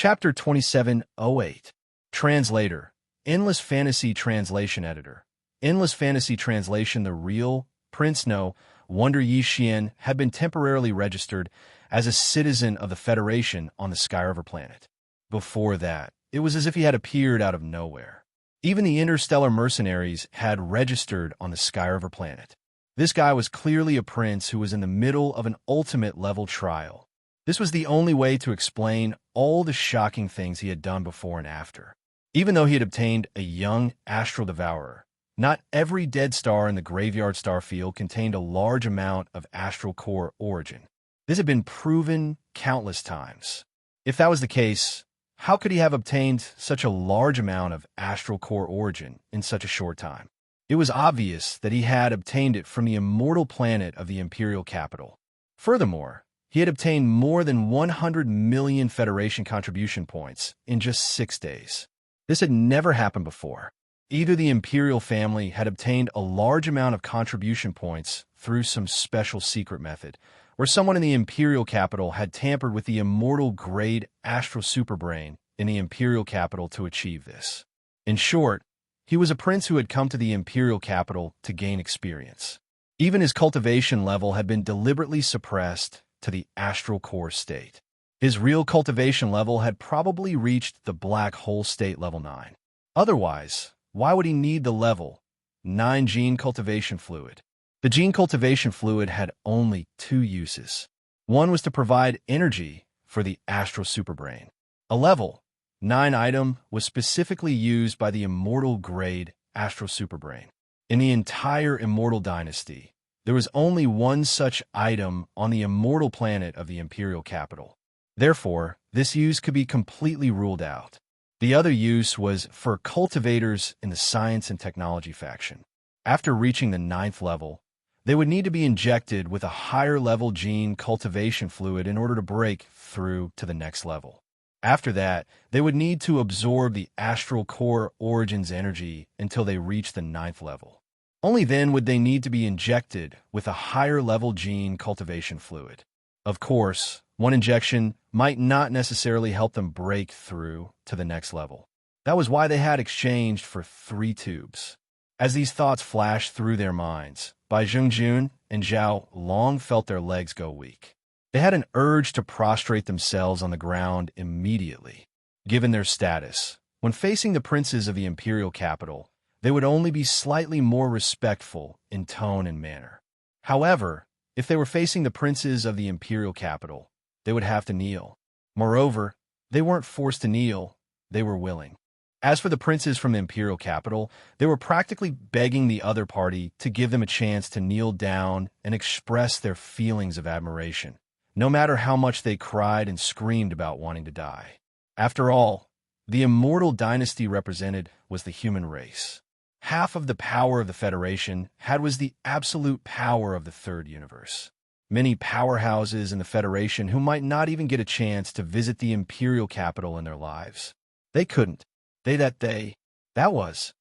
Chapter 2708. Translator. Endless Fantasy Translation Editor. Endless Fantasy Translation. The real Prince No Wonder Yi Xian had been temporarily registered as a citizen of the Federation on the Skyriver planet. Before that, it was as if he had appeared out of nowhere. Even the interstellar mercenaries had registered on the Skyriver planet. This guy was clearly a prince who was in the middle of an ultimate-level trial. This was the only way to explain all the shocking things he had done before and after. Even though he had obtained a young astral devourer, not every dead star in the graveyard star field contained a large amount of astral core origin. This had been proven countless times. If that was the case, how could he have obtained such a large amount of astral core origin in such a short time? It was obvious that he had obtained it from the immortal planet of the Imperial capital. Furthermore, he had obtained more than 100 million Federation contribution points in just 6 days. This had never happened before. Either the Imperial family had obtained a large amount of contribution points through some special secret method, or someone in the Imperial capital had tampered with the immortal-grade astral superbrain in the Imperial capital to achieve this. In short, he was a prince who had come to the Imperial capital to gain experience. Even his cultivation level had been deliberately suppressed to the astral core state. His real cultivation level had probably reached the black hole state level 9. Otherwise, why would he need the level 9 gene cultivation fluid? The gene cultivation fluid had only 2 uses. One was to provide energy for the astral superbrain. A level 9 item was specifically used by the immortal-grade astral superbrain. In the entire Immortal Dynasty, there was only one such item on the immortal planet of the Imperial capital. Therefore, this use could be completely ruled out. The other use was for cultivators in the science and technology faction. After reaching the 9th level, they would need to be injected with a higher-level gene cultivation fluid in order to break through to the next level. After that, they would need to absorb the astral core origins energy until they reached the 9th level. Only then would they need to be injected with a higher-level gene cultivation fluid. Of course, one injection might not necessarily help them break through to the next level. That was why they had exchanged for 3 tubes. As these thoughts flashed through their minds, Bai Zhengjun and Zhao Long felt their legs go weak. They had an urge to prostrate themselves on the ground immediately. Given their status, when facing the princes of the Imperial capital, they would only be slightly more respectful in tone and manner. However, if they were facing the princes of the Imperial capital, they would have to kneel. Moreover, they weren't forced to kneel, they were willing. As for the princes from the Imperial capital, they were practically begging the other party to give them a chance to kneel down and express their feelings of admiration, no matter how much they cried and screamed about wanting to die. After all, the immortal dynasty represented was the human race. Half of the power of the Federation was the absolute power of the third universe. Many powerhouses in the Federation who might not even get a chance to visit the Imperial capital in their lives. They couldn't. That was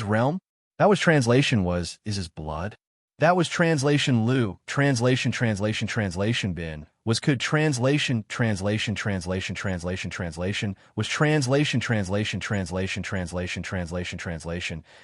realm? That was translation is his blood? That was translation Lu, translation bin, was could translation was translation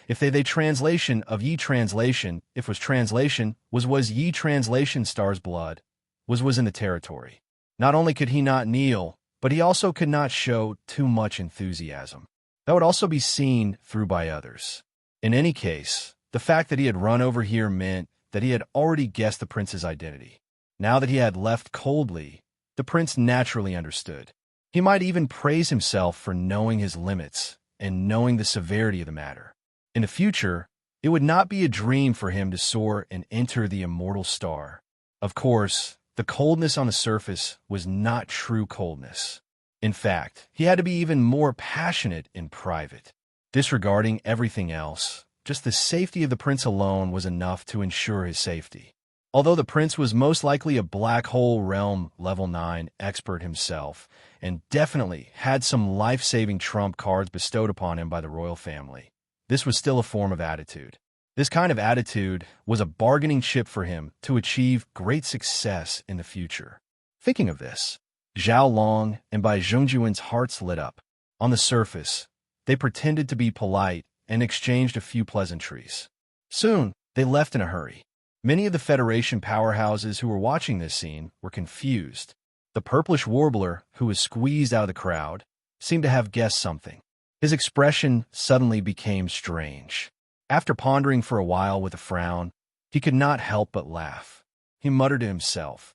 if they translation of ye translation if was translation was ye translation star's blood was in the territory. Not only could he not kneel, but he also could not show too much enthusiasm. That would also be seen through by others. In any case, the fact that he had run over here meant that he had already guessed the prince's identity. Now that he had left coldly, the prince naturally understood. He might even praise himself for knowing his limits and knowing the severity of the matter. In the future, it would not be a dream for him to soar and enter the immortal star. Of course, the coldness on the surface was not true coldness. In fact, he had to be even more passionate in private. Disregarding everything else, just the safety of the prince alone was enough to ensure his safety. Although the prince was most likely a black hole realm level 9 expert himself, and definitely had some life-saving trump cards bestowed upon him by the royal family, this was still a form of attitude. This kind of attitude was a bargaining chip for him to achieve great success in the future. Thinking of this, Zhao Long and Bai Zhongjuan's hearts lit up. On the surface, they pretended to be polite and exchanged a few pleasantries. Soon, they left in a hurry. Many of the Federation powerhouses who were watching this scene were confused. The purplish warbler, who was squeezed out of the crowd, seemed to have guessed something. His expression suddenly became strange. After pondering for a while with a frown, he could not help but laugh. He muttered to himself,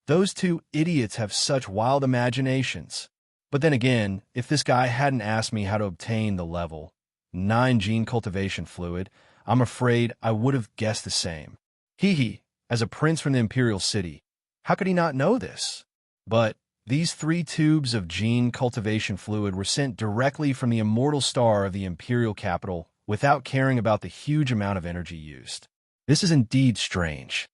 "Those two idiots have such wild imaginations." But then again, if this guy hadn't asked me how to obtain the level 9 gene cultivation fluid, I'm afraid I would have guessed the same. He, as a prince from the Imperial City, how could he not know this? But these 3 tubes of gene cultivation fluid were sent directly from the immortal star of the Imperial capital without caring about the huge amount of energy used. This is indeed strange.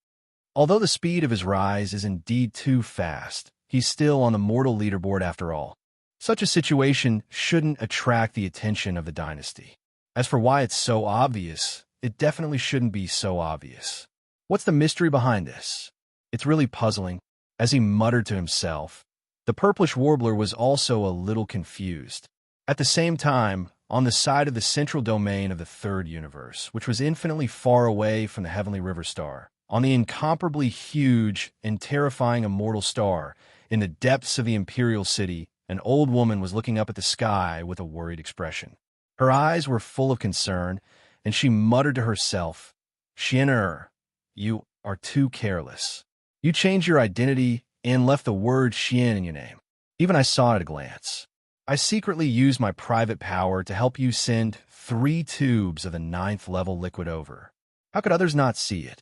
Although the speed of his rise is indeed too fast, he's still on the mortal leaderboard after all. Such a situation shouldn't attract the attention of the dynasty. As for why it's so obvious, it definitely shouldn't be so obvious. What's the mystery behind this? It's really puzzling. As he muttered to himself, the purplish warbler was also a little confused. At the same time, on the side of the central domain of the third universe, which was infinitely far away from the heavenly river star, on the incomparably huge and terrifying immortal star, in the depths of the Imperial City, an old woman was looking up at the sky with a worried expression. Her eyes were full of concern, and she muttered to herself, "Xianxia, you are too careless. You changed your identity and left the word Xian in your name. Even I saw it at a glance. I secretly used my private power to help you send 3 tubes of the 9th level liquid over. How could others not see it?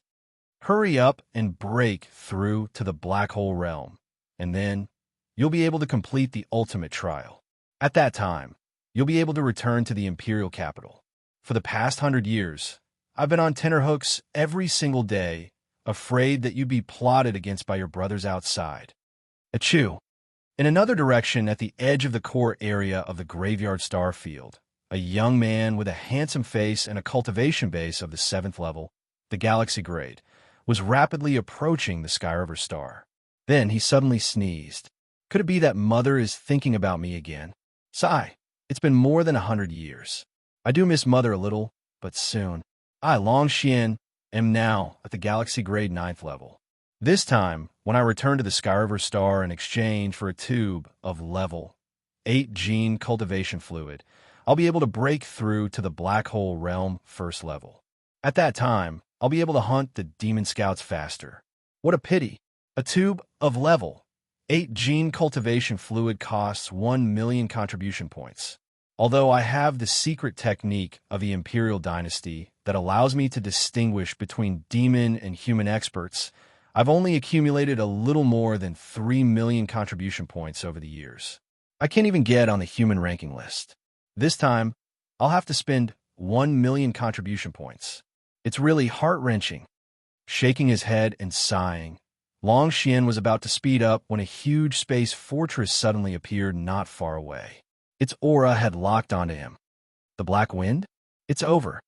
Hurry up and break through to the black hole realm, and then you'll be able to complete the ultimate trial. At that time, you'll be able to return to the Imperial capital. For the past 100 years, I've been on tenterhooks every single day, afraid that you'd be plotted against by your brothers outside." Achoo! In another direction, at the edge of the core area of the Graveyard Starfield, a young man with a handsome face and a cultivation base of the 7th level, the galaxy grade, was rapidly approaching the Skyriver star. Then he suddenly sneezed. Could it be that Mother is thinking about me again? Sigh, it's been more than 100 years. I do miss Mother a little, but soon. I, Long Xian, am now at the galaxy grade 9th level. This time, when I return to the Skyriver star in exchange for a tube of level 8 gene cultivation fluid, I'll be able to break through to the black hole realm 1st level. At that time, I'll be able to hunt the demon scouts faster. What a pity. A tube of level 8 gene cultivation fluid costs 1 million contribution points. Although I have the secret technique of the Imperial Dynasty that allows me to distinguish between demon and human experts, I've only accumulated a little more than 3 million contribution points over the years. I can't even get on the human ranking list. This time, I'll have to spend 1 million contribution points. It's really heart-wrenching. Shaking his head and sighing, Long Xian was about to speed up when a huge space fortress suddenly appeared not far away. Its aura had locked onto him. The Black Wind? It's over.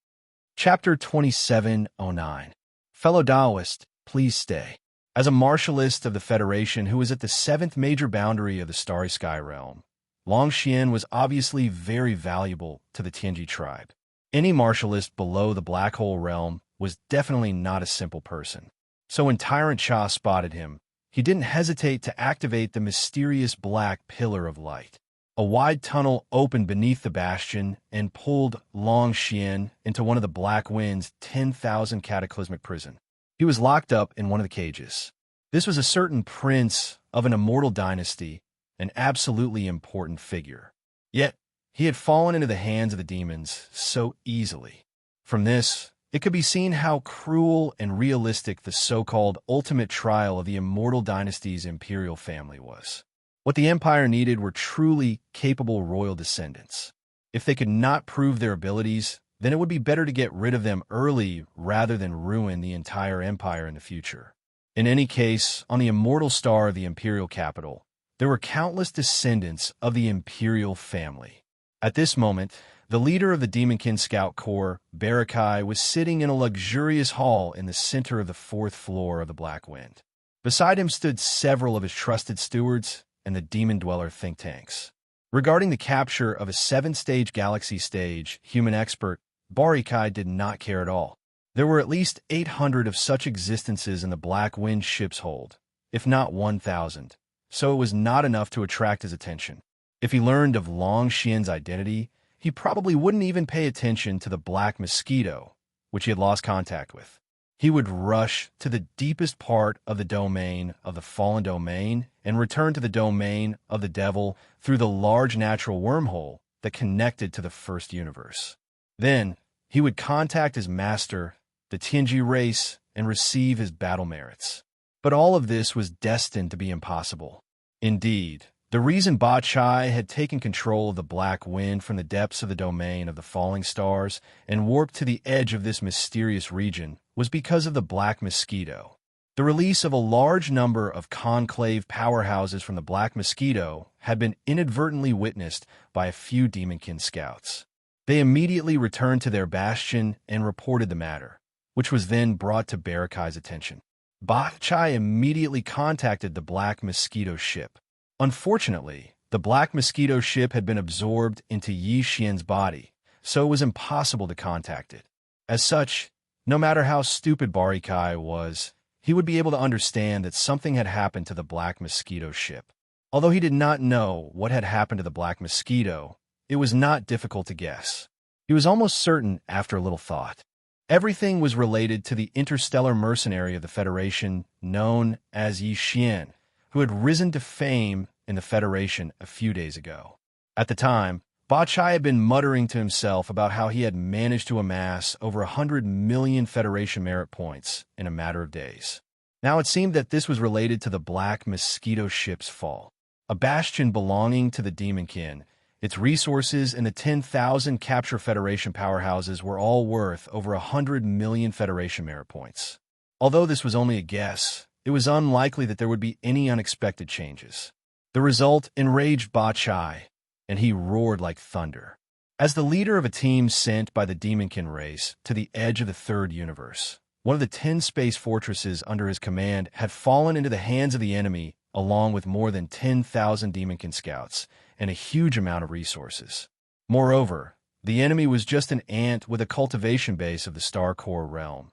Chapter 2709. Fellow Taoist, please stay. As a martialist of the Federation who was at the 7th major boundary of the Starry Sky Realm, Long Xian was obviously very valuable to the Tianji tribe. Any martialist below the Black Hole Realm was definitely not a simple person. So when Tyrant Cha spotted him, he didn't hesitate to activate the mysterious black pillar of light. A wide tunnel opened beneath the bastion and pulled Long Xian into one of the Black Wind's 10,000 cataclysmic prison. He was locked up in one of the cages. This was a certain prince of an immortal dynasty, an absolutely important figure. Yet, he had fallen into the hands of the demons so easily. From this, it could be seen how cruel and realistic the so-called ultimate trial of the immortal dynasty's imperial family was. What the empire needed were truly capable royal descendants. If they could not prove their abilities, then it would be better to get rid of them early rather than ruin the entire empire in the future. In any case, on the immortal star of the imperial capital, there were countless descendants of the imperial family. At this moment, the leader of the Demonkin Scout Corps, Barakai, was sitting in a luxurious hall in the center of the 4th floor of the Black Wind. Beside him stood several of his trusted stewards, and the Demon Dweller think tanks. Regarding the capture of a 7-stage galaxy stage, human expert Barikai did not care at all. There were at least 800 of such existences in the Black Wind ship's hold, if not 1,000, so it was not enough to attract his attention. If he learned of Long Xian's identity, he probably wouldn't even pay attention to the Black Mosquito, which he had lost contact with. He would rush to the deepest part of the domain of the fallen domain and return to the domain of the devil through the large natural wormhole that connected to the first universe. Then, he would contact his master, the Tianji race, and receive his battle merits. But all of this was destined to be impossible. Indeed, the reason Ba Chai had taken control of the Black Wind from the depths of the domain of the falling stars and warped to the edge of this mysterious region was because of the Black Mosquito. The release of a large number of conclave powerhouses from the Black Mosquito had been inadvertently witnessed by a few Demonkin scouts. They immediately returned to their bastion and reported the matter, which was then brought to Barakai's attention. Ba Chai immediately contacted the Black Mosquito ship. Unfortunately, the Black Mosquito ship had been absorbed into Yi Xian's body, so it was impossible to contact it. As such, no matter how stupid Barikai was, he would be able to understand that something had happened to the Black Mosquito ship. Although he did not know what had happened to the Black Mosquito, it was not difficult to guess. He was almost certain after a little thought. Everything was related to the interstellar mercenary of the Federation known as Yi Xian, who had risen to fame in the Federation a few days ago. At the time, Ba Chai had been muttering to himself about how he had managed to amass over 100 million Federation merit points in a matter of days. Now it seemed that this was related to the Black Mosquito ship's fall. A bastion belonging to the Demonkin, its resources and the 10,000 capture Federation powerhouses were all worth over 100 million Federation merit points. Although this was only a guess, it was unlikely that there would be any unexpected changes. The result enraged Ba Chai, and he roared like thunder. As the leader of a team sent by the Demonkin race to the edge of the third universe, one of the 10 space fortresses under his command had fallen into the hands of the enemy along with more than 10,000 Demonkin scouts and a huge amount of resources. Moreover, the enemy was just an ant with a cultivation base of the Star Core realm.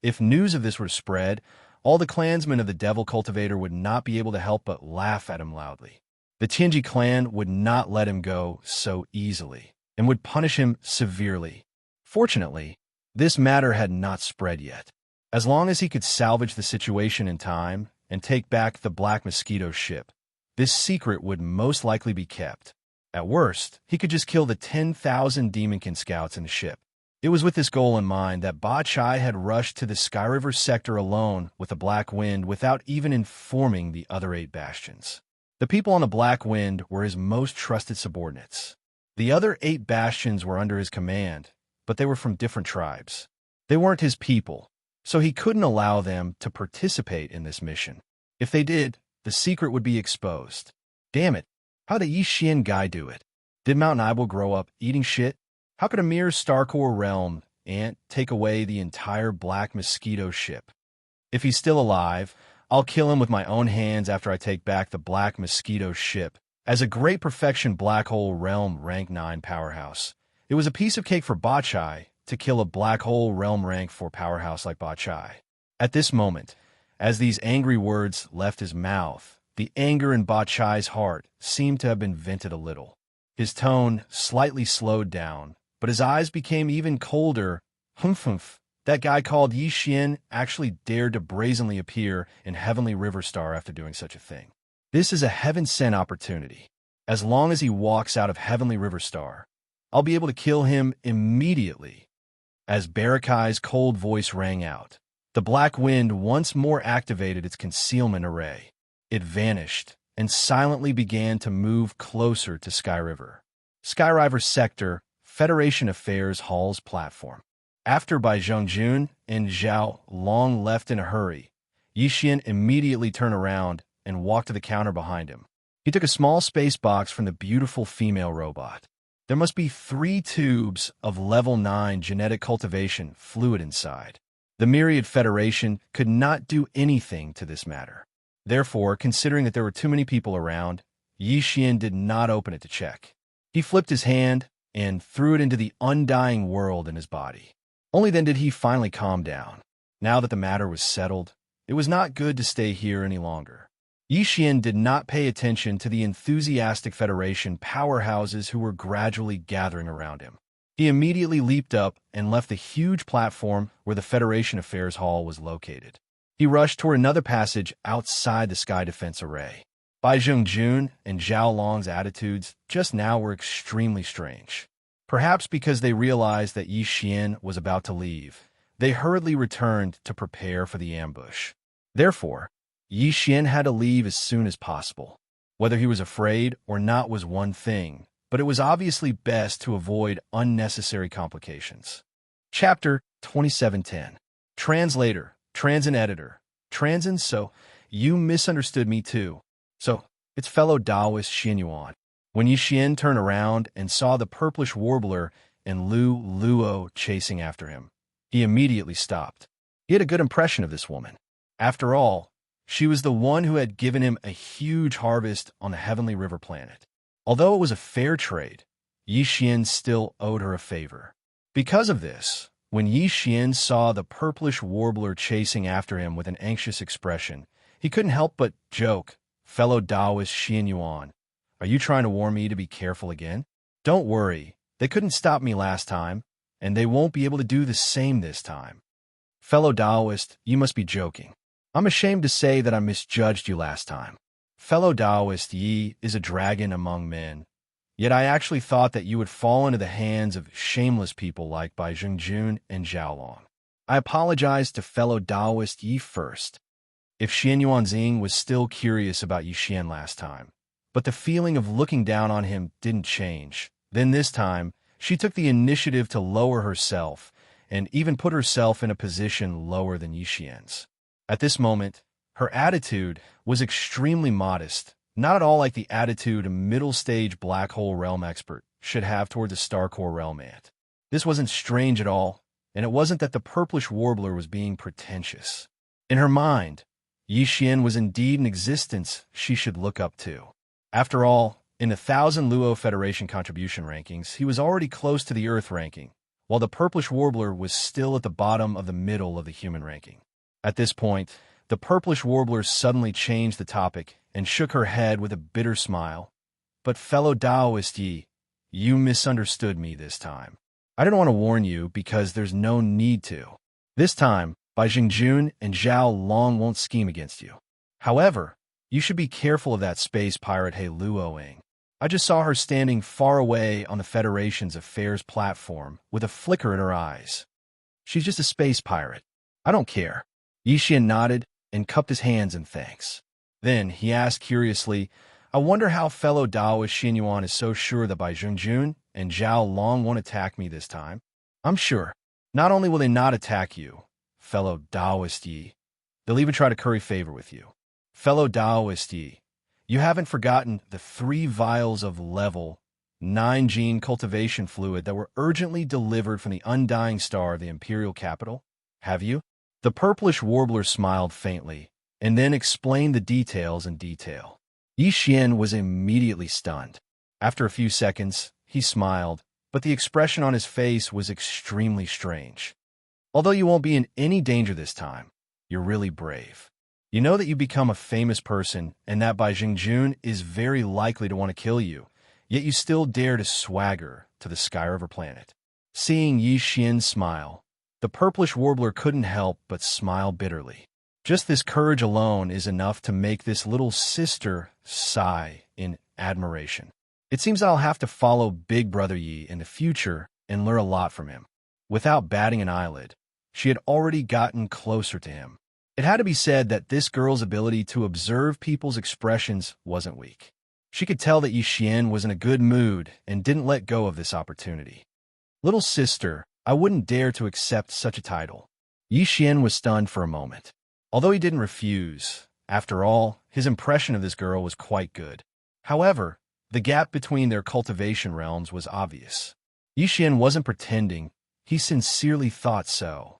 If news of this were spread, all the clansmen of the Devil Cultivator would not be able to help but laugh at him loudly. The Tianji clan would not let him go so easily, and would punish him severely. Fortunately, this matter had not spread yet. As long as he could salvage the situation in time and take back the Black Mosquito ship, this secret would most likely be kept. At worst, he could just kill the 10,000 Demonkin scouts in the ship. It was with this goal in mind that Ba Chai had rushed to the Sky River sector alone with the Black Wind without even informing the other 8 bastions. The people on the Black Wind were his most trusted subordinates. The other 8 bastions were under his command, but they were from different tribes. They weren't his people, so he couldn't allow them to participate in this mission. If they did, the secret would be exposed. Damn it, how'd the Yi Xian guy do it? Did Mount Nibel grow up eating shit? How could a mere Starcore realm ant take away the entire Black Mosquito ship? If he's still alive, I'll kill him with my own hands after I take back the Black Mosquito ship. As a great perfection Black Hole Realm Rank 9 powerhouse, it was a piece of cake for Ba Chai to kill a Black Hole Realm Rank 4 powerhouse like Ba Chai. At this moment, as these angry words left his mouth, the anger in Ba Chai's heart seemed to have been vented a little. His tone slightly slowed down, but his eyes became even colder. Humph. That guy called Yi Xian actually dared to brazenly appear in Heavenly River Star after doing such a thing. This is a heaven-sent opportunity. As long as he walks out of Heavenly River Star, I'll be able to kill him immediately. As Barakai's cold voice rang out, the Black Wind once more activated its concealment array. It vanished and silently began to move closer to Sky River. Sky River Sector, Federation Affairs Hall's platform. After Bai Zhongjun and Zhao Long left in a hurry, Yi Xian immediately turned around and walked to the counter behind him. He took a small space box from the beautiful female robot. There must be 3 tubes of level 9 genetic cultivation fluid inside. The Myriad Federation could not do anything to this matter. Therefore, considering that there were too many people around, Yi Xian did not open it to check. He flipped his hand and threw it into the undying world in his body. Only then did he finally calm down. Now that the matter was settled, it was not good to stay here any longer. Yi Xian did not pay attention to the enthusiastic Federation powerhouses who were gradually gathering around him. He immediately leaped up and left the huge platform where the Federation Affairs Hall was located. He rushed toward another passage outside the Sky Defense Array. Bai Zhengjun and Zhao Long's attitudes just now were extremely strange. Perhaps because they realized that Yi Xian was about to leave, they hurriedly returned to prepare for the ambush. Therefore, Yi Xian had to leave as soon as possible. Whether he was afraid or not was one thing, but it was obviously best to avoid unnecessary complications. Chapter 2710. Translator, Transin Editor, Transin. So, you misunderstood me too. So, it's fellow Taoist Xianyuan. When Yi Xian turned around and saw the purplish warbler and Lu Luo chasing after him, he immediately stopped. He had a good impression of this woman. After all, she was the one who had given him a huge harvest on the Heavenly River planet. Although it was a fair trade, Yi Xian still owed her a favor. Because of this, when Yi Xian saw the purplish warbler chasing after him with an anxious expression, he couldn't help but joke, "Fellow Taoist Xianyuan, are you trying to warn me to be careful again? Don't worry, they couldn't stop me last time, and they won't be able to do the same this time. Fellow Taoist, you must be joking. I'm ashamed to say that I misjudged you last time. Fellow Taoist, Yi is a dragon among men, yet I actually thought that you would fall into the hands of shameless people like Bai Zhengjun and Zhao Long. I apologize to fellow Taoist Yi first. If Xianyuan Xing was still curious about Yi Xian last time, but the feeling of looking down on him didn't change, then this time, she took the initiative to lower herself and even put herself in a position lower than Yi Xian's. At this moment, her attitude was extremely modest, not at all like the attitude a middle-stage black hole realm expert should have towards a star core realm ant. This wasn't strange at all, and it wasn't that the purplish warbler was being pretentious. In her mind, Yi Xian was indeed an existence she should look up to. After all, in the 1,000 Luo Federation contribution rankings, he was already close to the Earth ranking, while the purplish warbler was still at the bottom of the middle of the human ranking. At this point, the purplish warbler suddenly changed the topic and shook her head with a bitter smile. But fellow Taoist Yi, you misunderstood me this time. I didn't want to warn you because there's no need to. This time, Bai Zhengjun and Zhao Long won't scheme against you. However, you should be careful of that space pirate He Luoing. I just saw her standing far away on the Federation's affairs platform with a flicker in her eyes. She's just a space pirate. I don't care. Yi Xian nodded and cupped his hands in thanks. Then he asked curiously, I wonder how fellow Taoist Xianyuan is so sure that Bai Zhengjun and Zhao Long won't attack me this time. I'm sure. Not only will they not attack you, fellow Taoist Yi, they'll even try to curry favor with you. Fellow Taoist Yi, you haven't forgotten the 3 vials of level 9 gene cultivation fluid that were urgently delivered from the undying star of the imperial capital, have you? The purplish warbler smiled faintly, and then explained the details in detail. Yi Xian was immediately stunned. After a few seconds, he smiled, but the expression on his face was extremely strange. Although you won't be in any danger this time, you're really brave. You know that you become a famous person and that Bai Zhengjun is very likely to want to kill you, yet you still dare to swagger to the Sky River planet. Seeing Yi Xian smile, the purplish warbler couldn't help but smile bitterly. Just this courage alone is enough to make this little sister sigh in admiration. It seems I'll have to follow Big Brother Yi in the future and learn a lot from him. Without batting an eyelid, she had already gotten closer to him. It had to be said that this girl's ability to observe people's expressions wasn't weak. She could tell that Yi Xian was in a good mood and didn't let go of this opportunity. Little sister, I wouldn't dare to accept such a title. Yi Xian was stunned for a moment. Although he didn't refuse, after all, his impression of this girl was quite good. However, the gap between their cultivation realms was obvious. Yi Xian wasn't pretending, he sincerely thought so.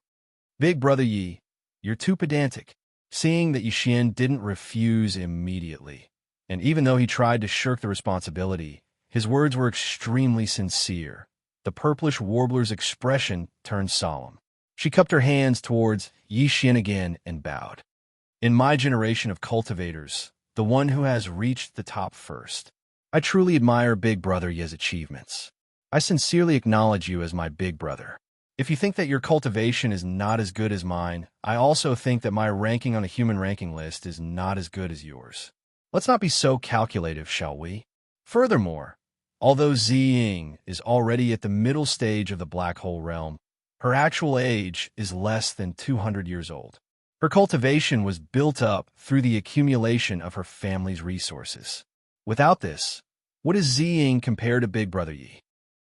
Big Brother Yi, you're too pedantic. Seeing that Yi Xian didn't refuse immediately, And even though he tried to shirk the responsibility, his words were extremely sincere. The purplish warbler's expression turned solemn. She cupped her hands towards Xianxia again and bowed. In my generation of cultivators, the one who has reached the top first, I truly admire Big Brother Ye's achievements. I sincerely acknowledge you as my big brother. If you think that your cultivation is not as good as mine, I also think that my ranking on the human ranking list is not as good as yours. Let's not be so calculative, shall we? Furthermore, although Ziying is already at the middle stage of the black hole realm, her actual age is less than 200 years old. Her cultivation was built up through the accumulation of her family's resources. Without this, what is Ziying compared to Big Brother Yi?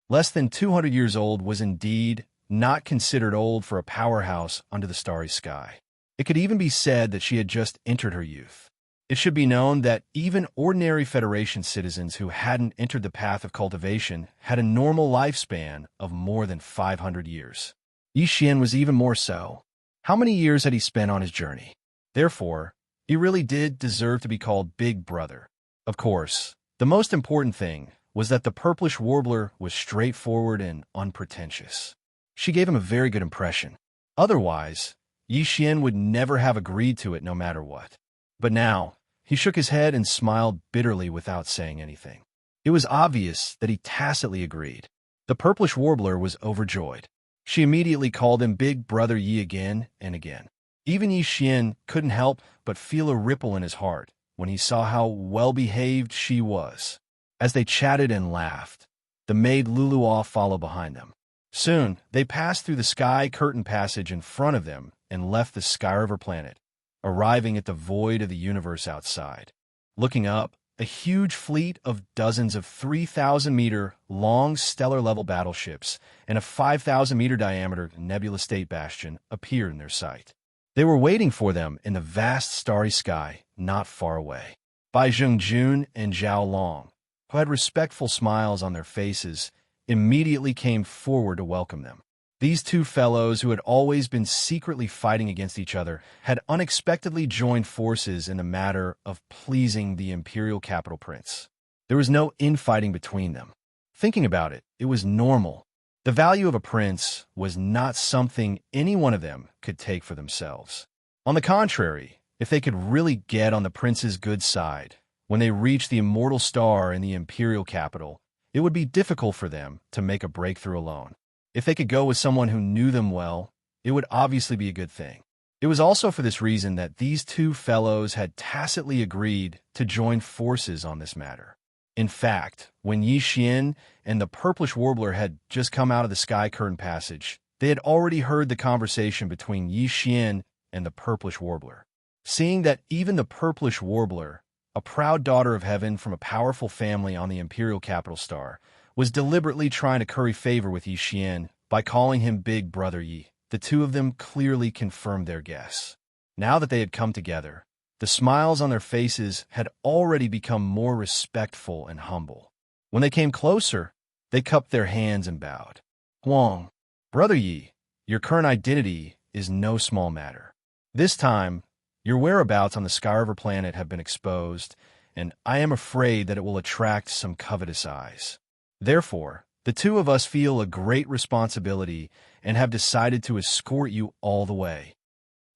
Less than 200 years old was indeed not considered old for a powerhouse under the starry sky. It could even be said that she had just entered her youth. It should be known that even ordinary Federation citizens who hadn't entered the path of cultivation had a normal lifespan of more than 500 years. Xian was even more so. How many years had he spent on his journey? Therefore, he really did deserve to be called Big Brother. Of course, the most important thing was that the purplish warbler was straightforward and unpretentious. She gave him a very good impression. Otherwise, Xian would never have agreed to it no matter what. But now, he shook his head and smiled bitterly without saying anything. It was obvious that he tacitly agreed. The purplish warbler was overjoyed. She immediately called him Big Brother Yi again and again. Even Xian couldn't help but feel a ripple in his heart when he saw how well-behaved she was. As they chatted and laughed, the maid Luluo followed behind them. Soon, they passed through the sky curtain passage in front of them and left the Skyriver planet, arriving at the void of the universe outside. Looking up, a huge fleet of dozens of 3,000-meter-long stellar-level battleships and a 5,000-meter diameter nebula state bastion appeared in their sight. They were waiting for them in the vast starry sky not far away. Bai Zhengjun and Zhao Long, who had respectful smiles on their faces, immediately came forward to welcome them. These two fellows, who had always been secretly fighting against each other, had unexpectedly joined forces in the matter of pleasing the imperial capital prince. There was no infighting between them. Thinking about it, it was normal. The value of a prince was not something any one of them could take for themselves. On the contrary, if they could really get on the prince's good side, when they reached the immortal star in the imperial capital, it would be difficult for them to make a breakthrough alone. If they could go with someone who knew them well, it would obviously be a good thing. It was also for this reason that these two fellows had tacitly agreed to join forces on this matter. In fact, when Xian and the purplish warbler had just come out of the sky curtain passage, they had already heard the conversation between Xian and the purplish warbler. Seeing that even the purplish warbler, a proud daughter of heaven from a powerful family on the imperial capital star, was deliberately trying to curry favor with Xian by calling him Big Brother Yi, the two of them clearly confirmed their guess. Now that they had come together, the smiles on their faces had already become more respectful and humble. When they came closer, they cupped their hands and bowed. Huang, Brother Yi, your current identity is no small matter. This time, your whereabouts on the Skyriver planet have been exposed, and I am afraid that it will attract some covetous eyes. Therefore, the two of us feel a great responsibility and have decided to escort you all the way.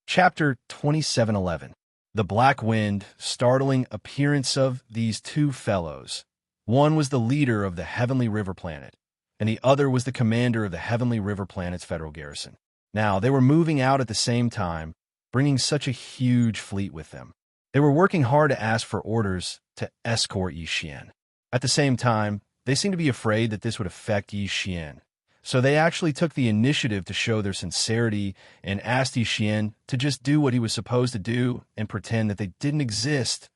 Chapter 2711. The Black Wind, startling appearance of these two fellows. One was the leader of the Heavenly River Planet, and the other was the commander of the Heavenly River Planet's federal garrison. Now, they were moving out at the same time, bringing such a huge fleet with them. They were working hard to ask for orders to escort Xian. At the same time, they seemed to be afraid that this would affect Xian, so they actually took the initiative to show their sincerity and asked Xian to just do what he was supposed to do and pretend that they didn't exist.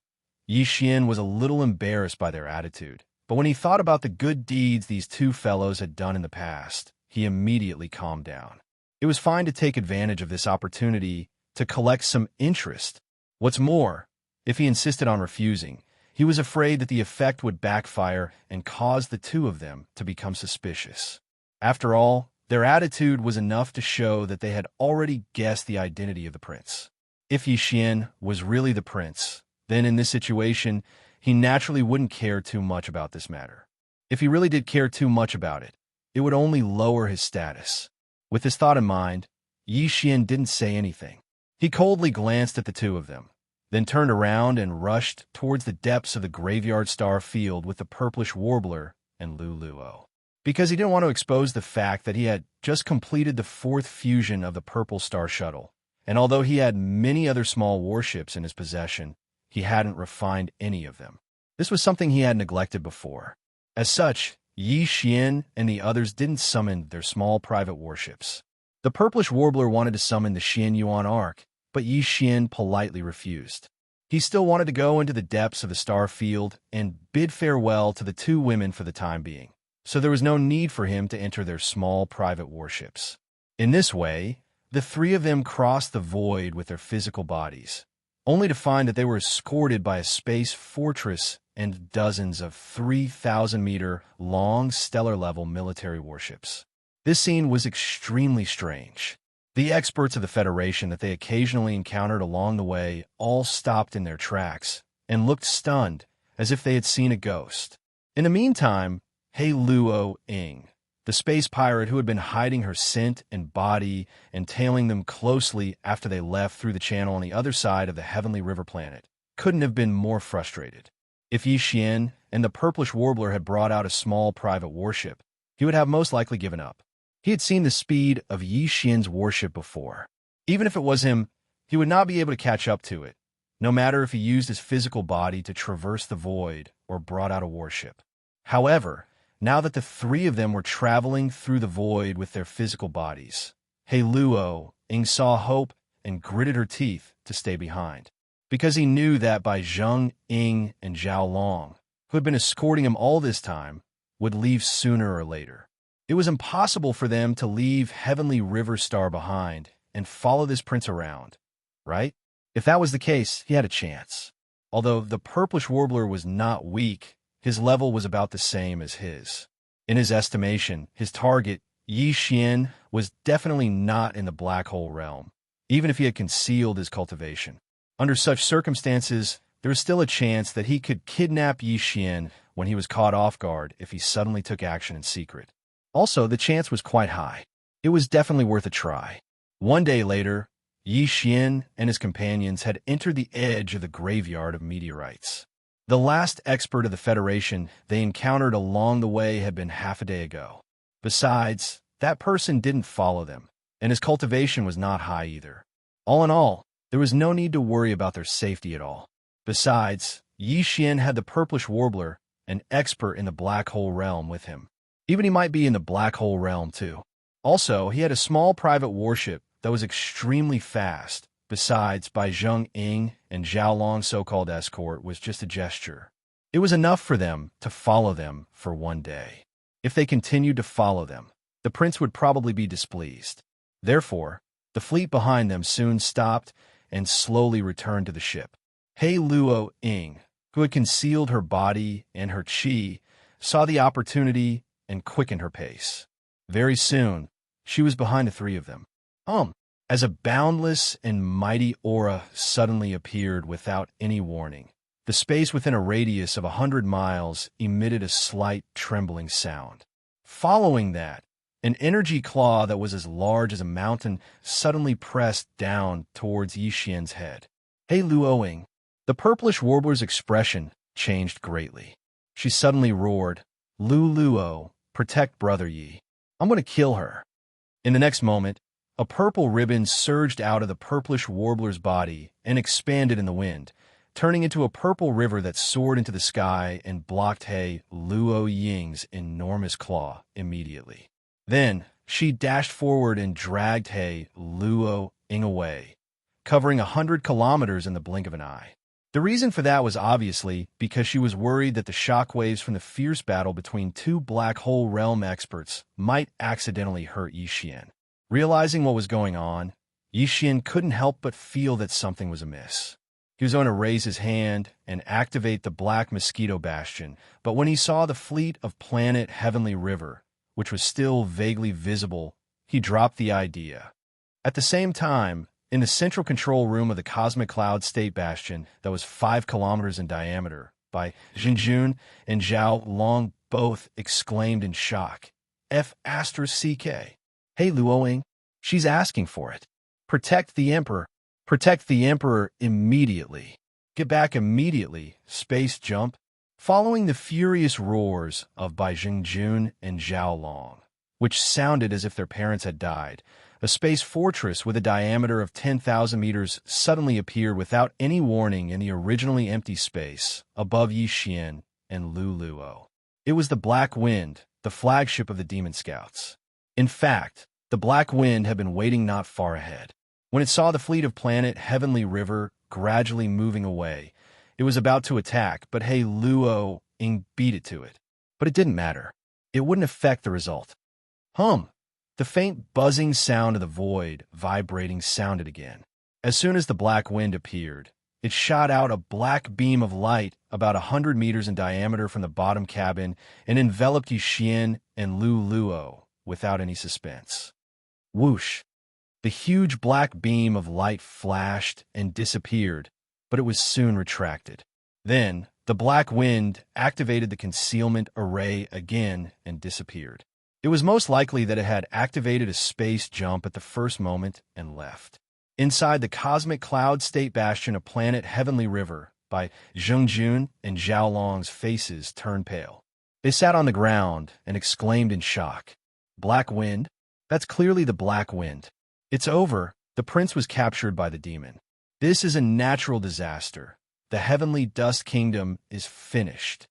Xian was a little embarrassed by their attitude, but when he thought about the good deeds these two fellows had done in the past, he immediately calmed down. It was fine to take advantage of this opportunity to collect some interest. What's more, if he insisted on refusing, he was afraid that the effect would backfire and cause the two of them to become suspicious. After all, their attitude was enough to show that they had already guessed the identity of the prince. If Xian was really the prince, then in this situation, he naturally wouldn't care too much about this matter. If he really did care too much about it, it would only lower his status. With this thought in mind, Yi Xian didn't say anything. He coldly glanced at the two of them, then turned around and rushed towards the depths of the graveyard star field with the purplish warbler and Lu Luo. Because he didn't want to expose the fact that he had just completed the fourth fusion of the purple star shuttle, and although he had many other small warships in his possession, he hadn't refined any of them. This was something he had neglected before. As such, Yi Xian and the others didn't summon their small private warships. The purplish warbler wanted to summon the Xian Yuan Ark, but Yi Xian politely refused. He still wanted to go into the depths of the star field and bid farewell to the two women for the time being, so there was no need for him to enter their small private warships. In this way, the three of them crossed the void with their physical bodies, only to find that they were escorted by a space fortress and dozens of 3,000-meter-long stellar-level military warships. This scene was extremely strange. The experts of the Federation that they occasionally encountered along the way all stopped in their tracks and looked stunned, as if they had seen a ghost. In the meantime, He Luo Ying, the space pirate who had been hiding her scent and body and tailing them closely after they left through the channel on the other side of the Heavenly River planet, couldn't have been more frustrated. If Yi Xian and the purplish warbler had brought out a small private warship, he would have most likely given up. He had seen the speed of Yi Xian's warship before. Even if it was him, he would not be able to catch up to it, no matter if he used his physical body to traverse the void or brought out a warship. However, now that the three of them were traveling through the void with their physical bodies, He Luo Ying saw hope and gritted her teeth to stay behind, because he knew that by Zheng Ying and Zhao Long, who had been escorting him all this time, would leave sooner or later. It was impossible for them to leave Heavenly River Star behind and follow this prince around, right? If that was the case, he had a chance. Although the purplish warbler was not weak, his level was about the same as his. In his estimation, his target, Yi Xian, was definitely not in the black hole realm, even if he had concealed his cultivation. Under such circumstances, there was still a chance that he could kidnap Yi Xian when he was caught off guard if he suddenly took action in secret. Also, the chance was quite high. It was definitely worth a try. One day later, Yi Xian and his companions had entered the edge of the graveyard of meteorites. The last expert of the Federation they encountered along the way had been half a day ago. Besides, that person didn't follow them, and his cultivation was not high either. All in all, there was no need to worry about their safety at all. Besides, Yi Xian had the purplish warbler, an expert in the black hole realm, with him. Even he might be in the black hole realm too. Also, he had a small private warship that was extremely fast. Besides, by Zheng Ying and Zhao Long's so-called escort was just a gesture. It was enough for them to follow them for one day. If they continued to follow them, the prince would probably be displeased. Therefore, the fleet behind them soon stopped and slowly returned to the ship. He Luo Ying, who had concealed her body and her qi, saw the opportunity and quickened her pace. Very soon, she was behind the three of them. As a boundless and mighty aura suddenly appeared without any warning, the space within a radius of 100 miles emitted a slight trembling sound. Following that, an energy claw that was as large as a mountain suddenly pressed down towards Yi Xian's head. He Luo Ying, the purplish warbler's expression changed greatly. She suddenly roared, "Lu Luo, protect Brother Yi. I'm going to kill her." In the next moment, a purple ribbon surged out of the purplish warbler's body and expanded in the wind, turning into a purple river that soared into the sky and blocked He Luo Ying's enormous claw immediately. Then, she dashed forward and dragged He Luo Ying away, covering 100 kilometers in the blink of an eye. The reason for that was obviously because she was worried that the shockwaves from the fierce battle between two black hole realm experts might accidentally hurt Yi Xian. Realizing what was going on, Yi Xian couldn't help but feel that something was amiss. He was going to raise his hand and activate the Black Mosquito Bastion, but when he saw the fleet of planet Heavenly River, which was still vaguely visible, he dropped the idea. At the same time, in the central control room of the Cosmic Cloud State Bastion that was 5 kilometers in diameter, by Xinjun and Zhao Long both exclaimed in shock. F***CK. Hey Luoying, she's asking for it. Protect the Emperor. Protect the Emperor immediately. Get back immediately. Space jump. Following the furious roars of Bai Xingjun and Zhao Long, which sounded as if their parents had died, a space fortress with a diameter of 10,000 meters suddenly appeared without any warning in the originally empty space above Yi Xian and Lu Luo. It was the Black Wind, the flagship of the Demon Scouts. In fact, the Black Wind had been waiting not far ahead. When it saw the fleet of planet Heavenly River gradually moving away, it was about to attack, but He Luo Ying beat it to it. But it didn't matter. It wouldn't affect the result. The faint buzzing sound of the void vibrating sounded again. As soon as the Black Wind appeared, it shot out a black beam of light about 100 meters in diameter from the bottom cabin and enveloped Yi Xian and Lu Luo without any suspense. Whoosh! The huge black beam of light flashed and disappeared, but it was soon retracted. Then, the Black Wind activated the concealment array again and disappeared. It was most likely that it had activated a space jump at the first moment and left. Inside the cosmic cloud state bastion of planet Heavenly River, by Zhengjun and Zhao Long's faces turned pale. They sat on the ground and exclaimed in shock. Black Wind? That's clearly the Black Wind. It's over. The prince was captured by the demon. This is a natural disaster. The Heavenly Dust Kingdom is finished.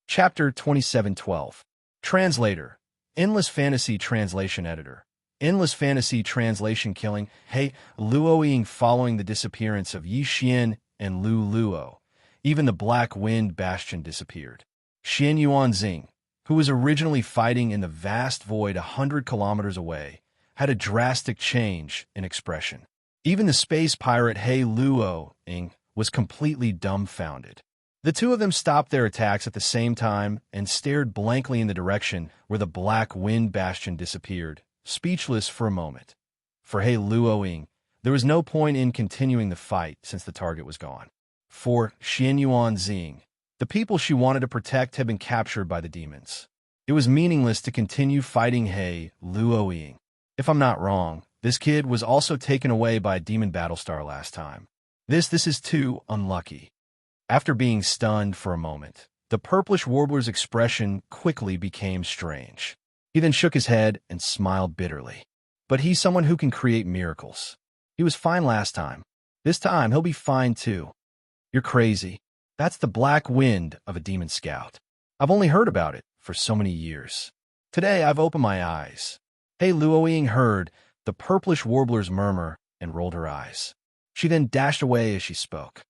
Chapter 2712. Translator. Endless Fantasy Translation Editor. Endless Fantasy Translation Killing. He Luoying following the disappearance of Yi Xian and Lu Luo. Even the Black Wind Bastion disappeared. Xian Yuanxing, who was originally fighting in the vast void 100 kilometers away, had a drastic change in expression. Even the space pirate He Luoying was completely dumbfounded. The two of them stopped their attacks at the same time and stared blankly in the direction where the Black Wind Bastion disappeared, speechless for a moment. For He Luoying, there was no point in continuing the fight since the target was gone. For Xian Yuanxing, the people she wanted to protect had been captured by the demons. It was meaningless to continue fighting He Luoying. If I'm not wrong, this kid was also taken away by a demon battlestar last time. This is too unlucky. After being stunned for a moment, the purplish warbler's expression quickly became strange. He then shook his head and smiled bitterly. But he's someone who can create miracles. He was fine last time. This time, he'll be fine too. You're crazy. That's the Black Wind of a demon scout. I've only heard about it for so many years. Today, I've opened my eyes. He Luoying heard the purplish warbler's murmur and rolled her eyes. She then dashed away as she spoke.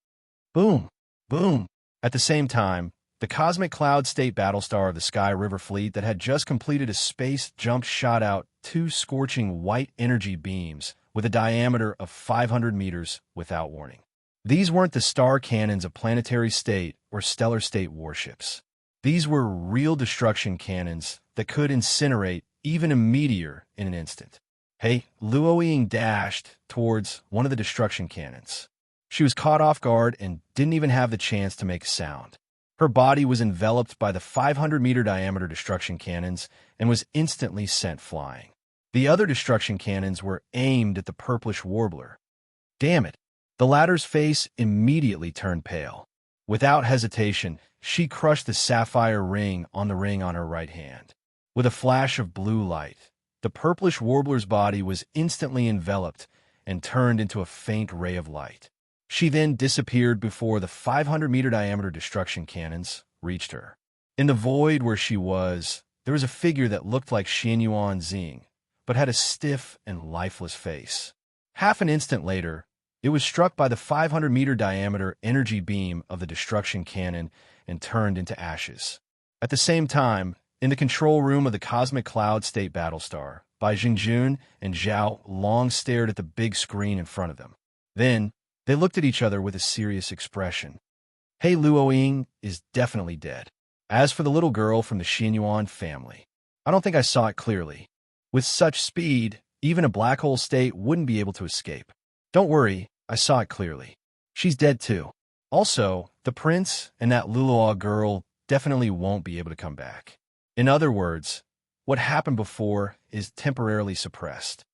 Boom! Boom! At the same time, the cosmic cloud state battlestar of the Sky River Fleet that had just completed a space jump shot out two scorching white energy beams with a diameter of 500 meters without warning. These weren't the star cannons of planetary state or stellar state warships. These were real destruction cannons that could incinerate even a meteor in an instant. He Luoying dashed towards one of the destruction cannons. She was caught off guard and didn't even have the chance to make a sound. Her body was enveloped by the 500-meter diameter destruction cannons and was instantly sent flying. The other destruction cannons were aimed at the purplish warbler. Damn it! The latter's face immediately turned pale. Without hesitation, she crushed the sapphire ring on her right hand. With a flash of blue light, the purplish warbler's body was instantly enveloped and turned into a faint ray of light. She then disappeared before the 500-meter diameter destruction cannons reached her. In the void where she was, there was a figure that looked like Xian Yuanxing, but had a stiff and lifeless face. Half an instant later, it was struck by the 500-meter diameter energy beam of the destruction cannon and turned into ashes. At the same time, in the control room of the Cosmic Cloud State Battlestar, Bai Xingjun and Zhao Long stared at the big screen in front of them. Then, they looked at each other with a serious expression. He Luoying is definitely dead. As for the little girl from the Xianyuan family, I don't think I saw it clearly. With such speed, even a black hole state wouldn't be able to escape. Don't worry, I saw it clearly. She's dead too. Also, the prince and that Luluaw girl definitely won't be able to come back. In other words, what happened before is temporarily suppressed.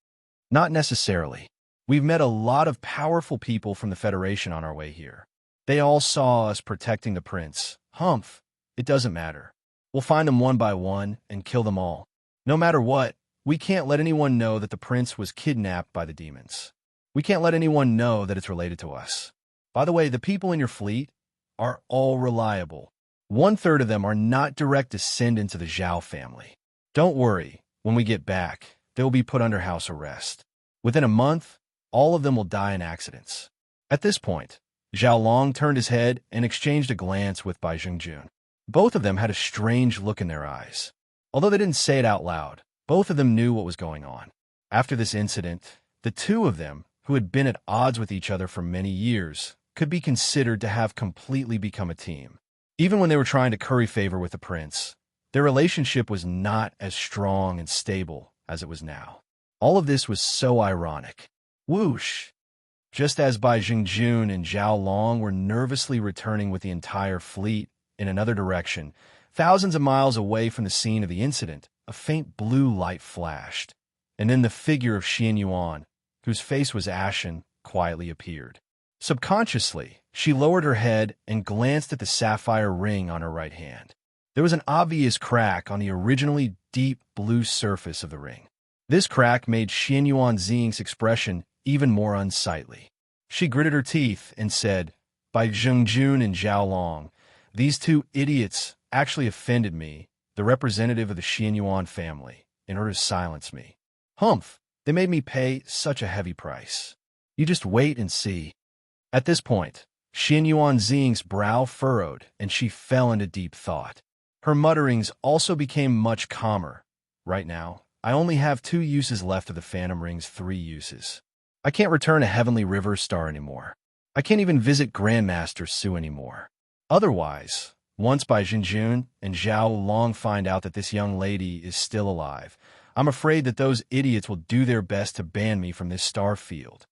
Not necessarily. We've met a lot of powerful people from the Federation on our way here. They all saw us protecting the prince. Humph, it doesn't matter. We'll find them one by one and kill them all. No matter what, we can't let anyone know that the prince was kidnapped by the demons. We can't let anyone know that it's related to us. By the way, the people in your fleet are all reliable. 1/3 of them are not direct descendants of the Zhao family. Don't worry, when we get back, they will be put under house arrest. Within a month, all of them will die in accidents. At this point, Zhao Long turned his head and exchanged a glance with Bai Zhengjun. Both of them had a strange look in their eyes. Although they didn't say it out loud, both of them knew what was going on. After this incident, the two of them, who had been at odds with each other for many years, could be considered to have completely become a team. Even when they were trying to curry favor with the prince, their relationship was not as strong and stable as it was now. All of this was so ironic. Whoosh! Just as Bai Zhengjun and Zhao Long were nervously returning with the entire fleet in another direction, thousands of miles away from the scene of the incident, a faint blue light flashed, and then the figure of Xianxia, whose face was ashen, quietly appeared. Subconsciously, she lowered her head and glanced at the sapphire ring on her right hand. There was an obvious crack on the originally deep blue surface of the ring. This crack made Xianxuan's expression even more unsightly. She gritted her teeth and said, "By Zhengjun and Zhao Long, these two idiots actually offended me, the representative of the Xianxuan family, in order to silence me. Humph, they made me pay such a heavy price. You just wait and see." At this point, Xianxuan's brow furrowed and she fell into deep thought. Her mutterings also became much calmer. Right now, I only have 2 uses left of the Phantom Ring's 3 uses. I can't return a Heavenly River Star anymore. I can't even visit Grandmaster Su anymore. Otherwise, once Bai Zhengjun and Zhao Long find out that this young lady is still alive, I'm afraid that those idiots will do their best to ban me from this star field.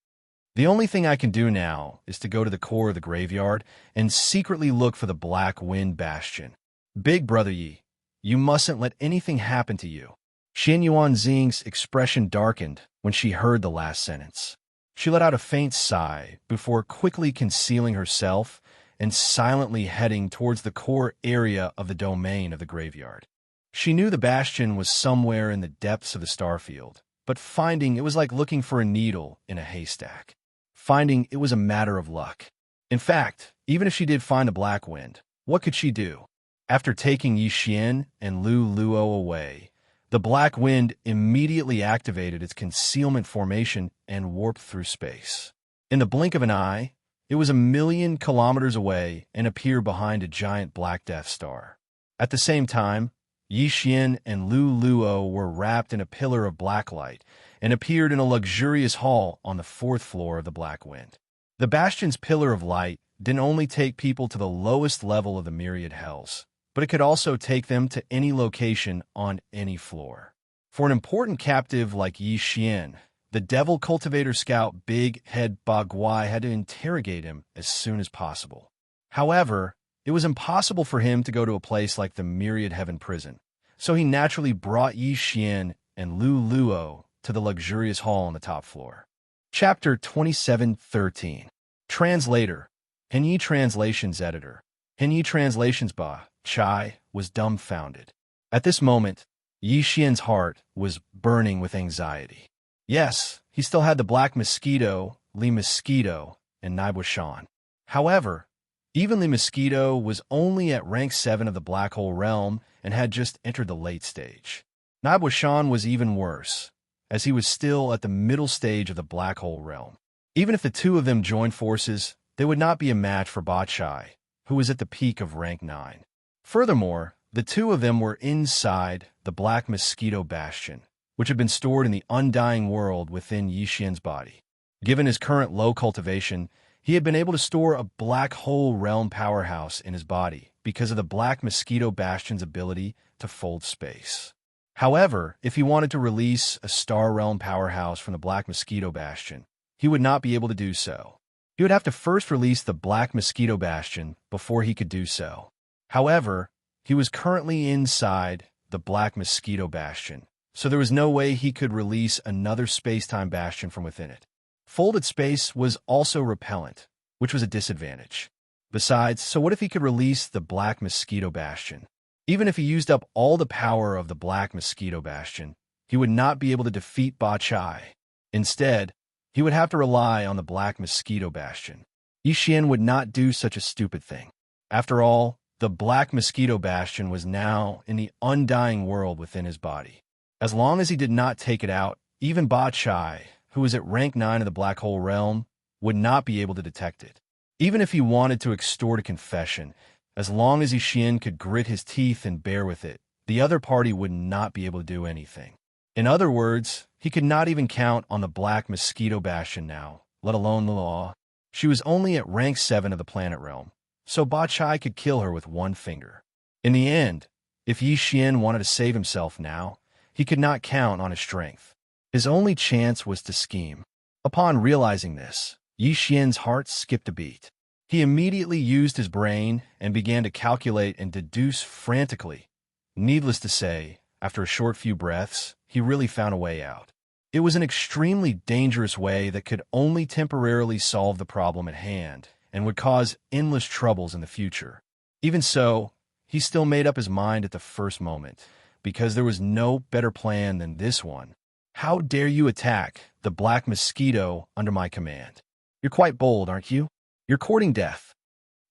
The only thing I can do now is to go to the core of the graveyard and secretly look for the Black Wind Bastion. Big Brother Yi, you mustn't let anything happen to you. Xianxuan's expression darkened when she heard the last sentence. She let out a faint sigh before quickly concealing herself and silently heading towards the core area of the domain of the graveyard. She knew the bastion was somewhere in the depths of the starfield, but finding it was like looking for a needle in a haystack. Finding it was a matter of luck. In fact, even if she did find the Black Wind, what could she do? After taking Yi Xian and Lu Luo away, the Black Wind immediately activated its concealment formation and warped through space. In the blink of an eye, it was 1,000,000 kilometers away and appeared behind a giant black Death Star. At the same time, Yi Xian and Lu Luo were wrapped in a pillar of black light and appeared in a luxurious hall on the 4th floor of the Black Wind. The Bastion's pillar of light didn't only take people to the lowest level of the myriad hells, but it could also take them to any location on any floor. For an important captive like Yi Xian, the devil cultivator scout Big Head Bagui had to interrogate him as soon as possible. However, it was impossible for him to go to a place like the Myriad Heaven Prison, so he naturally brought Yi Xian and Lu Luo to the luxurious hall on the top floor. Chapter 27:13. Translator. Henyi Translations Editor. Henyi Translations Ba Chai was dumbfounded. At this moment, Yi Xian's heart was burning with anxiety. Yes, he still had the Black Mosquito, Li Mosquito, and Naibuishan. However, even Li Mosquito was only at rank 7 of the Black Hole Realm and had just entered the late stage. Naibuishan was even worse, as he was still at the middle stage of the Black Hole Realm. Even if the two of them joined forces, they would not be a match for Ba Chai, who was at the peak of rank 9. Furthermore, the two of them were inside the Black Mosquito Bastion, which had been stored in the undying world within Yi Xian's body. Given his current low cultivation, he had been able to store a Black Hole Realm powerhouse in his body because of the Black Mosquito Bastion's ability to fold space. However, if he wanted to release a Star Realm powerhouse from the Black Mosquito Bastion, he would not be able to do so. He would have to first release the Black Mosquito Bastion before he could do so. However, he was currently inside the Black Mosquito Bastion, so there was no way he could release another space-time bastion from within it. Folded space was also repellent, which was a disadvantage. Besides, so what if he could release the Black Mosquito Bastion? Even if he used up all the power of the Black Mosquito Bastion, he would not be able to defeat Ba Chai. Instead, he would have to rely on the Black Mosquito Bastion. Xian would not do such a stupid thing. After all, the Black Mosquito Bastion was now in the undying world within his body. As long as he did not take it out, even Ba Chai, who was at rank 9 of the Black Hole Realm, would not be able to detect it. Even if he wanted to extort a confession, as long as Xian could grit his teeth and bear with it, the other party would not be able to do anything. In other words, he could not even count on the Black Mosquito Bastion now, let alone the law. She was only at rank 7 of the planet realm, so Ba Chai could kill her with one finger. In the end, if Xian wanted to save himself now, he could not count on his strength. His only chance was to scheme. Upon realizing this, Xian's heart skipped a beat. He immediately used his brain and began to calculate and deduce frantically. Needless to say, after a short few breaths, he really found a way out. It was an extremely dangerous way that could only temporarily solve the problem at hand and would cause endless troubles in the future. Even so, he still made up his mind at the first moment, because there was no better plan than this one. How dare you attack the Black Mosquito under my command? You're quite bold, aren't you? You're courting death.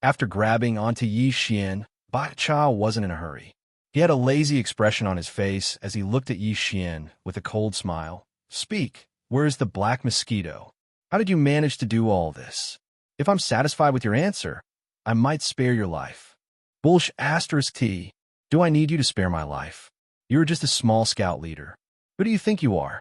After grabbing onto Xian, Ba Chai wasn't in a hurry. He had a lazy expression on his face as he looked at Xian with a cold smile. Speak, where is the Black Mosquito? How did you manage to do all this? If I'm satisfied with your answer, I might spare your life. Bullsh asterisk T. Do I need you to spare my life? You're just a small scout leader. Who do you think you are?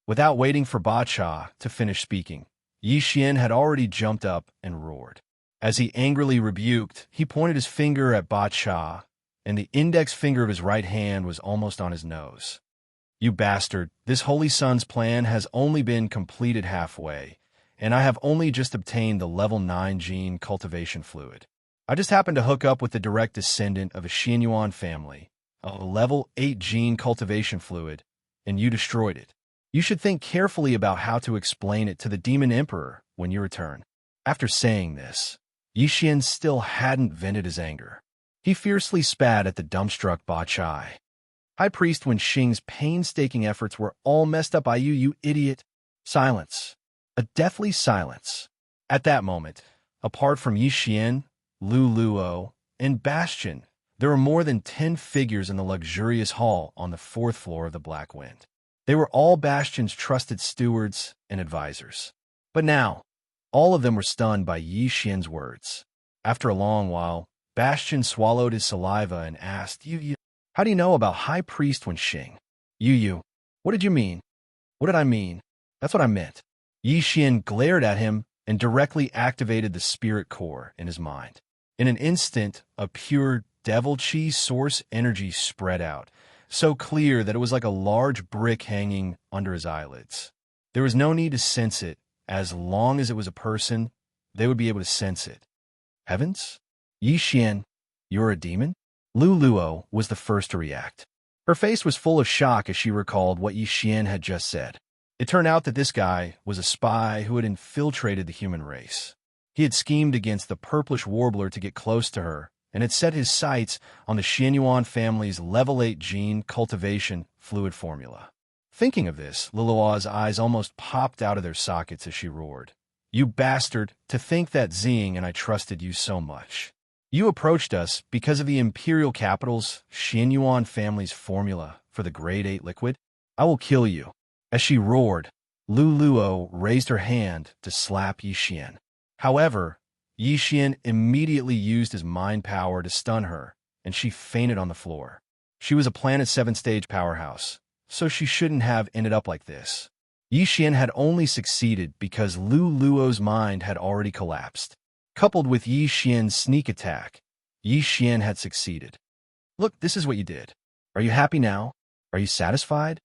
Without waiting for Ba Chai to finish speaking, Xian had already jumped up and roared. As he angrily rebuked, he pointed his finger at Ba Chai, and the index finger of his right hand was almost on his nose. You bastard, this Holy Sun's plan has only been completed halfway, and I have only just obtained the level 9 gene cultivation fluid. I just happened to hook up with the direct descendant of a Xianyuan family, a level 8 gene cultivation fluid, and you destroyed it. You should think carefully about how to explain it to the Demon Emperor when you return. After saying this, Xian still hadn't vented his anger. He fiercely spat at the dumbstruck Ba Chai. High Priest Wen Xing's painstaking efforts were all messed up by you, you idiot. Silence. A deathly silence. At that moment, apart from Xian, Lu Luo, and Bastion, there were more than 10 figures in the luxurious hall on the 4th floor of the Black Wind. They were all Bastion's trusted stewards and advisors. But now, all of them were stunned by Xian's words. After a long while, Bastion swallowed his saliva and asked, How do you know about High Priest Wen Xing? What did you mean? What did I mean? That's what I meant. Xian glared at him and directly activated the spirit core in his mind. In an instant, a pure devil chi source energy spread out, so clear that it was like a large brick hanging under his eyelids. There was no need to sense it. As long as it was a person, they would be able to sense it. Heavens? Xian, you're a demon? Lu Luo was the first to react. Her face was full of shock as she recalled what Xian had just said. It turned out that this guy was a spy who had infiltrated the human race. He had schemed against the purplish warbler to get close to her, and had set his sights on the Xianyuan family's level 8 gene cultivation fluid formula. Thinking of this, Lilua's eyes almost popped out of their sockets as she roared. You bastard, to think that Xing and I trusted you so much. You approached us because of the Imperial Capital's Xianyuan family's formula for the Grade 8 liquid? I will kill you. As she roared, Lu Luo raised her hand to slap Xian. However, Xian immediately used his mind power to stun her, and she fainted on the floor. She was a Planet 7-stage powerhouse, so she shouldn't have ended up like this. Xian had only succeeded because Lu Luo's mind had already collapsed. Coupled with Xian's sneak attack, Xian had succeeded. Look, this is what you did. Are you happy now? Are you satisfied?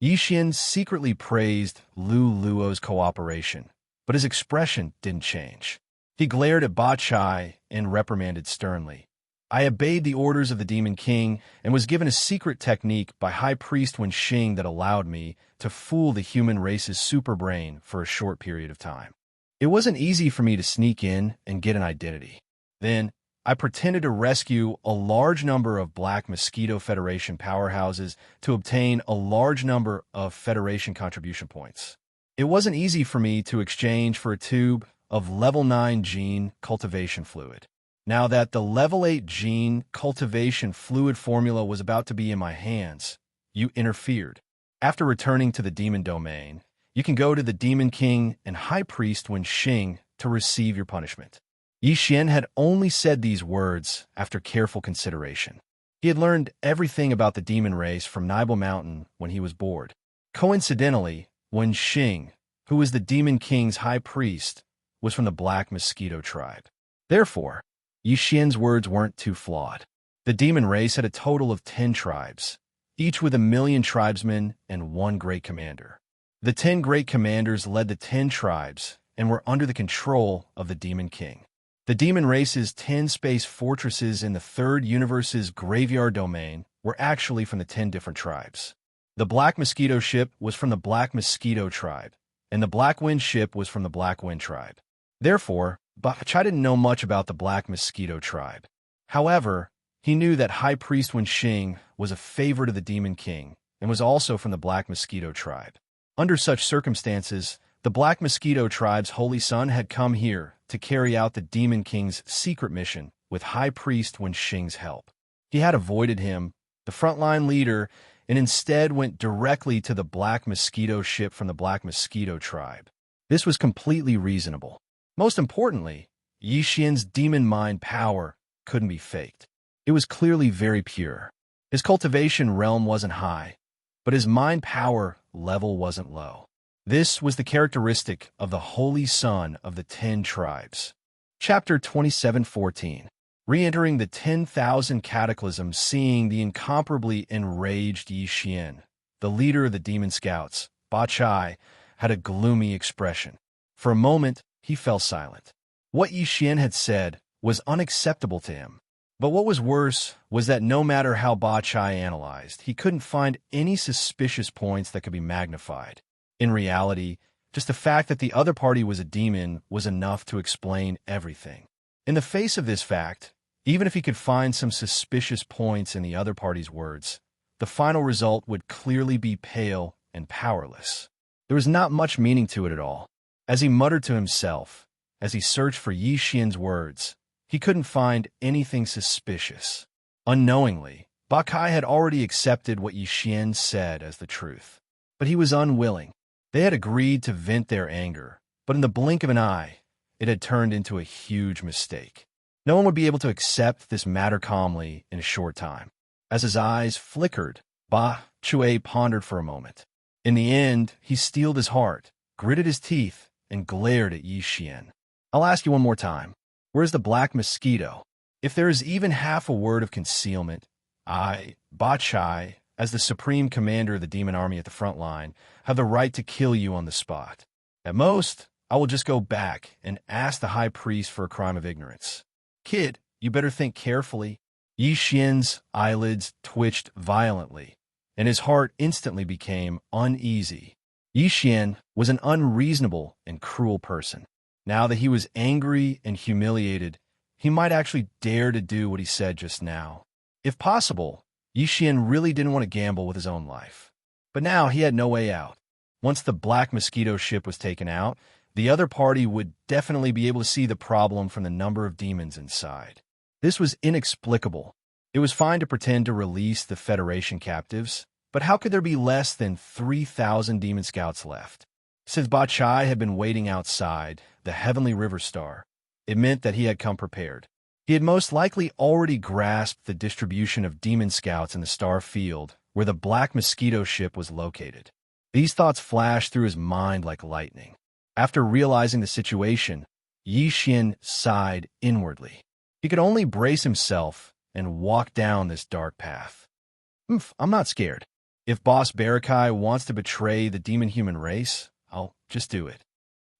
Xian secretly praised Lu Luo's cooperation, but his expression didn't change. He glared at Ba Chai and reprimanded sternly. I obeyed the orders of the Demon King and was given a secret technique by High Priest Wen Xing that allowed me to fool the human race's superbrain for a short period of time. It wasn't easy for me to sneak in and get an identity. Then, I pretended to rescue a large number of Black Mosquito Federation powerhouses to obtain a large number of Federation contribution points. It wasn't easy for me to exchange for a tube of level 9 gene cultivation fluid. Now that the level 8 gene cultivation fluid formula was about to be in my hands, you interfered. After returning to the demon domain, you can go to the Demon King and High Priest Wen Xing to receive your punishment. Yi Xian had only said these words after careful consideration. He had learned everything about the demon race from Nibel Mountain when he was bored. Coincidentally, Wen Xing, who was the Demon King's high priest, was from the Black Mosquito tribe. Therefore, Yi Xian's words weren't too flawed. The demon race had a total of 10 tribes, each with 1,000,000 tribesmen and 1 great commander. The 10 great commanders led the 10 tribes and were under the control of the Demon King. The demon race's 10 space fortresses in the third universe's graveyard domain were actually from the 10 different tribes. The Black Mosquito ship was from the Black Mosquito tribe, and the Black Wind ship was from the Black Wind tribe. Therefore, Ba Chai didn't know much about the Black Mosquito tribe. However, he knew that High Priest Wen Xing was a favorite of the Demon King and was also from the Black Mosquito tribe. Under such circumstances, the Black Mosquito tribe's holy son had come here to carry out the Demon King's secret mission with High Priest Wen Xing's help. He had avoided him, the frontline leader, and instead went directly to the Black Mosquito ship from the Black Mosquito tribe. This was completely reasonable. Most importantly, Yi Xian's demon mind power couldn't be faked. It was clearly very pure. His cultivation realm wasn't high, but his mind power level wasn't low. This was the characteristic of the Holy Son of the 10 tribes. Chapter 27:14. Re-entering the 10,000 cataclysms, seeing the incomparably enraged Yi Xian, the leader of the demon scouts, Ba Chai, had a gloomy expression. For a moment, he fell silent. What Yi Xian had said was unacceptable to him. But what was worse was that no matter how Ba Chai analyzed, he couldn't find any suspicious points that could be magnified. In reality, just the fact that the other party was a demon was enough to explain everything. In the face of this fact, even if he could find some suspicious points in the other party's words, the final result would clearly be pale and powerless. There was not much meaning to it at all. As he muttered to himself, as he searched for Yi Xian's words, he couldn't find anything suspicious. Unknowingly, Ba Chai had already accepted what Yi Xian said as the truth. But he was unwilling. They had agreed to vent their anger, but in the blink of an eye, it had turned into a huge mistake. No one would be able to accept this matter calmly in a short time. As his eyes flickered, Ba Chai pondered for a moment. In the end, he steeled his heart, gritted his teeth, and glared at Yi Xian. I'll ask you one more time. Where's the Black Mosquito? If there is even half a word of concealment, I, Ba Chai, as the supreme commander of the demon army at the front line, have the right to kill you on the spot. At most, I will just go back and ask the high priest for a crime of ignorance. Kid, you better think carefully. Yi Xian's eyelids twitched violently, and his heart instantly became uneasy. Yi Xian was an unreasonable and cruel person. Now that he was angry and humiliated, he might actually dare to do what he said just now. If possible, Yi Xian really didn't want to gamble with his own life. But now he had no way out. Once the Black Mosquito ship was taken out, the other party would definitely be able to see the problem from the number of demons inside. This was inexplicable. It was fine to pretend to release the Federation captives, but how could there be less than 3,000 demon scouts left? Since Ba Chai had been waiting outside the Heavenly River Star, it meant that he had come prepared. He had most likely already grasped the distribution of demon scouts in the star field where the Black Mosquito ship was located. These thoughts flashed through his mind like lightning. After realizing the situation, Yi Xian sighed inwardly. He could only brace himself and walk down this dark path. I'm not scared. If Boss Barakai wants to betray the demon-human race, I'll just do it.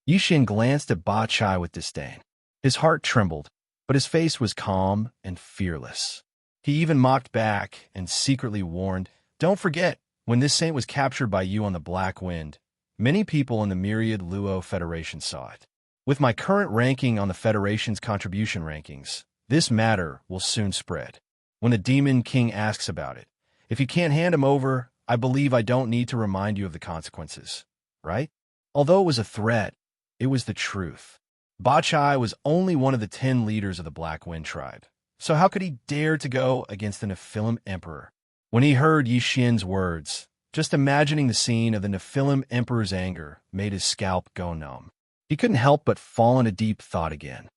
Yixian glanced at Ba Chai with disdain. His heart trembled, but his face was calm and fearless. He even mocked back and secretly warned, "Don't forget, when this saint was captured by you on the Black Wind, many people in the myriad Luo Federation saw it. With my current ranking on the Federation's contribution rankings, this matter will soon spread. When the Demon King asks about it, if you can't hand him over, I believe I don't need to remind you of the consequences, right?" Although it was a threat, it was the truth. Ba Chai was only one of the 10 leaders of the Black Wind tribe, so how could he dare to go against the Nephilim Emperor? When he heard Yixian's words, just imagining the scene of the Nephilim Emperor's anger made his scalp go numb. He couldn't help but fall into deep thought again.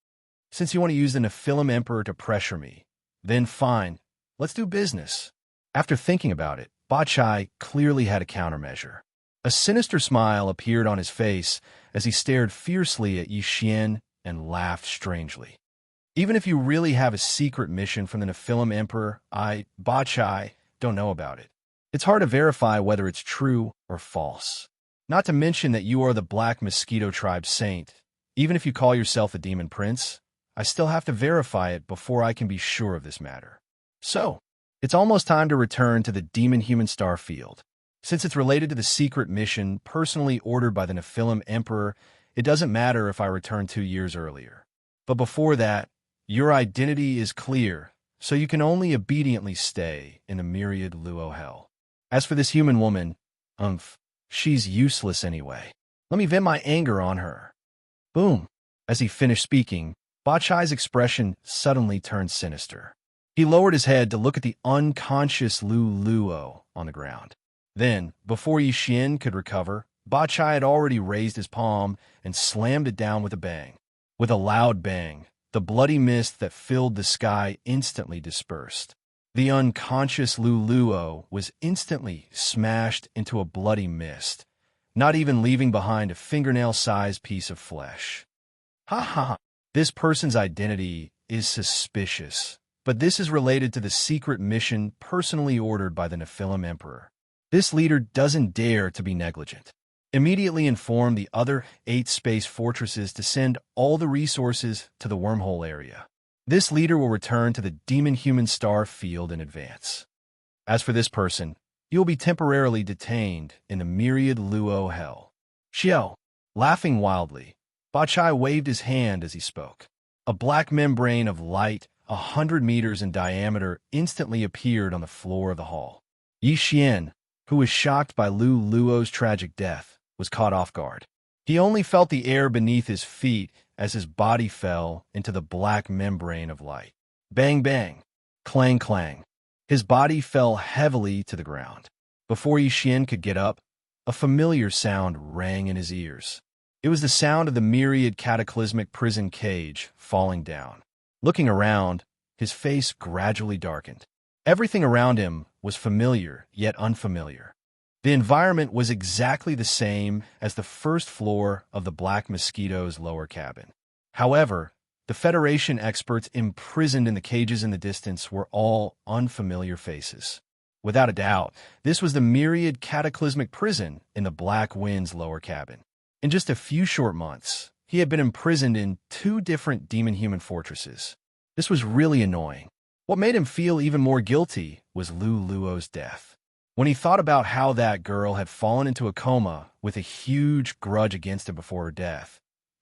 Since you want to use the Nephilim Emperor to pressure me, then fine, let's do business. After thinking about it, Ba Chai clearly had a countermeasure. A sinister smile appeared on his face as he stared fiercely at Yixian and laughed strangely. Even if you really have a secret mission from the Nephilim Emperor, Ba Chai, don't know about it. It's hard to verify whether it's true or false. Not to mention that you are the Black Mosquito Tribe Saint. Even if you call yourself a Demon Prince, I still have to verify it before I can be sure of this matter. So, it's almost time to return to the Demon Human Star Field. Since it's related to the secret mission personally ordered by the Nephilim Emperor, it doesn't matter if I return 2 years earlier. But before that, your identity is clear, so you can only obediently stay in the myriad Luo hell. As for this human woman, she's useless anyway. Let me vent my anger on her. Boom. As he finished speaking, Ba Chai's expression suddenly turned sinister. He lowered his head to look at the unconscious Luo on the ground. Then, before Yixian could recover, Ba Chai had already raised his palm and slammed it down with a bang. With a loud bang, the bloody mist that filled the sky instantly dispersed. The unconscious Luo was instantly smashed into a bloody mist, not even leaving behind a fingernail-sized piece of flesh. Ha ha! This person's identity is suspicious, but this is related to the secret mission personally ordered by the Nephilim Emperor. This leader doesn't dare to be negligent. Immediately inform the other 8 space fortresses to send all the resources to the wormhole area. This leader will return to the Demon Human Star Field in advance. As for this person, you will be temporarily detained in the myriad Luo hell. Xiao, laughing wildly, Ba Chai waved his hand as he spoke. A black membrane of light 100 meters in diameter instantly appeared on the floor of the hall. Yixian, who was shocked by Luo's tragic death, was caught off guard. He only felt the air beneath his feet as his body fell into the black membrane of light. Bang, bang, clang, clang. His body fell heavily to the ground. Before Yixian could get up, a familiar sound rang in his ears. It was the sound of the myriad cataclysmic prison cage falling down. Looking around, his face gradually darkened. Everything around him was familiar, yet unfamiliar. The environment was exactly the same as the first floor of the Black Mosquito's lower cabin. However, the Federation experts imprisoned in the cages in the distance were all unfamiliar faces. Without a doubt, this was the myriad cataclysmic prison in the Black Wind's lower cabin. In just a few short months, he had been imprisoned in 2 different demon-human fortresses. This was really annoying. What made him feel even more guilty was Luo's death. When he thought about how that girl had fallen into a coma with a huge grudge against him before her death,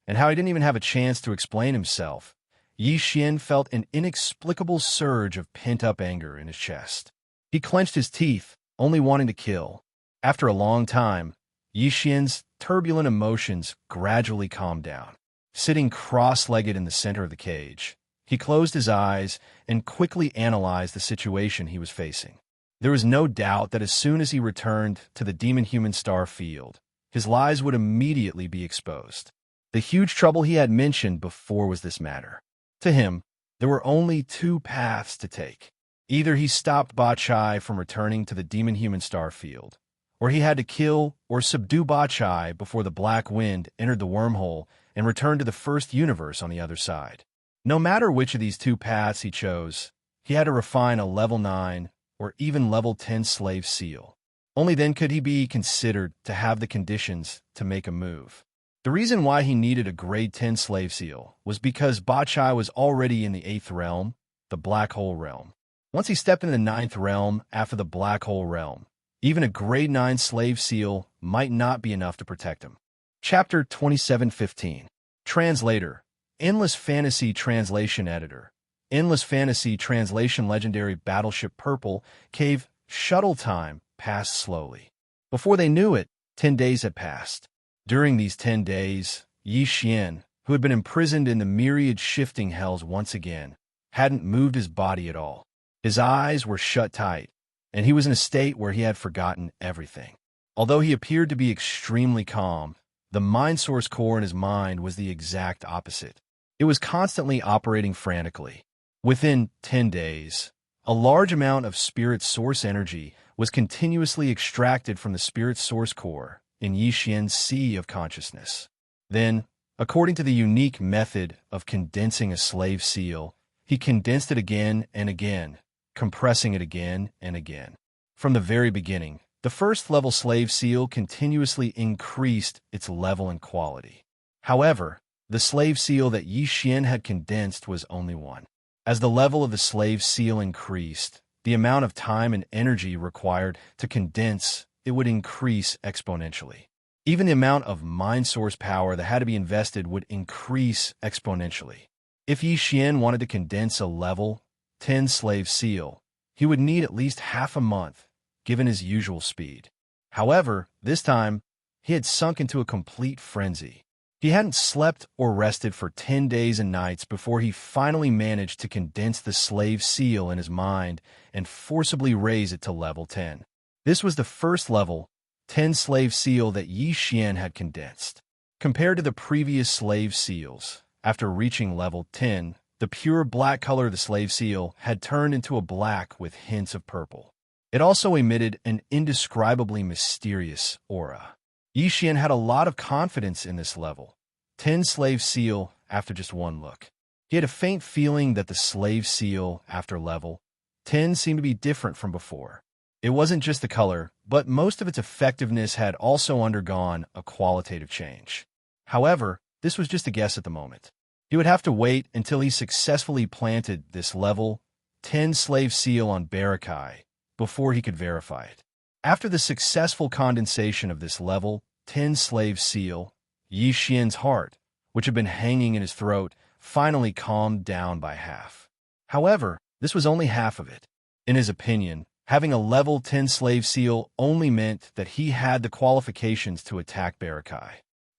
and how he didn't even have a chance to explain himself, Yixian felt an inexplicable surge of pent-up anger in his chest. He clenched his teeth, only wanting to kill. After a long time, Yixian's turbulent emotions gradually calmed down. Sitting cross-legged in the center of the cage, he closed his eyes and quickly analyzed the situation he was facing. There was no doubt that as soon as he returned to the demon-human star field, his lies would immediately be exposed. The huge trouble he had mentioned before was this matter. To him, there were only 2 paths to take. Either he stopped Ba Chai from returning to the demon-human star field, or he had to kill or subdue Ba Chai before the Black Wind entered the wormhole and returned to the first universe on the other side. No matter which of these 2 paths he chose, he had to refine a level 9 or even level 10 slave seal. Only then could he be considered to have the conditions to make a move. The reason why he needed a grade 10 slave seal was because Bachai was already in the 8th realm, the Black Hole realm. Once he stepped into the 9th realm after the Black Hole realm, even a grade 9 slave seal might not be enough to protect him. Chapter 2715. Translator. Endless Fantasy Translation Editor. Endless Fantasy Translation Legendary Battleship Purple Cave Shuttle Time passed slowly. Before they knew it, 10 days had passed. During these 10 days, Xian, who had been imprisoned in the myriad shifting hells once again, hadn't moved his body at all. His eyes were shut tight, and he was in a state where he had forgotten everything. Although he appeared to be extremely calm, the mind source core in his mind was the exact opposite. It was constantly operating frantically. Within 10 days, a large amount of spirit source energy was continuously extracted from the spirit source core in Yixian's sea of consciousness. Then, according to the unique method of condensing a slave seal, he condensed it again and again, compressing it again and again. From the very beginning, the first-level slave seal continuously increased its level and quality. However, the slave seal that Yixian had condensed was only one. As the level of the slave seal increased, the amount of time and energy required to condense it would increase exponentially. Even the amount of mind source power that had to be invested would increase exponentially. If Yixian wanted to condense a level 10 slave seal, he would need at least half a month, given his usual speed. However, this time, he had sunk into a complete frenzy. He hadn't slept or rested for 10 days and nights before he finally managed to condense the slave seal in his mind and forcibly raise it to level 10. This was the first level 10 slave seal that Yixian had condensed. Compared to the previous slave seals, after reaching level 10, the pure black color of the slave seal had turned into a black with hints of purple. It also emitted an indescribably mysterious aura. Yixian had a lot of confidence in this level 10 slave seal after just one look. He had a faint feeling that the slave seal after level 10 seemed to be different from before. It wasn't just the color, but most of its effectiveness had also undergone a qualitative change. However, this was just a guess at the moment. He would have to wait until he successfully planted this level 10 slave seal on Barakai before he could verify it. After the successful condensation of this level 10 slave seal, Yixian's heart, which had been hanging in his throat, finally calmed down by half. However, this was only half of it. In his opinion, having a level 10 slave seal only meant that he had the qualifications to attack Barakai.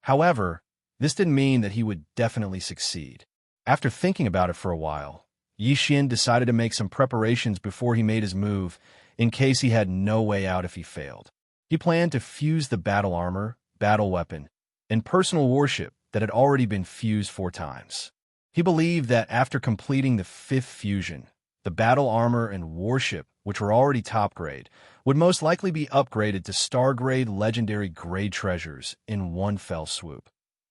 However, this didn't mean that he would definitely succeed. After thinking about it for a while, Yixian decided to make some preparations before he made his move in case he had no way out if he failed. He planned to fuse the battle armor, battle weapon, and personal warship that had already been fused 4 times. He believed that after completing the 5th fusion, the battle armor and warship, which were already top grade, would most likely be upgraded to star grade legendary grade treasures in one fell swoop.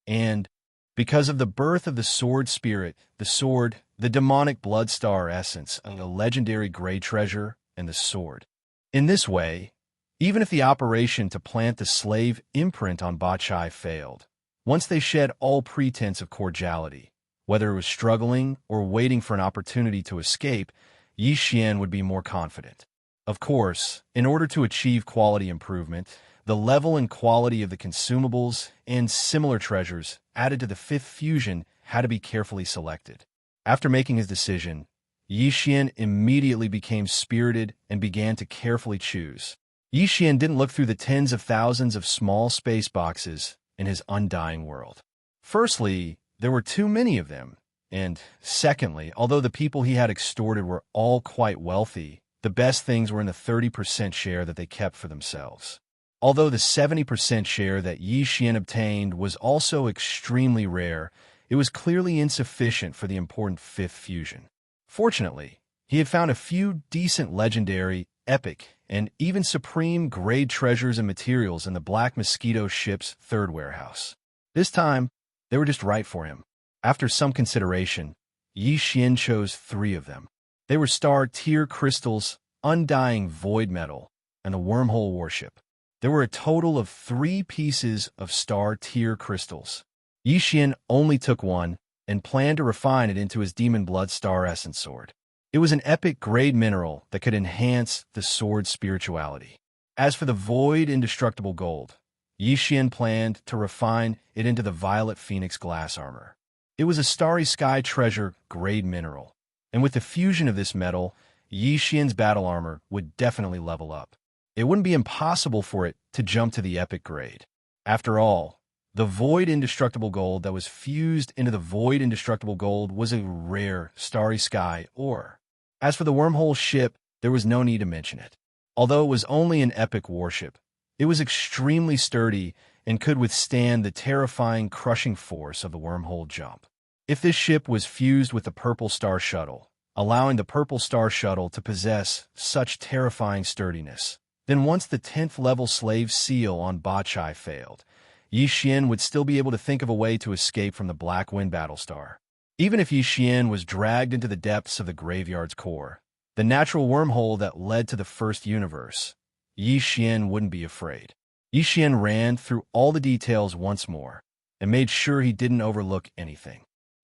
And because of the birth of the sword spirit, the sword, the demonic bloodstar essence, and the legendary grade treasure, and the sword. In this way, even if the operation to plant the slave imprint on Bachai failed, once they shed all pretense of cordiality, whether it was struggling or waiting for an opportunity to escape, Yixian would be more confident. Of course, in order to achieve quality improvement, the level and quality of the consumables and similar treasures added to the 5th fusion had to be carefully selected. After making his decision, Yixian immediately became spirited and began to carefully choose. Yixian didn't look through the tens of thousands of small space boxes in his undying world. Firstly, there were too many of them, and secondly, although the people he had extorted were all quite wealthy, the best things were in the 30% share that they kept for themselves. Although the 70% share that Yixian obtained was also extremely rare, it was clearly insufficient for the important 5th fusion. Fortunately, he had found a few decent legendary, epic, and even supreme grade treasures and materials in the Black Mosquito ship's 3rd warehouse. This time, they were just right for him. After some consideration, Yixian chose 3 of them. They were star-tier crystals, undying void metal, and the wormhole warship. There were a total of 3 pieces of star-tier crystals. Yixian only took one and planned to refine it into his Demon Blood Star Essence Sword. It was an epic-grade mineral that could enhance the sword's spirituality. As for the Void Indestructible Gold, Yixian planned to refine it into the Violet Phoenix Glass Armor. It was a Starry Sky Treasure-grade mineral, and with the fusion of this metal, Yixian's battle armor would definitely level up. It wouldn't be impossible for it to jump to the epic grade. After all, the Void Indestructible Gold that was fused into the Void Indestructible Gold was a rare Starry Sky ore. As for the Wormhole ship, there was no need to mention it. Although it was only an epic warship, it was extremely sturdy and could withstand the terrifying crushing force of the Wormhole jump. If this ship was fused with the Purple Star Shuttle, allowing the Purple Star Shuttle to possess such terrifying sturdiness, then once the 10th level slave seal on Bachai failed, Yixian would still be able to think of a way to escape from the Black Wind Battlestar. Even if Yixian was dragged into the depths of the graveyard's core, the natural wormhole that led to the first universe, Yixian wouldn't be afraid. Yixian ran through all the details once more and made sure he didn't overlook anything.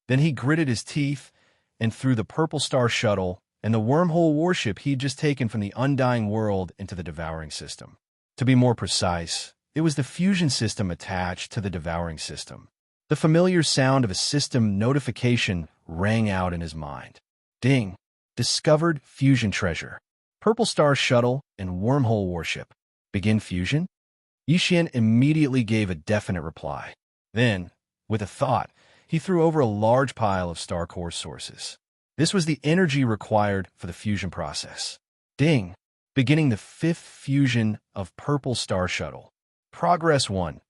Then he gritted his teeth and threw the Purple Star Shuttle and the Wormhole warship he'd just taken from the Undying World into the Devouring System. To be more precise, it was the fusion system attached to the Devouring System. The familiar sound of a system notification rang out in his mind. Ding! Discovered fusion treasure. Purple Star Shuttle and Wormhole warship. Begin fusion? Yixian immediately gave a definite reply. Then, with a thought, he threw over a large pile of star core sources. This was the energy required for the fusion process. Ding! Beginning the 5th fusion of Purple Star Shuttle. Progress 1.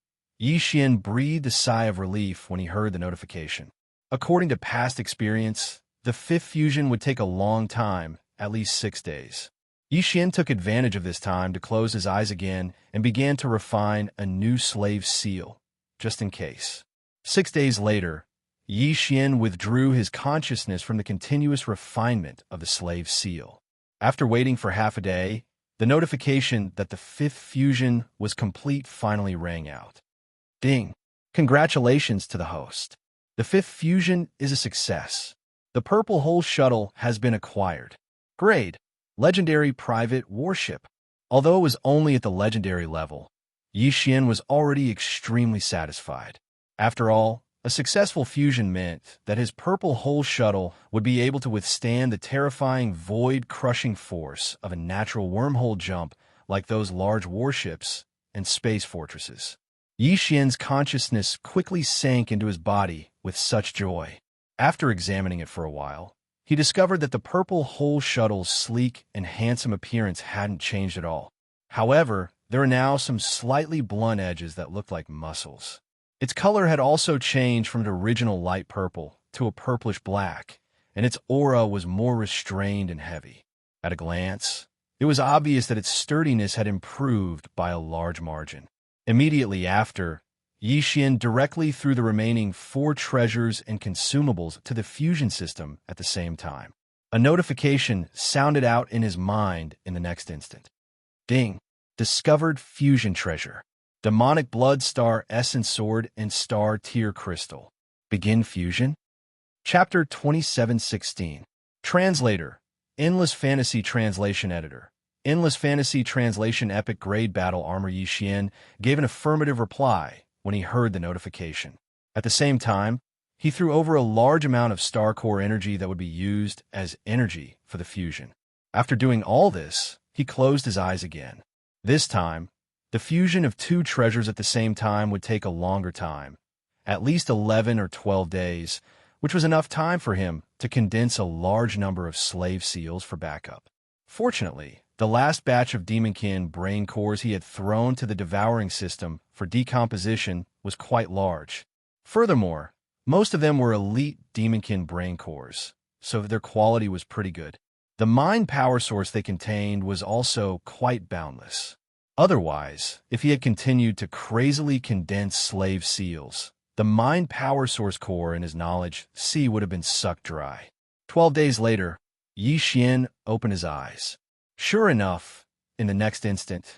Yixian breathed a sigh of relief when he heard the notification. According to past experience, the 5th fusion would take a long time, at least 6 days. Yixian took advantage of this time to close his eyes again and began to refine a new slave seal, just in case. 6 days later, Yixian withdrew his consciousness from the continuous refinement of the slave seal. After waiting for half a day, the notification that the 5th fusion was complete finally rang out. Ding! Congratulations to the host. The 5th fusion is a success. The Purple Hole Shuttle has been acquired. Grade: Legendary Private Warship. Although it was only at the legendary level, Yixian was already extremely satisfied. After all, a successful fusion meant that his Purple Hole Shuttle would be able to withstand the terrifying void-crushing force of a natural wormhole jump like those large warships and space fortresses. Yixian's consciousness quickly sank into his body with such joy. After examining it for a while, he discovered that the Purple Hole Shuttle's sleek and handsome appearance hadn't changed at all. However, there are now some slightly blunt edges that looked like muscles. Its color had also changed from its original light purple to a purplish black, and its aura was more restrained and heavy. At a glance, it was obvious that its sturdiness had improved by a large margin. Immediately after, Yixian directly threw the remaining 4 treasures and consumables to the fusion system at the same time. A notification sounded out in his mind in the next instant. Ding! Discovered fusion treasure. Demonic Blood Star Essence Sword and Star Tier Crystal. Begin fusion? Chapter 2716. Translator. Endless Fantasy Translation Editor. Endless Fantasy Translation Epic Grade Battle Armor. Yixian gave an affirmative reply when he heard the notification. At the same time, he threw over a large amount of star core energy that would be used as energy for the fusion. After doing all this, he closed his eyes again. This time, the fusion of 2 treasures at the same time would take a longer time, at least 11 or 12 days, which was enough time for him to condense a large number of slave seals for backup. Fortunately, the last batch of Demonkin brain cores he had thrown to the Devouring System for decomposition was quite large. Furthermore, most of them were elite Demonkin brain cores, so their quality was pretty good. The mind power source they contained was also quite boundless. Otherwise, if he had continued to crazily condense slave seals, the mind power source core in his knowledge sea would have been sucked dry. 12 days later, Yixian opened his eyes. Sure enough, in the next instant,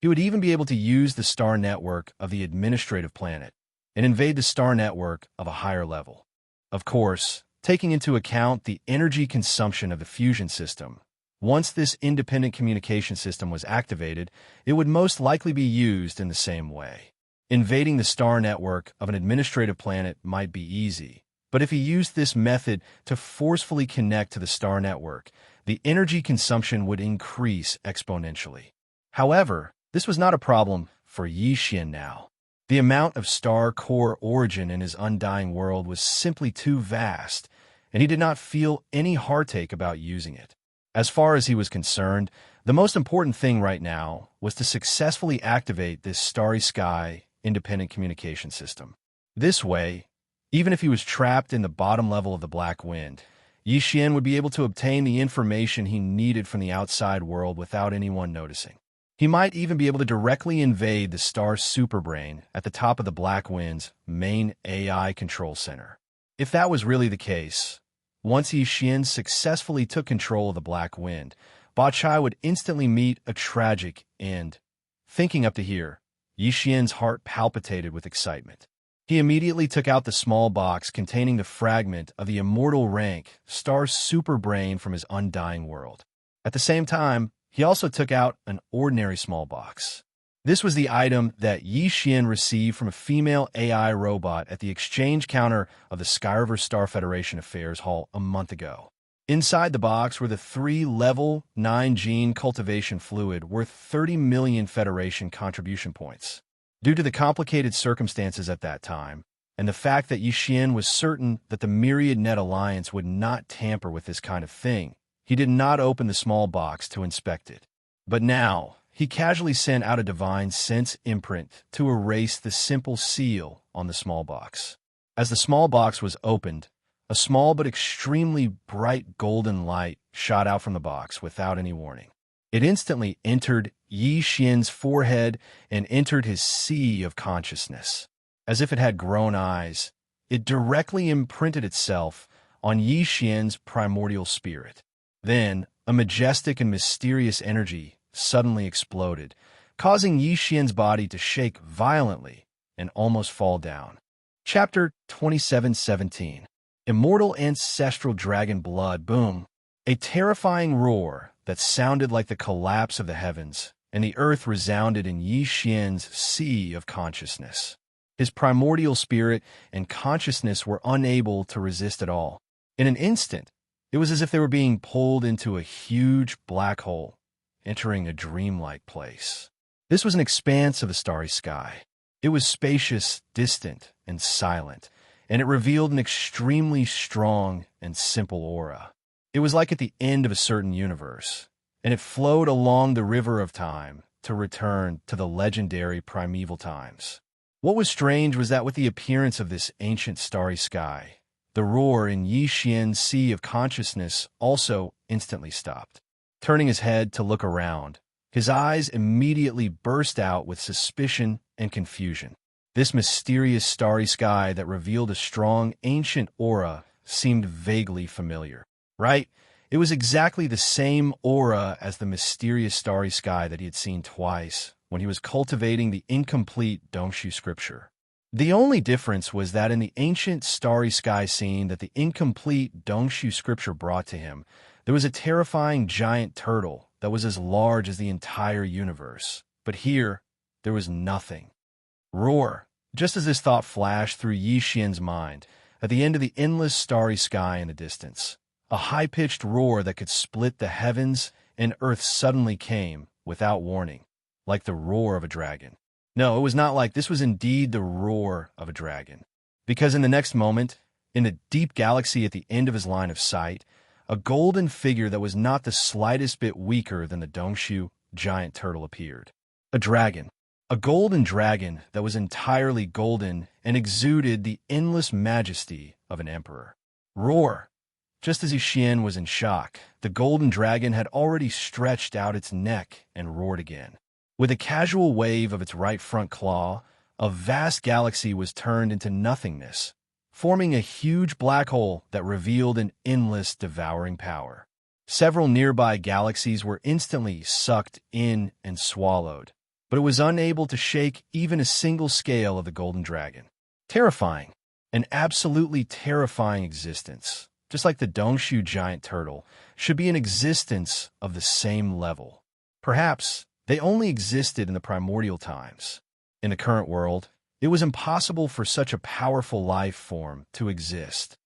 He would even be able to use the star network of the administrative planet and invade the star network of a higher level. Of course, taking into account the energy consumption of the fusion system, once this independent communication system was activated, it would most likely be used in the same way. Invading the star network of an administrative planet might be easy, but if he used this method to forcefully connect to the star network, the energy consumption would increase exponentially. However, this was not a problem for Xianxia now. The amount of star core origin in his undying world was simply too vast, and he did not feel any heartache about using it. As far as he was concerned, the most important thing right now was to successfully activate this starry sky independent communication system. This way, even if he was trapped in the bottom level of the Black Wind, Xian would be able to obtain the information he needed from the outside world without anyone noticing. He might even be able to directly invade the star superbrain at the top of the Black Wind's main AI control center. If that was really the case, once Xian successfully took control of the Black Wind, Chai would instantly meet a tragic end. Thinking up to here, Xian's heart palpitated with excitement. He immediately took out the small box containing the fragment of the immortal rank star superbrain from his undying world. At the same time, he also took out an ordinary small box. This was the item that Xian received from a female AI robot at the exchange counter of the Skyriver Star Federation Affairs Hall a month ago. Inside the box were the 3 level 9 gene cultivation fluid worth 30 million Federation contribution points. Due to the complicated circumstances at that time, and the fact that Xian was certain that the Myriad Net Alliance would not tamper with this kind of thing, he did not open the small box to inspect it. But now, he casually sent out a divine sense imprint to erase the simple seal on the small box. As the small box was opened, a small but extremely bright golden light shot out from the box without any warning. It instantly entered Xian's forehead and entered his sea of consciousness. As if it had grown eyes, it directly imprinted itself on Xian's primordial spirit. Then, a majestic and mysterious energy suddenly exploded, causing Xian's body to shake violently and almost fall down. Chapter 27:17. Immortal Ancestral Dragon Blood Boom. A terrifying roar that sounded like the collapse of the heavens, and the earth resounded in Xian's sea of consciousness. His primordial spirit and consciousness were unable to resist at all. In an instant, it was as if they were being pulled into a huge black hole, entering a dreamlike place. This was an expanse of the starry sky. It was spacious, distant, and silent, and it revealed an extremely strong and simple aura. It was like at the end of a certain universe, and it flowed along the river of time to return to the legendary primeval times. What was strange was that with the appearance of this ancient starry sky, the roar in Xian's sea of consciousness also instantly stopped. Turning his head to look around, his eyes immediately burst out with suspicion and confusion. This mysterious starry sky that revealed a strong ancient aura seemed vaguely familiar. Right? It was exactly the same aura as the mysterious starry sky that he had seen twice when he was cultivating the incomplete Dongshu scripture. The only difference was that in the ancient starry sky scene that the incomplete Dongshu scripture brought to him, there was a terrifying giant turtle that was as large as the entire universe. But here, there was nothing. Roar! Just as this thought flashed through Xian's mind, at the end of the endless starry sky in the distance, a high-pitched roar that could split the heavens and earth suddenly came, without warning, like the roar of a dragon. No, it was not like this was indeed the roar of a dragon. Because in the next moment, in the deep galaxy at the end of his line of sight, a golden figure that was not the slightest bit weaker than the Dongshu giant turtle appeared. A dragon. A golden dragon that was entirely golden and exuded the endless majesty of an emperor. Roar! Just as Xian was in shock, the golden dragon had already stretched out its neck and roared again. With a casual wave of its right front claw, a vast galaxy was turned into nothingness, forming a huge black hole that revealed an endless devouring power. Several nearby galaxies were instantly sucked in and swallowed, but it was unable to shake even a single scale of the golden dragon. Terrifying. An absolutely terrifying existence, just like the Dongshu giant turtle, should be an existence of the same level. Perhaps they only existed in the primordial times. In the current world, it was impossible for such a powerful life form to exist.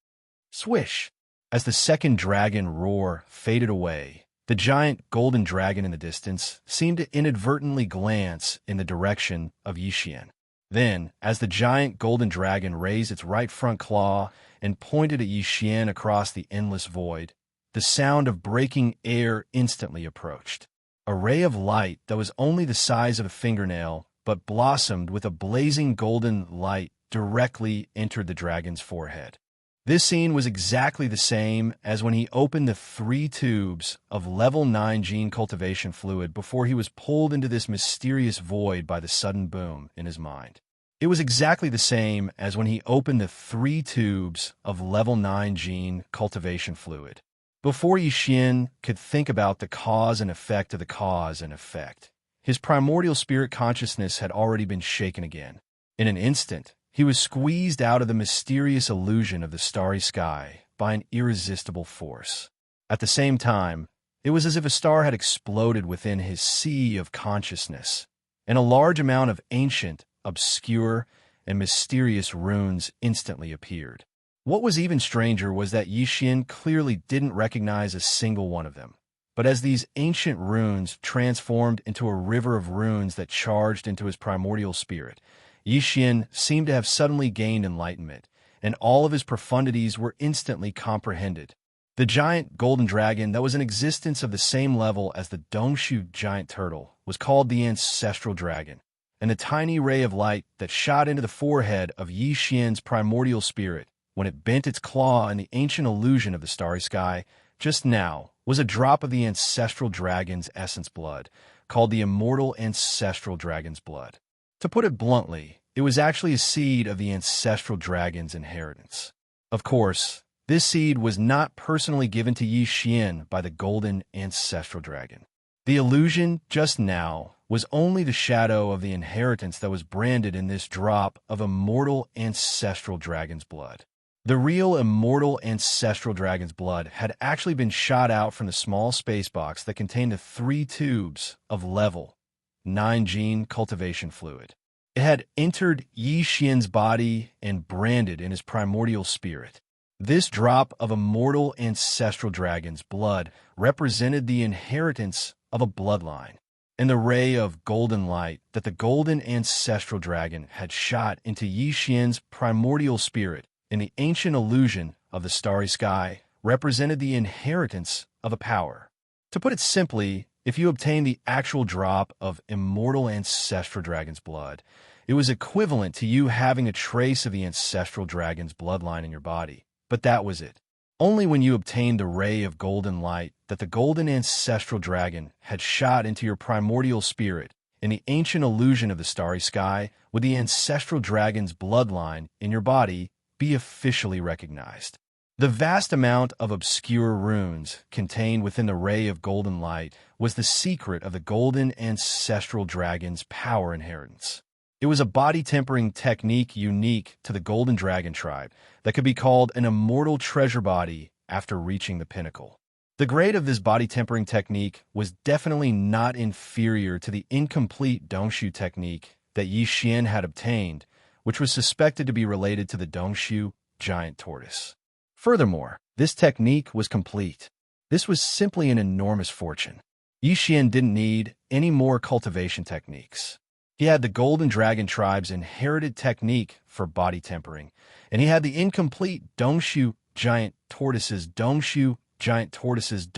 Swish! As the second dragon roar faded away, the giant golden dragon in the distance seemed to inadvertently glance in the direction of Yixian. Then, as the giant golden dragon raised its right front claw and pointed at Yixian across the endless void, the sound of breaking air instantly approached. A ray of light that was only the size of a fingernail but blossomed with a blazing golden light directly entered the dragon's forehead. This scene was exactly the same as when he opened the 3 tubes of level 9 gene cultivation fluid before he was pulled into this mysterious void by the sudden boom in his mind. It was exactly the same as when he opened the 3 tubes of level 9 gene cultivation fluid. Before Yixian could think about the cause and effect of the cause and effect, his primordial spirit consciousness had already been shaken again. In an instant, he was squeezed out of the mysterious illusion of the starry sky by an irresistible force. At the same time, it was as if a star had exploded within his sea of consciousness, and a large amount of ancient, obscure, and mysterious runes instantly appeared. What was even stranger was that Yixian clearly didn't recognize a single one of them. But as these ancient runes transformed into a river of runes that charged into his primordial spirit, Yixian seemed to have suddenly gained enlightenment, and all of his profundities were instantly comprehended. The giant golden dragon that was in existence of the same level as the Dongshu giant turtle was called the ancestral dragon, and the tiny ray of light that shot into the forehead of Yixian's primordial spirit when it bent its claw in the ancient illusion of the starry sky just now was a drop of the ancestral dragon's essence blood, called the immortal ancestral dragon's blood. To put it bluntly, it was actually a seed of the ancestral dragon's inheritance. Of course, this seed was not personally given to Yixian by the golden ancestral dragon. The illusion just now was only the shadow of the inheritance that was branded in this drop of immortal ancestral dragon's blood. The real immortal ancestral dragon's blood had actually been shot out from the small space box that contained the 3 tubes of level 9 gene cultivation fluid. It had entered Yixian's body and branded in his primordial spirit. This drop of immortal ancestral dragon's blood represented the inheritance of a bloodline, and the ray of golden light that the golden ancestral dragon had shot into Yixian's primordial spirit in the ancient illusion of the starry sky represented the inheritance of a power. To put it simply, if you obtained the actual drop of immortal ancestral dragon's blood, it was equivalent to you having a trace of the ancestral dragon's bloodline in your body. But that was it. Only when you obtained the ray of golden light that the golden ancestral dragon had shot into your primordial spirit in the ancient illusion of the starry sky would the ancestral dragon's bloodline in your body be officially recognized. The vast amount of obscure runes contained within the ray of golden light was the secret of the golden ancestral dragon's power inheritance. It was a body-tempering technique unique to the golden dragon tribe that could be called an immortal treasure body after reaching the pinnacle. The grade of this body-tempering technique was definitely not inferior to the incomplete Dongshu technique that Yixian had obtained, which was suspected to be related to the Dongshu giant tortoise. Furthermore, this technique was complete. This was simply an enormous fortune. Yixian didn't need any more cultivation techniques. He had the Golden Dragon tribe's inherited technique for body tempering, and he had the incomplete Dongshu giant tortoise's Dongshu giant tortoise's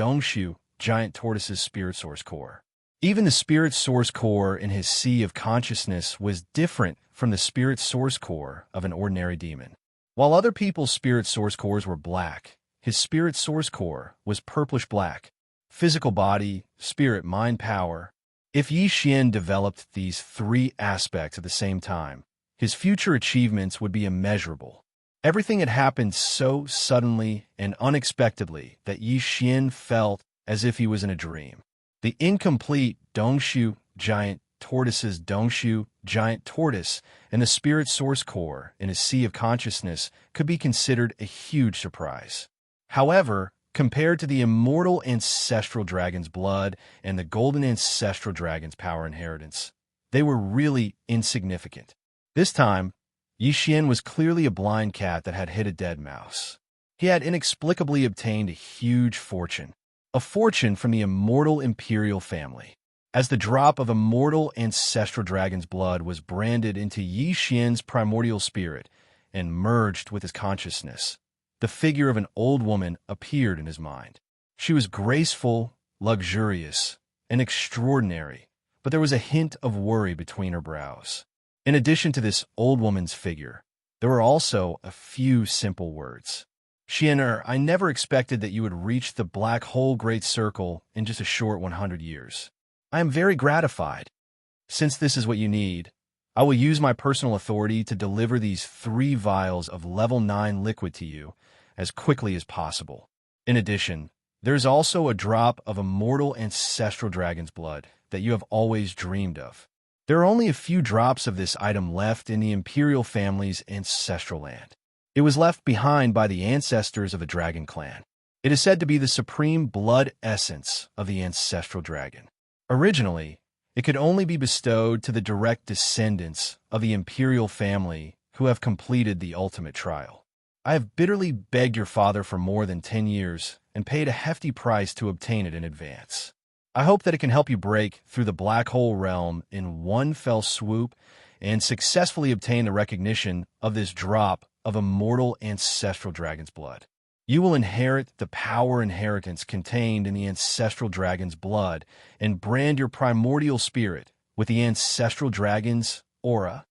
spirit source core. Even the spirit source core in his sea of consciousness was different from the spirit source core of an ordinary demon. While other people's spirit source cores were black, his spirit source core was purplish-black. Physical body, spirit, mind, power. If Yixian developed these 3 aspects at the same time, his future achievements would be immeasurable. Everything had happened so suddenly and unexpectedly that Yixian felt as if he was in a dream. The incomplete Dongshu giant tortoise's Dongshu, giant tortoise, and the spirit source core in his sea of consciousness could be considered a huge surprise. However, compared to the immortal ancestral dragon's blood and the golden ancestral dragon's power inheritance, they were really insignificant. This time, Yixian was clearly a blind cat that had hit a dead mouse. He had inexplicably obtained a huge fortune, a fortune from the immortal imperial family. As the drop of immortal ancestral dragon's blood was branded into Yixian's primordial spirit and merged with his consciousness, the figure of an old woman appeared in his mind. She was graceful, luxurious, and extraordinary, but there was a hint of worry between her brows. In addition to this old woman's figure, there were also a few simple words. Xianxia, I never expected that you would reach the black hole great circle in just a short 100 years. I am very gratified. Since this is what you need, I will use my personal authority to deliver these 3 vials of level 9 liquid to you as quickly as possible. In addition, there is also a drop of immortal ancestral dragon's blood that you have always dreamed of. There are only a few drops of this item left in the imperial family's ancestral land. It was left behind by the ancestors of the dragon clan. It is said to be the supreme blood essence of the ancestral dragon. Originally, it could only be bestowed to the direct descendants of the imperial family who have completed the ultimate trial. I have bitterly begged your father for more than 10 years and paid a hefty price to obtain it in advance. I hope that it can help you break through the black hole realm in one fell swoop and successfully obtain the recognition of this drop of immortal ancestral dragon's blood. You will inherit the power inheritance contained in the ancestral dragon's blood and brand your primordial spirit with the ancestral dragon's aura.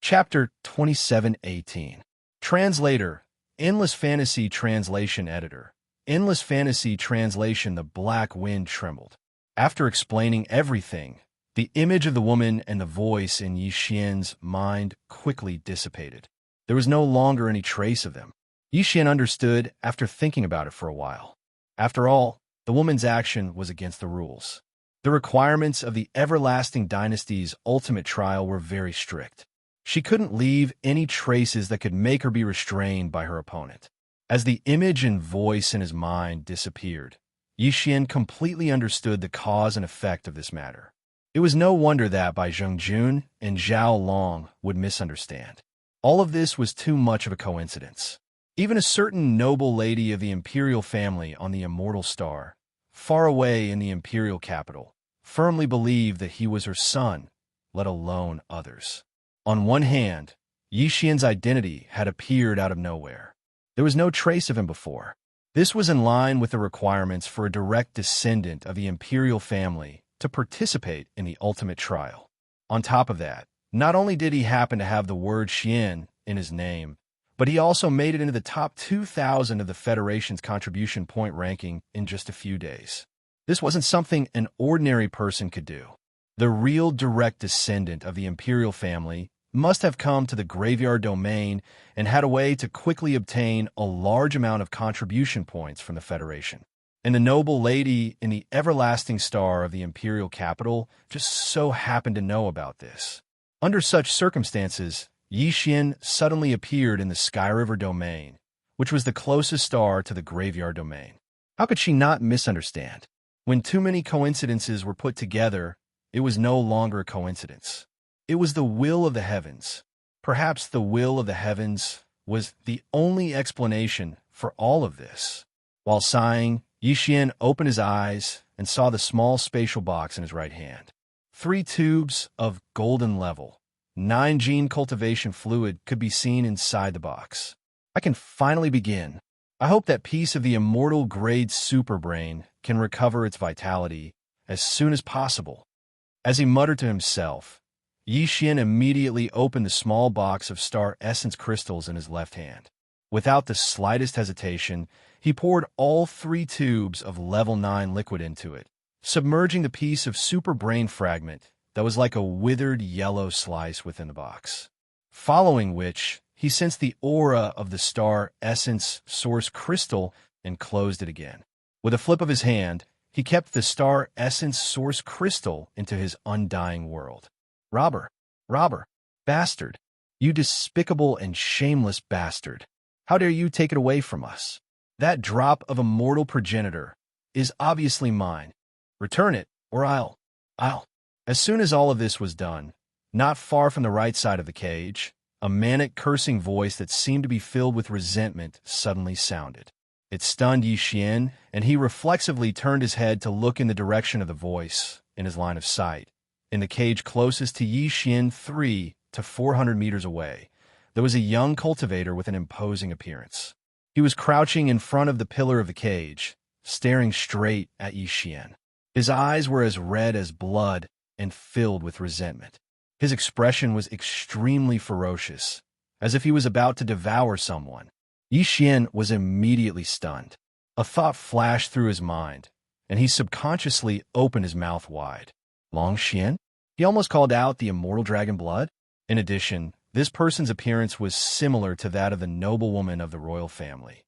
Chapter 2718. Translator, Endless Fantasy Translation Editor. Endless Fantasy Translation. The black wind trembled. After explaining everything, the image of the woman and the voice in Yixian's mind quickly dissipated. There was no longer any trace of them. Yixian understood after thinking about it for a while. After all, the woman's action was against the rules. The requirements of the Everlasting Dynasty's ultimate trial were very strict. She couldn't leave any traces that could make her be restrained by her opponent. As the image and voice in his mind disappeared, Yixian completely understood the cause and effect of this matter. It was no wonder that Bai Zhengjun and Zhao Long would misunderstand. All of this was too much of a coincidence. Even a certain noble lady of the imperial family on the immortal star, far away in the imperial capital, firmly believed that he was her son, let alone others. On one hand, Yixian's identity had appeared out of nowhere. There was no trace of him before. This was in line with the requirements for a direct descendant of the imperial family to participate in the ultimate trial. On top of that, not only did he happen to have the word Xian in his name, but he also made it into the top 2,000 of the Federation's contribution point ranking in just a few days. This wasn't something an ordinary person could do. The real direct descendant of the imperial family must have come to the graveyard domain and had a way to quickly obtain a large amount of contribution points from the Federation. And the noble lady in the everlasting star of the imperial capital just so happened to know about this. Under such circumstances, Yixian suddenly appeared in the Sky River domain, which was the closest star to the graveyard domain. How could she not misunderstand? When too many coincidences were put together, it was no longer a coincidence. It was the will of the heavens. Perhaps the will of the heavens was the only explanation for all of this. While sighing, Yixian opened his eyes and saw the small spatial box in his right hand. 3 tubes of golden level, 9-gene cultivation fluid could be seen inside the box. I can finally begin. I hope that piece of the immortal grade superbrain can recover its vitality as soon as possible. As he muttered to himself, Yixian immediately opened the small box of star essence crystals in his left hand. Without the slightest hesitation, he poured all 3 tubes of level 9 liquid into it, submerging the piece of super brain fragment that was like a withered yellow slice within the box. Following which, he sensed the aura of the star essence source crystal and closed it again. With a flip of his hand, He kept the star essence source crystal into his undying world. Robber, robber, bastard, you despicable and shameless bastard. How dare you take it away from us? That drop of immortal progenitor is obviously mine. Return it, or I'll. As soon as all of this was done, not far from the right side of the cage, a manic cursing voice that seemed to be filled with resentment suddenly sounded. It stunned Xian, and he reflexively turned his head to look in the direction of the voice, in his line of sight. In the cage closest to Xian, 300 to 400 meters away, there was a young cultivator with an imposing appearance. He was crouching in front of the pillar of the cage, staring straight at Xian. His eyes were as red as blood and filled with resentment. His expression was extremely ferocious, as if he was about to devour someone. Xian was immediately stunned. A thought flashed through his mind, and he subconsciously opened his mouth wide. Long Xian? He almost called out the immortal dragon blood. In addition, this person's appearance was similar to that of the noblewoman of the royal family.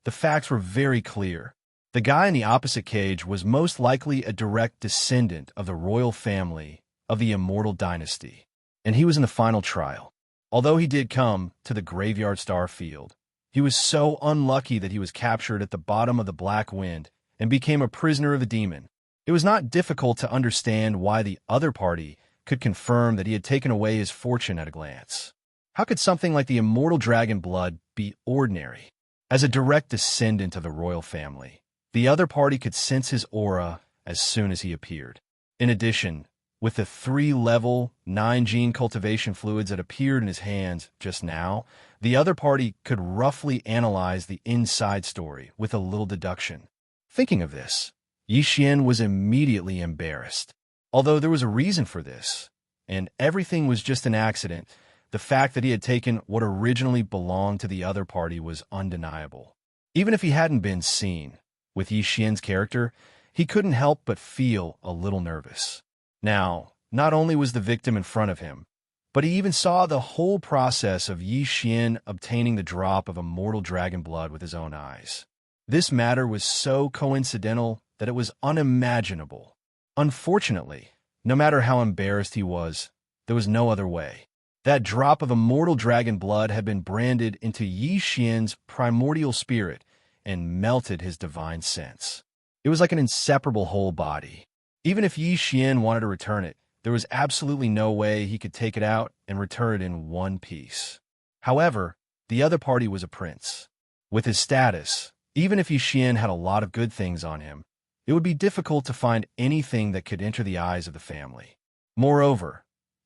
The facts were very clear. The guy in the opposite cage was most likely a direct descendant of the royal family of the Immortal Dynasty, and he was in the final trial. Although he did come to the Graveyard Star Field, he was so unlucky that he was captured at the bottom of the Black Wind and became a prisoner of a demon. It was not difficult to understand why the other party could confirm that he had taken away his fortune at a glance. How could something like the immortal dragon blood be ordinary? As a direct descendant of the royal family, the other party could sense his aura as soon as he appeared. In addition, with the 3-level, 9-gene cultivation fluids that appeared in his hands just now, the other party could roughly analyze the inside story with a little deduction. Thinking of this, Xian was immediately embarrassed. Although there was a reason for this, and everything was just an accident, the fact that he had taken what originally belonged to the other party was undeniable. Even if he hadn't been seen, with Xian's character, he couldn't help but feel a little nervous. Now, not only was the victim in front of him, but he even saw the whole process of Xian obtaining the drop of immortal dragon blood with his own eyes. This matter was so coincidental that it was unimaginable. Unfortunately, no matter how embarrassed he was, there was no other way. That drop of immortal dragon blood had been branded into Xian's primordial spirit and melted his divine sense. It was like an inseparable whole body. Even if Xian wanted to return it, there was absolutely no way he could take it out and return it in one piece. However, the other party was a prince. With his status, even if Xian had a lot of good things on him, it would be difficult to find anything that could enter the eyes of the family. Moreover,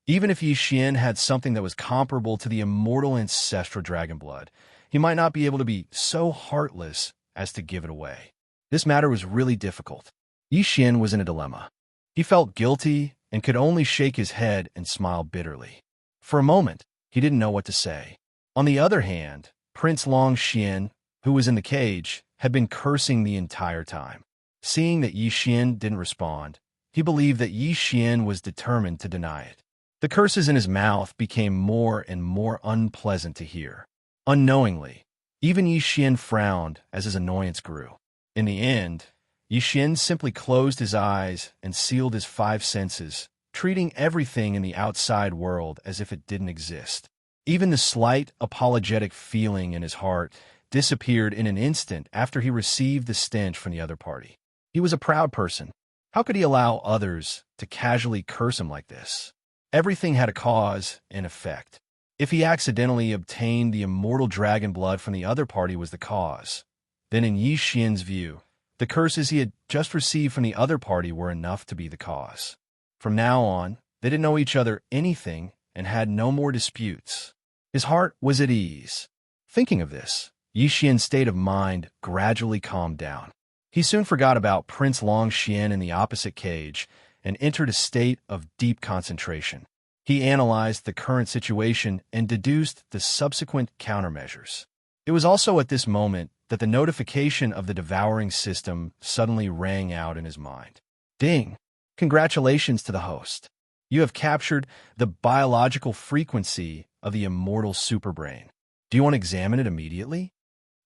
even if Xian had something that was comparable to the immortal ancestral dragon blood, he might not be able to be so heartless as to give it away. This matter was really difficult. Xian was in a dilemma. He felt guilty and could only shake his head and smile bitterly. For a moment, he didn't know what to say. On the other hand, Prince Long Xian, who was in the cage, had been cursing the entire time. Seeing that Xian didn't respond, he believed that Xian was determined to deny it. The curses in his mouth became more and more unpleasant to hear. Unknowingly, even Xian frowned as his annoyance grew. In the end, Xian simply closed his eyes and sealed his 5 senses, treating everything in the outside world as if it didn't exist. Even the slight apologetic feeling in his heart disappeared in an instant after he received the stench from the other party. He was a proud person. How could he allow others to casually curse him like this? Everything had a cause and effect. If he accidentally obtained the immortal dragon blood from the other party was the cause, then in Xian's view, the curses he had just received from the other party were enough to be the cause. From now on, they didn't know each other anything and had no more disputes. His heart was at ease. Thinking of this, Xian's state of mind gradually calmed down. He soon forgot about Prince Long Xian in the opposite cage and entered a state of deep concentration. He analyzed the current situation and deduced the subsequent countermeasures. It was also at this moment that the notification of the devouring system suddenly rang out in his mind. Ding! Congratulations to the host. You have captured the biological frequency of the immortal superbrain. Do you want to examine it immediately?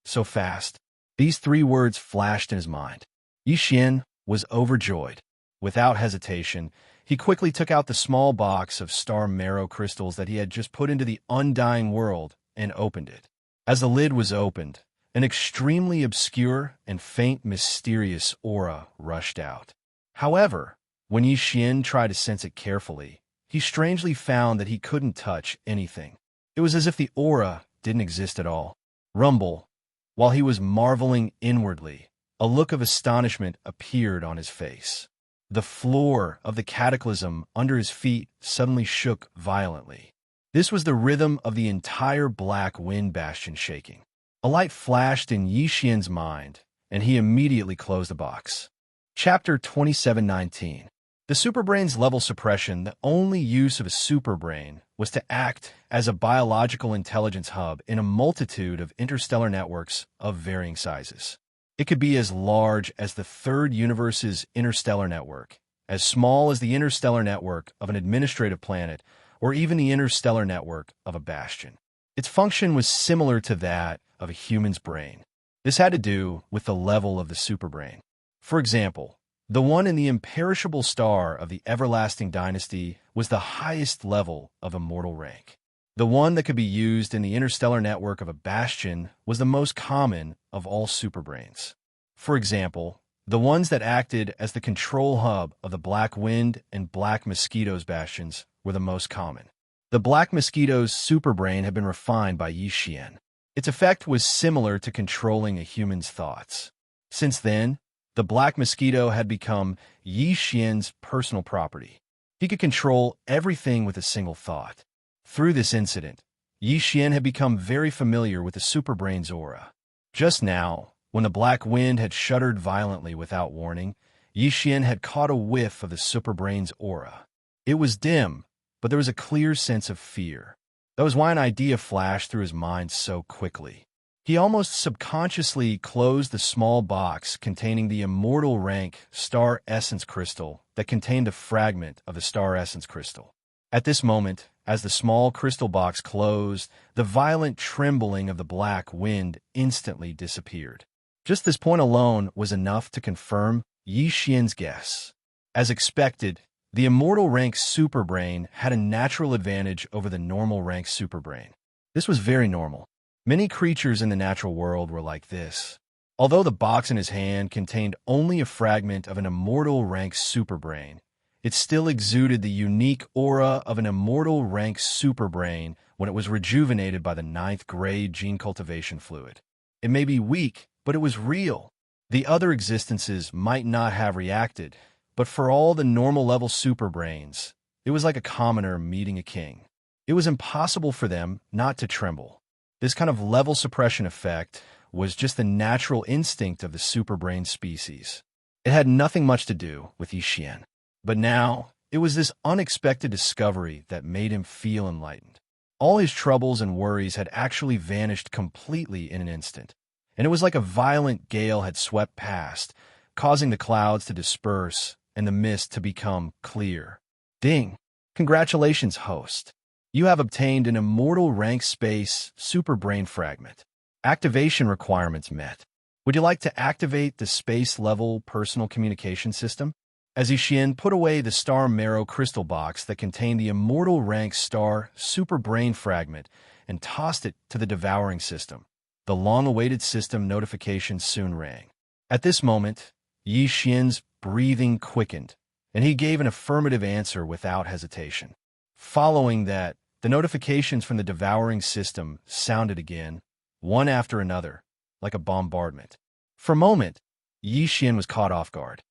So fast. These 3 words flashed in his mind. Xian, was overjoyed. Without hesitation, he quickly took out the small box of star marrow crystals that he had just put into the undying world and opened it. As the lid was opened, an extremely obscure and faint mysterious aura rushed out. However, when Yi Xian tried to sense it carefully, he strangely found that he couldn't touch anything. It was as if the aura didn't exist at all. Rumble. While he was marveling inwardly, a look of astonishment appeared on his face. The floor of the cataclysm under his feet suddenly shook violently. This was the rhythm of the entire Black Wind Bastion shaking. A light flashed in Yi Xian's mind, and he immediately closed the box. Chapter 2719. The superbrain's level suppression. The only use of a superbrain was to act as a biological intelligence hub in a multitude of interstellar networks of varying sizes. It could be as large as the third universe's interstellar network, as small as the interstellar network of an administrative planet, or even the interstellar network of a bastion. Its function was similar to that of a human's brain. This had to do with the level of the superbrain. For example, the one in the imperishable star of the everlasting dynasty was the highest level of immortal rank. The one that could be used in the interstellar network of a bastion was the most common of all superbrains. For example, the ones that acted as the control hub of the Black Wind and Black Mosquito's bastions were the most common. The Black Mosquito's superbrain had been refined by Yi Xian. Its effect was similar to controlling a human's thoughts. Since then, the Black Mosquito had become Yi Xian's personal property. He could control everything with a single thought. Through this incident, Yi Xian had become very familiar with the superbrain's aura. Just now, when the Black Wind had shuddered violently without warning, Yi Xian had caught a whiff of the superbrain's aura. It was dim, but there was a clear sense of fear. That was why an idea flashed through his mind so quickly. He almost subconsciously closed the small box containing the immortal rank star essence crystal that contained a fragment of the star essence crystal. At this moment, as the small crystal box closed, the violent trembling of the Black Wind instantly disappeared. Just this point alone was enough to confirm Yi Xian's guess. As expected, the immortal rank superbrain had a natural advantage over the normal rank superbrain. This was very normal. Many creatures in the natural world were like this. Although the box in his hand contained only a fragment of an immortal rank superbrain, it still exuded the unique aura of an immortal rank superbrain when it was rejuvenated by the 9th grade gene cultivation fluid. It may be weak, but it was real. The other existences might not have reacted, but for all the normal level superbrains, it was like a commoner meeting a king. It was impossible for them not to tremble. This kind of level suppression effect was just the natural instinct of the superbrain species. It had nothing much to do with Yi Xian. But now, it was this unexpected discovery that made him feel enlightened. All his troubles and worries had actually vanished completely in an instant, and it was like a violent gale had swept past, causing the clouds to disperse and the mist to become clear. Ding! Congratulations, host. You have obtained an immortal rank space superbrain fragment. Activation requirements met. Would you like to activate the space-level personal communication system? As Yi Xian put away the star marrow crystal box that contained the immortal rank star superbrain fragment and tossed it to the devouring system, the long-awaited system notification soon rang. At this moment, Yi Xian's breathing quickened, and he gave an affirmative answer without hesitation. Following that, the notifications from the devouring system sounded again, one after another, like a bombardment. For a moment, Yi Xian was caught off guard.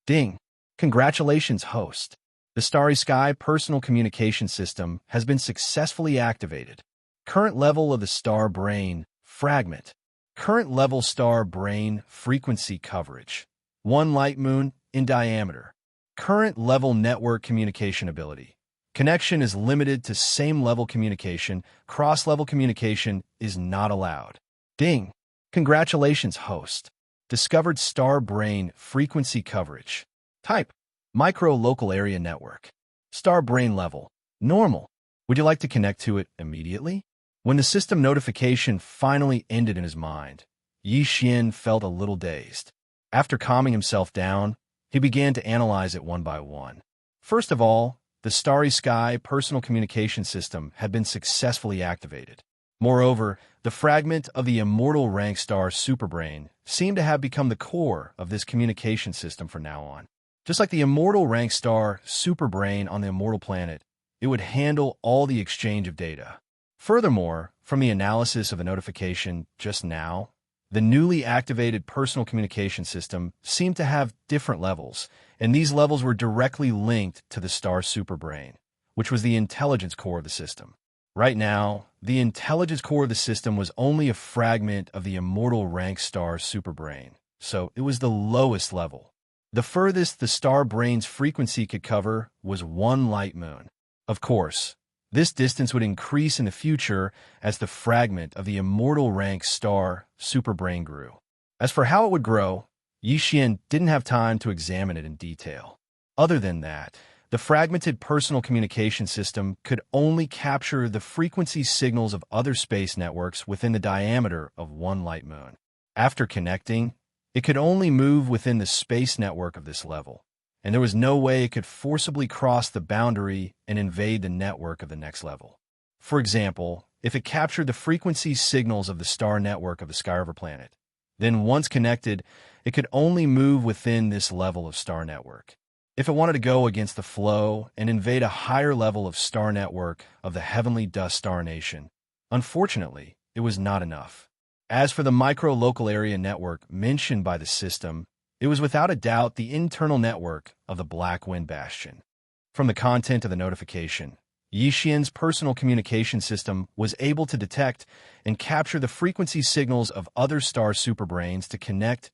Ding! Congratulations, host. The Starry Sky personal communication system has been successfully activated. Current level of the star brain fragment. Current level star brain frequency coverage. 1 light moon in diameter. Current level network communication ability. Connection is limited to same-level communication. Cross-level communication is not allowed. Ding! Congratulations, host. Discovered star brain frequency coverage. Type: micro-local area network. Star brain level: normal. Would you like to connect to it immediately? When the system notification finally ended in his mind, Yi Xian felt a little dazed. After calming himself down, He began to analyze it one by one. First of all, the Starry Sky personal communication system had been successfully activated. Moreover, the fragment of the immortal rank star superbrain seemed to have become the core of this communication system from now on. Just like the immortal rank star superbrain on the immortal planet, it would handle all the exchange of data. Furthermore, from the analysis of a notification just now, the newly activated personal communication system seemed to have different levels, and these levels were directly linked to the star superbrain, which was the intelligence core of the system. Right now, the intelligence core of the system was only a fragment of the immortal rank star superbrain, so it was the lowest level. The furthest the star brain's frequency could cover was 1 light moon. Of course, this distance would increase in the future as the fragment of the immortal rank star superbrain grew. As for how it would grow, Xianxia didn't have time to examine it in detail. Other than that, the fragmented personal communication system could only capture the frequency signals of other space networks within the diameter of 1 light moon. After connecting, it could only move within the space network of this level, and there was no way it could forcibly cross the boundary and invade the network of the next level. For example, if it captured the frequency signals of the star network of the Skyriver planet, then once connected, it could only move within this level of star network. If it wanted to go against the flow and invade a higher level of star network of the heavenly dust star nation, unfortunately, it was not enough. As for the micro-local area network mentioned by the system, it was without a doubt the internal network of the Black Wind Bastion. From the content of the notification, Yixian's personal communication system was able to detect and capture the frequency signals of other star superbrains to connect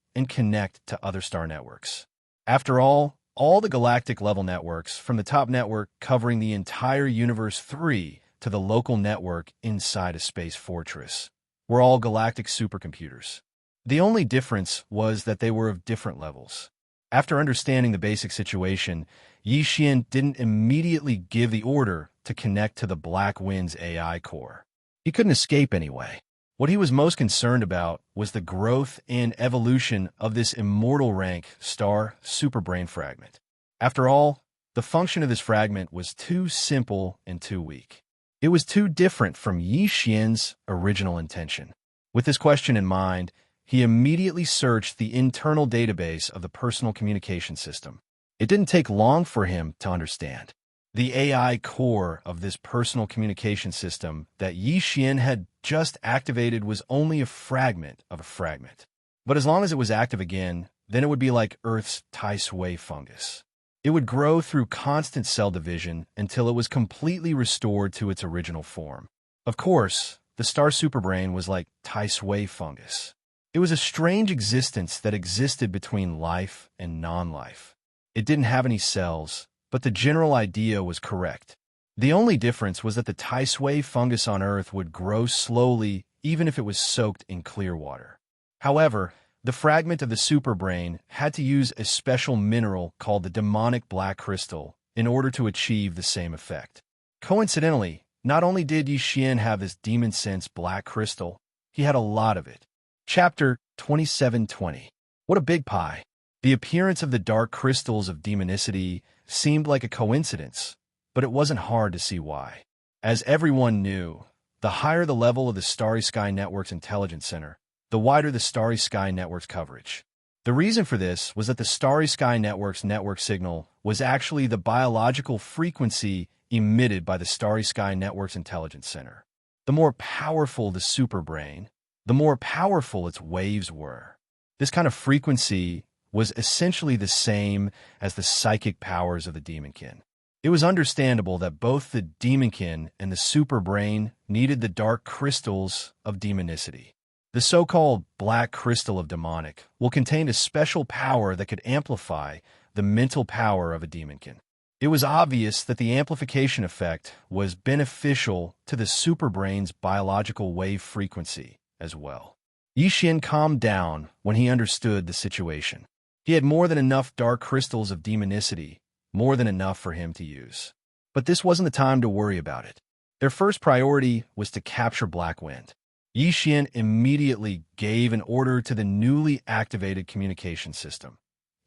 to other star networks. After all the galactic-level networks, from the top network covering the entire Universe 3 to the local network inside a space fortress, were all galactic supercomputers. The only difference was that they were of different levels. After understanding the basic situation, Yixian didn't immediately give the order to connect to the Black Wind's AI core. He couldn't escape anyway. What he was most concerned about was the growth and evolution of this immortal rank star superbrain fragment. After all, the function of this fragment was too simple and too weak. It was too different from Yixian's original intention. With this question in mind, he immediately searched the internal database of the personal communication system. It didn't take long for him to understand. The AI core of this personal communication system that Yixian had just activated was only a fragment of a fragment. But as long as it was active again, then it would be like Earth's Tai Sui fungus. It would grow through constant cell division until it was completely restored to its original form. Of course, the star superbrain was like Tai Sui fungus. It was a strange existence that existed between life and non-life. It didn't have any cells, but the general idea was correct. The only difference was that the Tai Sui fungus on Earth would grow slowly even if it was soaked in clear water. However, the fragment of the superbrain had to use a special mineral called the demonic black crystal in order to achieve the same effect. Coincidentally, not only did Yixian have this demon sense black crystal, he had a lot of it. Chapter 2720. What a big pie. The appearance of the dark crystals of demonicity seemed like a coincidence, but it wasn't hard to see why. As everyone knew, the higher the level of the Starry Sky Network's intelligence center, the wider the Starry Sky Network's coverage. The reason for this was that the Starry Sky Network's network signal was actually the biological frequency emitted by the Starry Sky Network's intelligence center. The more powerful the superbrain, the more powerful its waves were. This kind of frequency was essentially the same as the psychic powers of the demonkin. It was understandable that both the demonkin and the superbrain needed the dark crystals of demonicity. The so-called black crystal of demonic will contain a special power that could amplify the mental power of a demonkin. It was obvious that the amplification effect was beneficial to the superbrain's biological wave frequency as well. Yixian calmed down when he understood the situation. He had more than enough dark crystals of demonicity, more than enough for him to use. But this wasn't the time to worry about it. Their first priority was to capture Black Wind. Yixian immediately gave an order to the newly activated communication system.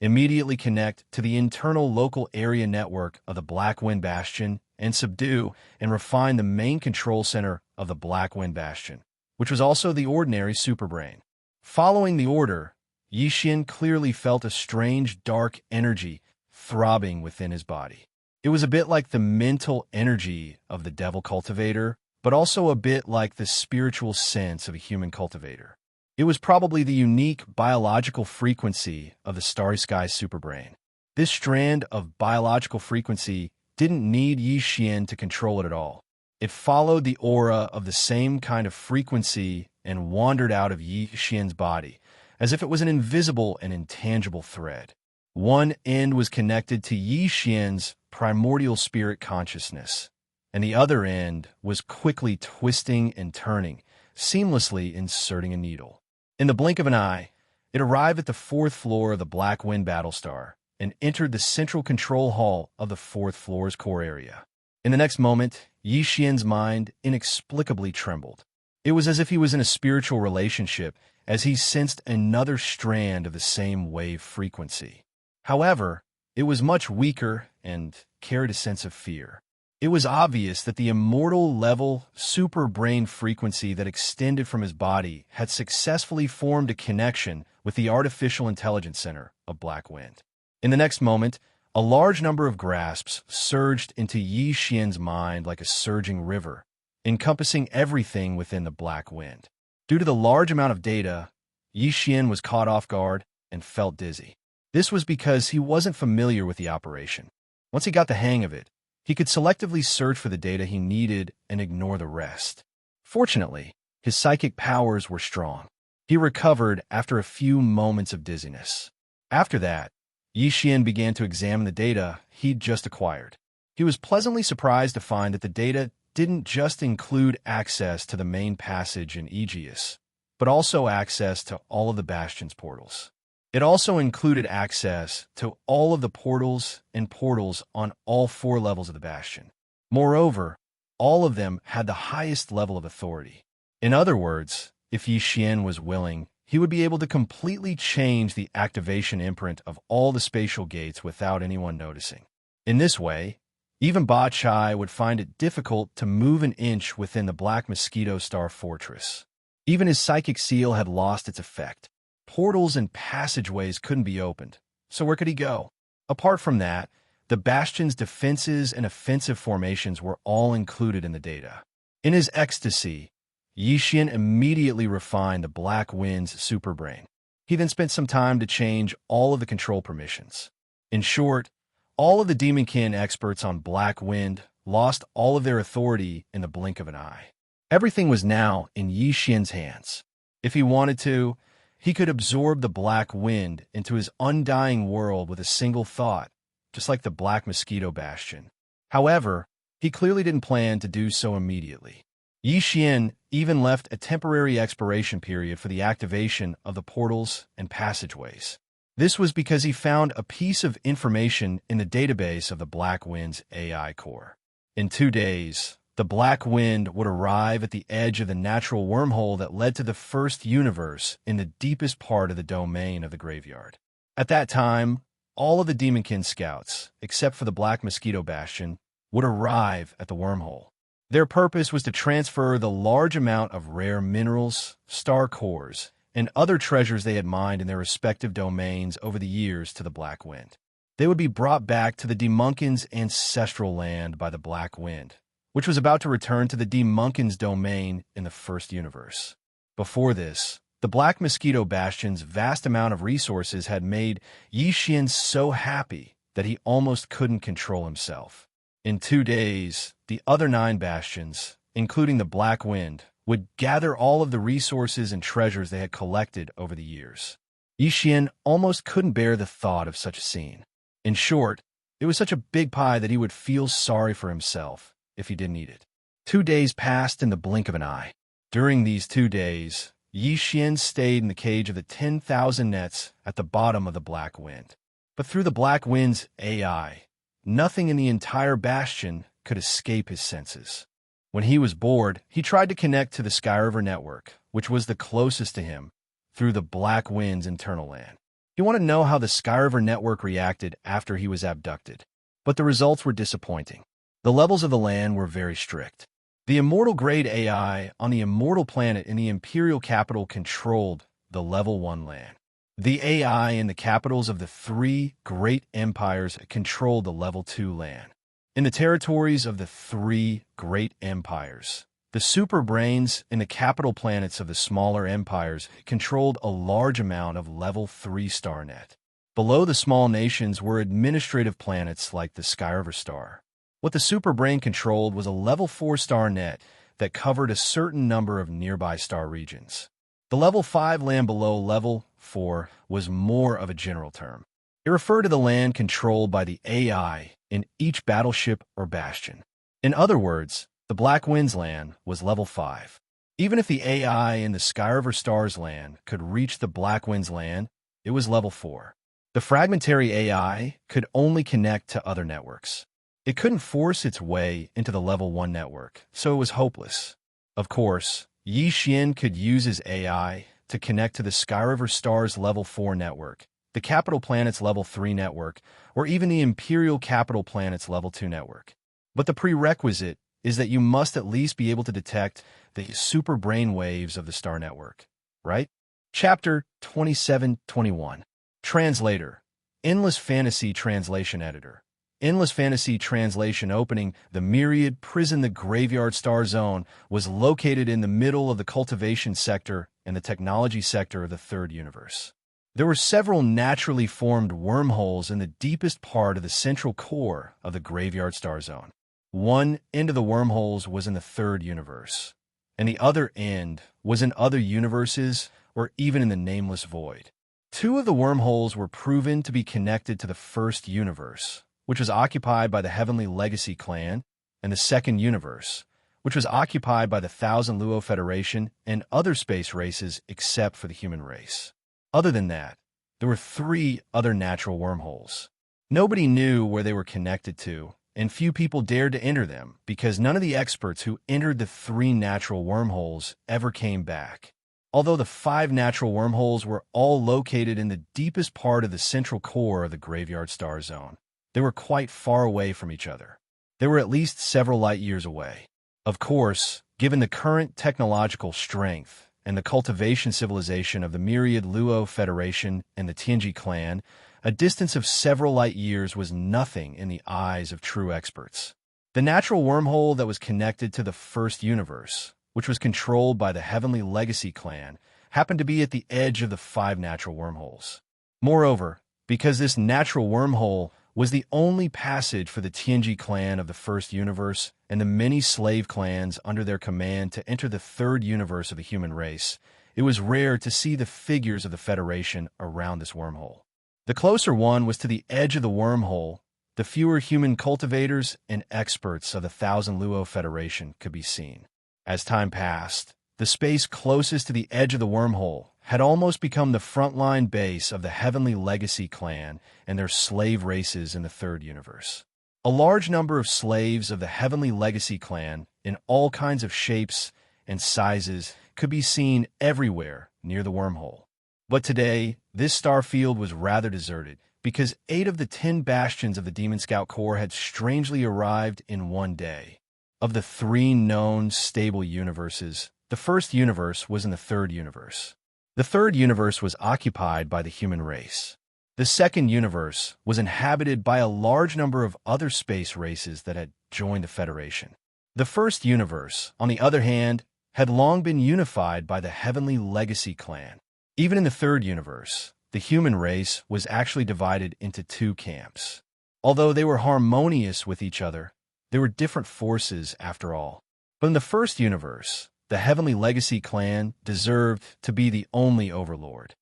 immediately connect to the internal local area network of the Black Wind Bastion and subdue and refine the main control center of the Black Wind Bastion, which was also the ordinary superbrain. Following the order, Yixian clearly felt a strange dark energy throbbing within his body. It was a bit like the mental energy of the devil cultivator, but also a bit like the spiritual sense of a human cultivator. It was probably the unique biological frequency of the Starry Sky superbrain. This strand of biological frequency didn't need Yixian to control it at all. It followed the aura of the same kind of frequency and wandered out of Yixian's body, as if it was an invisible and intangible thread. One end was connected to Yixian's primordial spirit consciousness, and the other end was quickly twisting and turning, seamlessly inserting a needle. In the blink of an eye, it arrived at the 4th floor of the Black Wind Battlestar and entered the central control hall of the 4th floor's core area. In the next moment, Yixian's mind inexplicably trembled. It was as if he was in a spiritual relationship as he sensed another strand of the same wave frequency. However, it was much weaker and carried a sense of fear. It was obvious that the immortal-level super-brain frequency that extended from his body had successfully formed a connection with the artificial intelligence center of Black Wind. In the next moment, a large number of grasps surged into Yixian's mind like a surging river, encompassing everything within the Black Wind. Due to the large amount of data, Yixian was caught off guard and felt dizzy. This was because he wasn't familiar with the operation. Once he got the hang of it, he could selectively search for the data he needed and ignore the rest. Fortunately, his psychic powers were strong. He recovered after a few moments of dizziness. After that, Yixian began to examine the data he'd just acquired. He was pleasantly surprised to find that the data didn't just include access to the main passage in Aegis, but also access to all of the Bastion's portals. It also included access to all of the portals and portals on all 4 levels of the Bastion. Moreover, all of them had the highest level of authority. In other words, if Yixian was willing, he would be able to completely change the activation imprint of all the spatial gates without anyone noticing. In this way, even Ba Chai would find it difficult to move an inch within the Black Mosquito Star Fortress. Even his psychic seal had lost its effect. Portals and passageways couldn't be opened, so where could he go? Apart from that, the Bastion's defenses and offensive formations were all included in the data. In his ecstasy, Yixian immediately refined the Black Wind's superbrain. He then spent some time to change all of the control permissions. In short, all of the Demonkin experts on Black Wind lost all of their authority in the blink of an eye. Everything was now in Yixian's hands. If he wanted to, he could absorb the Black Wind into his undying world with a single thought, just like the Black Mosquito Bastion. However, he clearly didn't plan to do so immediately. Yixian even left a temporary expiration period for the activation of the portals and passageways. This was because he found a piece of information in the database of the Black Wind's AI core. In 2 days, the Black Wind would arrive at the edge of the natural wormhole that led to the first universe in the deepest part of the domain of the graveyard. At that time, all of the Demonkin scouts, except for the Black Mosquito Bastion, would arrive at the wormhole. Their purpose was to transfer the large amount of rare minerals, star cores, and other treasures they had mined in their respective domains over the years to the Black Wind. They would be brought back to the Demonkin's ancestral land by the Black Wind, which was about to return to the Demonkin's domain in the first universe. Before this, the Black Mosquito Bastion's vast amount of resources had made Yixian so happy that he almost couldn't control himself. In 2 days, the other 9 bastions, including the Black Wind, would gather all of the resources and treasures they had collected over the years. Yixian almost couldn't bear the thought of such a scene. In short, it was such a big pie that he would feel sorry for himself if he didn't eat it. 2 days passed in the blink of an eye. During these 2 days, Yixian stayed in the cage of the 10,000 nets at the bottom of the Black Wind. But through the Black Wind's AI, nothing in the entire bastion could escape his senses. When he was bored, he tried to connect to the Sky River network, which was the closest to him, through the Black Wind's internal LAN. He wanted to know how the Skyriver network reacted after he was abducted. But the results were disappointing. The levels of the land were very strict. The immortal-grade AI on the immortal planet in the Imperial capital controlled the Level 1 land. The AI in the capitals of the three great empires controlled the Level 2 land. In the territories of the three great empires, the superbrains in the capital planets of the smaller empires controlled a large amount of Level 3 star net. Below the small nations were administrative planets like the Skyriver star. What the superbrain controlled was a Level 4 star net that covered a certain number of nearby star regions. The Level 5 land below Level 4 was more of a general term. It referred to the land controlled by the AI in each battleship or bastion. In other words, the Black Winds land was Level 5. Even if the AI in the Skyriver Stars land could reach the Black Winds land, it was Level 4. The fragmentary AI could only connect to other networks. It couldn't force its way into the Level 1 network, so it was hopeless. Of course, Xianxia could use his AI to connect to the Skyriver Stars Level 4 network, the Capital Planets Level 3 network, or even the Imperial Capital Planets Level 2 network. But the prerequisite is that you must at least be able to detect the super brain waves of the star network, right? Chapter 27-21. Translator. Endless Fantasy Translation Editor. Endless Fantasy Translation opening. The Myriad Prison. The Graveyard Star Zone was located in the middle of the cultivation sector and the technology sector of the third universe. There were several naturally formed wormholes in the deepest part of the central core of the Graveyard Star Zone. One end of the wormholes was in the third universe, and the other end was in other universes or even in the nameless void. Two of the wormholes were proven to be connected to the first universe, which was occupied by the Heavenly Legacy clan, and the second universe, which was occupied by the Thousand Luo Federation and other space races except for the human race. Other than that, there were three other natural wormholes. Nobody knew where they were connected to, and few people dared to enter them because none of the experts who entered the three natural wormholes ever came back. Although the 5 natural wormholes were all located in the deepest part of the central core of the Graveyard Star Zone, they were quite far away from each other. They were at least several light years away. Of course, given the current technological strength and the cultivation civilization of the Myriad Luo Federation and the Tianji clan, a distance of several light years was nothing in the eyes of true experts. The natural wormhole that was connected to the first universe, which was controlled by the Heavenly Legacy clan, happened to be at the edge of the 5 natural wormholes. Moreover, because this natural wormhole was the only passage for the Tianji clan of the first universe and the many slave clans under their command to enter the third universe of the human race, it was rare to see the figures of the Federation around this wormhole. The closer one was to the edge of the wormhole. The fewer human cultivators and experts of the Thousand Luo Federation could be seen. As time passed, the space closest to the edge of the wormhole had almost become the frontline base of the Heavenly Legacy clan and their slave races in the third universe. A large number of slaves of the Heavenly Legacy clan in all kinds of shapes and sizes could be seen everywhere near the wormhole. But today, this star field was rather deserted because 8 of the 10 bastions of the Demon Scout Corps had strangely arrived in one day. Of the 3 known stable universes, the first universe was in the third universe. The third universe was occupied by the human race. The second universe was inhabited by a large number of other space races that had joined the Federation. The first universe, on the other hand, had long been unified by the Heavenly Legacy clan. Even in the third universe, the human race was actually divided into 2 camps. Although they were harmonious with each other, they were different forces after all. But in the first universe, the Heavenly Legacy clan deserved to be the only overlord.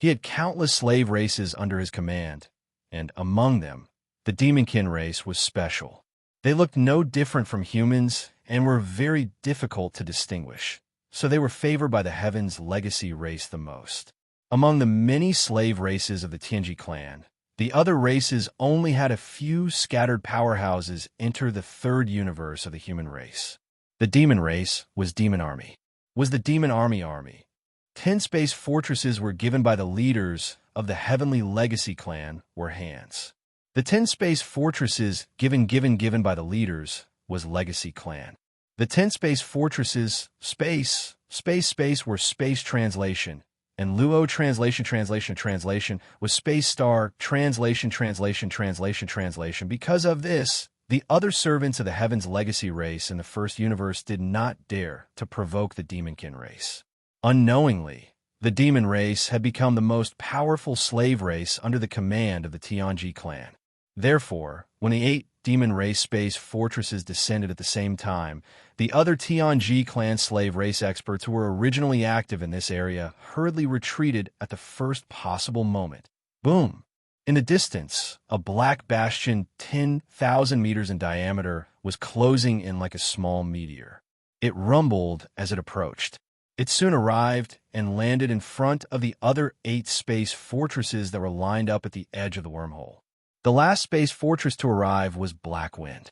He had countless slave races under his command, and among them, the Demonkin race was special. They looked no different from humans and were very difficult to distinguish, so they were favored by the Heaven's Legacy race the most. Among the many slave races of the Tianji clan, the other races only had a few scattered powerhouses enter the third universe of the human race. The demon race was the Demon Army. 10 space fortresses were given by the leaders of the Heavenly Legacy clan were hands. The 10 space fortresses given by the leaders was Legacy clan. The 10 space fortresses, space were space translation, and Luo translation was space star translation. Because of this, the other servants of the Heaven's Legacy race in the first universe did not dare to provoke the Demonkin race. Unknowingly, the demon race had become the most powerful slave race under the command of the Tianji clan. Therefore, when the 8 demon race space fortresses descended at the same time, the other Tianji clan slave race experts who were originally active in this area hurriedly retreated at the first possible moment. Boom! In the distance, a black bastion 10,000 meters in diameter was closing in like a small meteor. It rumbled as it approached. It soon arrived and landed in front of the other 8 space fortresses that were lined up at the edge of the wormhole. The last space fortress to arrive was Black Wind.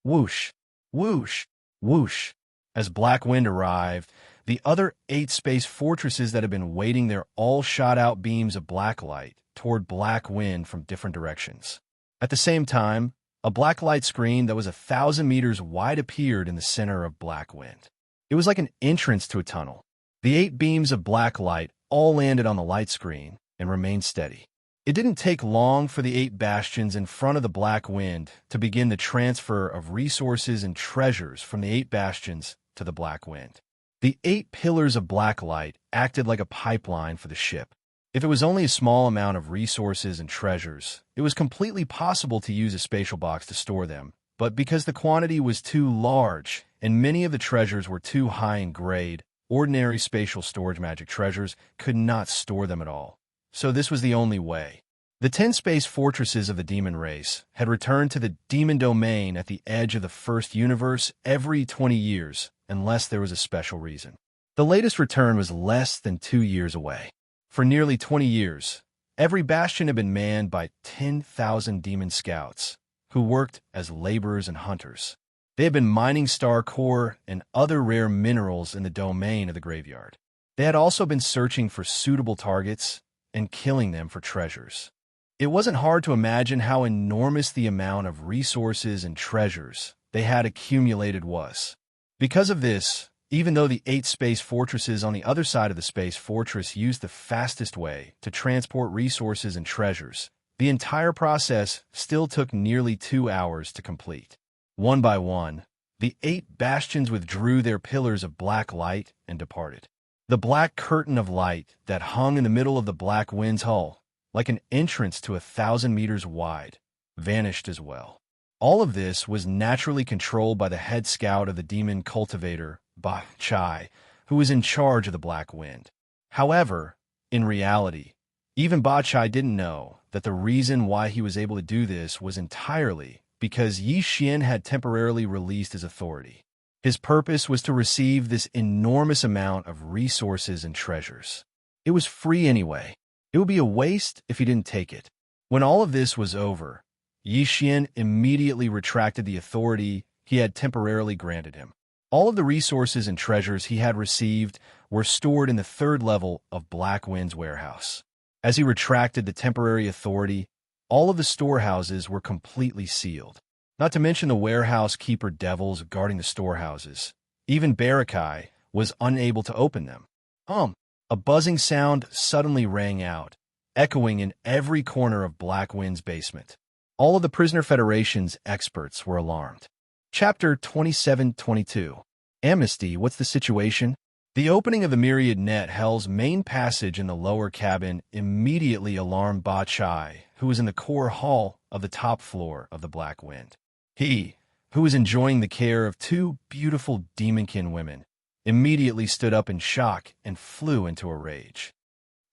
Whoosh, whoosh, whoosh. As Black Wind arrived, the other 8 space fortresses that had been waiting there all shot out beams of black light toward Black Wind from different directions. At the same time, a black light screen that was 1,000 meters wide appeared in the center of Black Wind. It was like an entrance to a tunnel. The 8 beams of black light all landed on the light screen and remained steady. It didn't take long for the 8 bastions in front of the Black Wind to begin the transfer of resources and treasures from the 8 bastions to the Black Wind. The 8 pillars of black light acted like a pipeline for the ship. If it was only a small amount of resources and treasures, it was completely possible to use a spatial box to store them, but because the quantity was too large and many of the treasures were too high in grade, ordinary spatial storage magic treasures could not store them at all. So this was the only way. The 10 space fortresses of the demon race had returned to the demon domain at the edge of the first universe every 20 years, unless there was a special reason. The latest return was less than 2 years away. For nearly 20 years, every bastion had been manned by 10,000 demon scouts, who worked as laborers and hunters. They had been mining star core and other rare minerals in the domain of the graveyard. They had also been searching for suitable targets and killing them for treasures. It wasn't hard to imagine how enormous the amount of resources and treasures they had accumulated was. Because of this, even though the 8 space fortresses on the other side of the space fortress used the fastest way to transport resources and treasures, the entire process still took nearly 2 hours to complete. One by one, the 8 bastions withdrew their pillars of black light and departed. The black curtain of light that hung in the middle of the Black Wind's hull, like an entrance to 1,000 meters wide, vanished as well. All of this was naturally controlled by the head scout of the demon cultivator, Ba Chai, who was in charge of the Black Wind. However, in reality, even Ba Chai didn't know that the reason why he was able to do this was entirely because Yi Xian had temporarily released his authority. His purpose was to receive this enormous amount of resources and treasures. It was free anyway. It would be a waste if he didn't take it. When all of this was over, Yi Xian immediately retracted the authority he had temporarily granted him. All of the resources and treasures he had received were stored in the 3rd level of Black Wind's warehouse. As he retracted the temporary authority, all of the storehouses were completely sealed. Not to mention the warehouse keeper devils guarding the storehouses. Even Barakai was unable to open them. A buzzing sound suddenly rang out, echoing in every corner of Black Wind's basement. All of the Prisoner Federation's experts were alarmed. Chapter 27-22. Amnesty, what's the situation? The opening of the Myriad Net Hell's main passage in the lower cabin immediately alarmed Ba Chai, who was in the core hall of the top floor of the Black Wind. He, who was enjoying the care of 2 beautiful demonkin women, immediately stood up in shock and flew into a rage.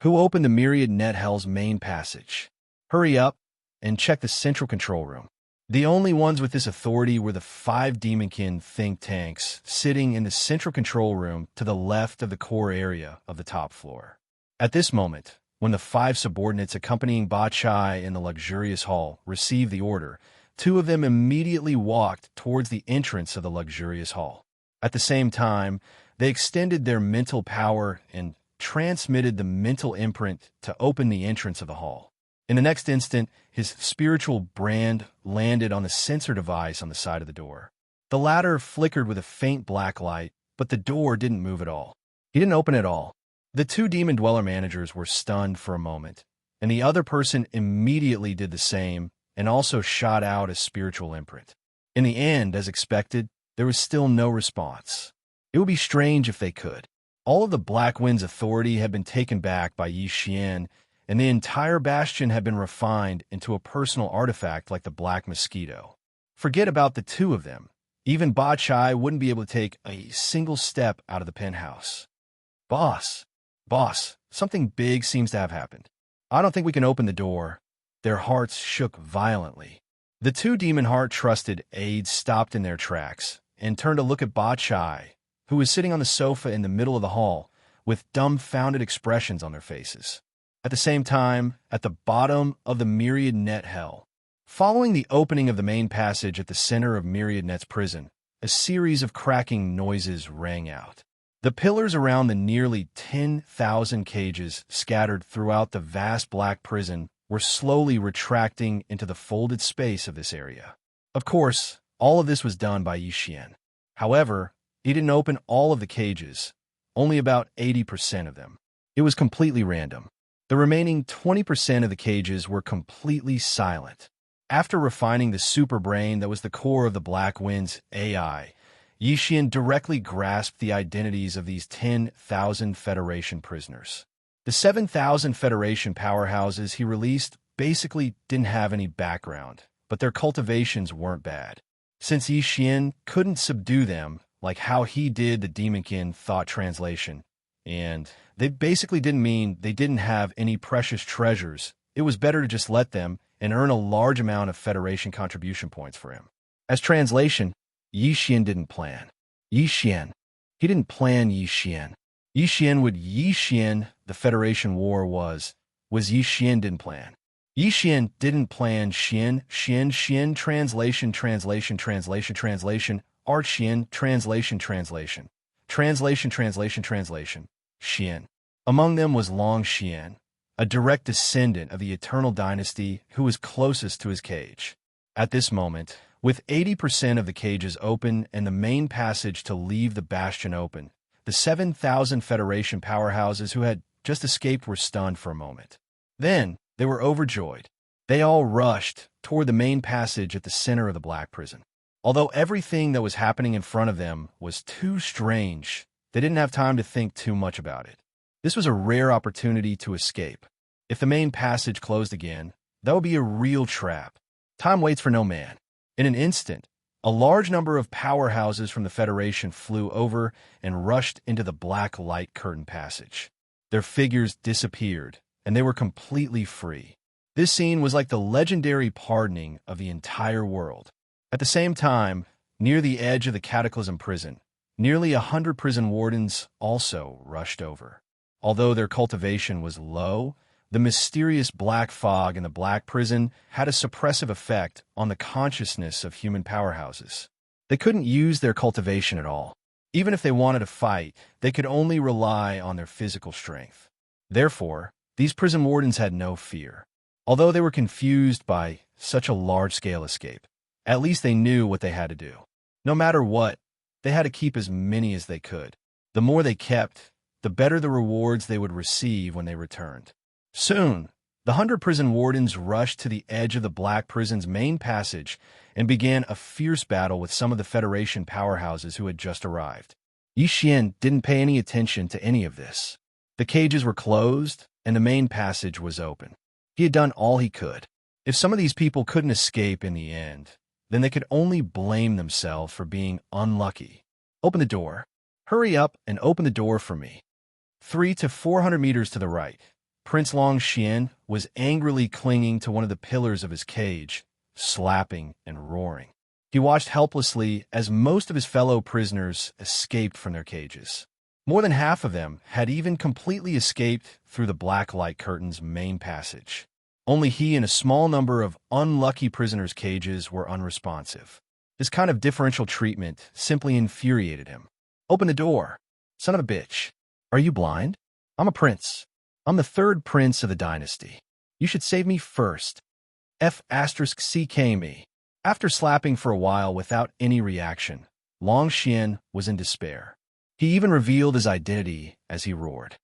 Who opened the Myriad Net Hell's main passage? Hurry up and check the central control room. The only ones with this authority were the 5 demonkin think tanks sitting in the central control room to the left of the core area of the top floor. At this moment, when the 5 subordinates accompanying Ba Chai in the luxurious hall received the order, 2 of them immediately walked towards the entrance of the luxurious hall. At the same time, they extended their mental power and transmitted the mental imprint to open the entrance of the hall. In the next instant, his spiritual brand landed on the sensor device on the side of the door. The latter flickered with a faint black light, but the door didn't move at all. He didn't open at all. The two Demon Dweller managers were stunned for a moment, and the other person immediately did the same and also shot out a spiritual imprint. In the end, as expected, there was still no response. It would be strange if they could. All of the Black Wind's authority had been taken back by Xianxia, and the entire bastion had been refined into a personal artifact like the Black Mosquito. Forget about the two of them. Even Ba Chai wouldn't be able to take a single step out of the penthouse. Boss, something big seems to have happened. I don't think we can open the door. Their hearts shook violently. The two Demon Heart trusted aides stopped in their tracks and turned to look at Ba Chai, who was sitting on the sofa in the middle of the hall with dumbfounded expressions on their faces. At the same time, at the bottom of the Myriad Net Hell, following the opening of the main passage at the center of Myriad Net's prison, a series of cracking noises rang out. The pillars around the nearly 10,000 cages scattered throughout the vast black prison were slowly retracting into the folded space of this area. Of course, all of this was done by Xianxia. However, he didn't open all of the cages, only about 80% of them. It was completely random. The remaining 20% of the cages were completely silent. After refining the super brain that was the core of the Black Wind's AI, Xianxia directly grasped the identities of these 10,000 Federation prisoners. The 7,000 Federation powerhouses he released basically didn't have any background, but their cultivations weren't bad. Since Xianxia couldn't subdue them, like how he did the Demonkin thought translation, and they basically didn't mean they didn't have any precious treasures, it was better to just let them and earn a large amount of Federation contribution points for him. As translation, Xianxia didn't plan. He didn't plan Xianxia. Xianxia would Xianxia the Federation War was Xianxia didn't plan. Xianxia didn't plan Xian translation Art Xian translation Xian. Among them was Long Xian, a direct descendant of the Eternal Dynasty who was closest to his cage. At this moment, with 80% of the cages open and the main passage to leave the bastion open, the 7,000 Federation powerhouses who had just escaped were stunned for a moment. Then, they were overjoyed. They all rushed toward the main passage at the center of the Black Prison. Although everything that was happening in front of them was too strange, they didn't have time to think too much about it. This was a rare opportunity to escape. If the main passage closed again, that would be a real trap. Time waits for no man. In an instant, a large number of powerhouses from the Federation flew over and rushed into the black light curtain passage. Their figures disappeared, and they were completely free. This scene was like the legendary pardoning of the entire world. At the same time, near the edge of the Cataclysm prison, nearly 100 prison wardens also rushed over. Although their cultivation was low, the mysterious black fog in the black prison had a suppressive effect on the consciousness of human powerhouses. They couldn't use their cultivation at all. Even if they wanted to fight, they could only rely on their physical strength. Therefore, these prison wardens had no fear. Although they were confused by such a large-scale escape, at least they knew what they had to do. No matter what, they had to keep as many as they could. The more they kept, the better the rewards they would receive when they returned. Soon, the 100 prison wardens rushed to the edge of the Black Prison's main passage and began a fierce battle with some of the Federation powerhouses who had just arrived. Xianxia didn't pay any attention to any of this. The cages were closed, and the main passage was open. He had done all he could. If some of these people couldn't escape in the end, then they could only blame themselves for being unlucky. Open the door. Hurry up and open the door for me. 300 to 400 meters to the right, Prince Long Xian was angrily clinging to one of the pillars of his cage, slapping and roaring. He watched helplessly as most of his fellow prisoners escaped from their cages. More than half of them had even completely escaped through the black light curtain's main passage. Only he and a small number of unlucky prisoners' cages were unresponsive. This kind of differential treatment simply infuriated him. Open the door. Son of a bitch. Are you blind? I'm a prince. I'm the third prince of the dynasty. You should save me first. F***ck me. After slapping for a while without any reaction, Long Xian was in despair. He even revealed his identity as he roared.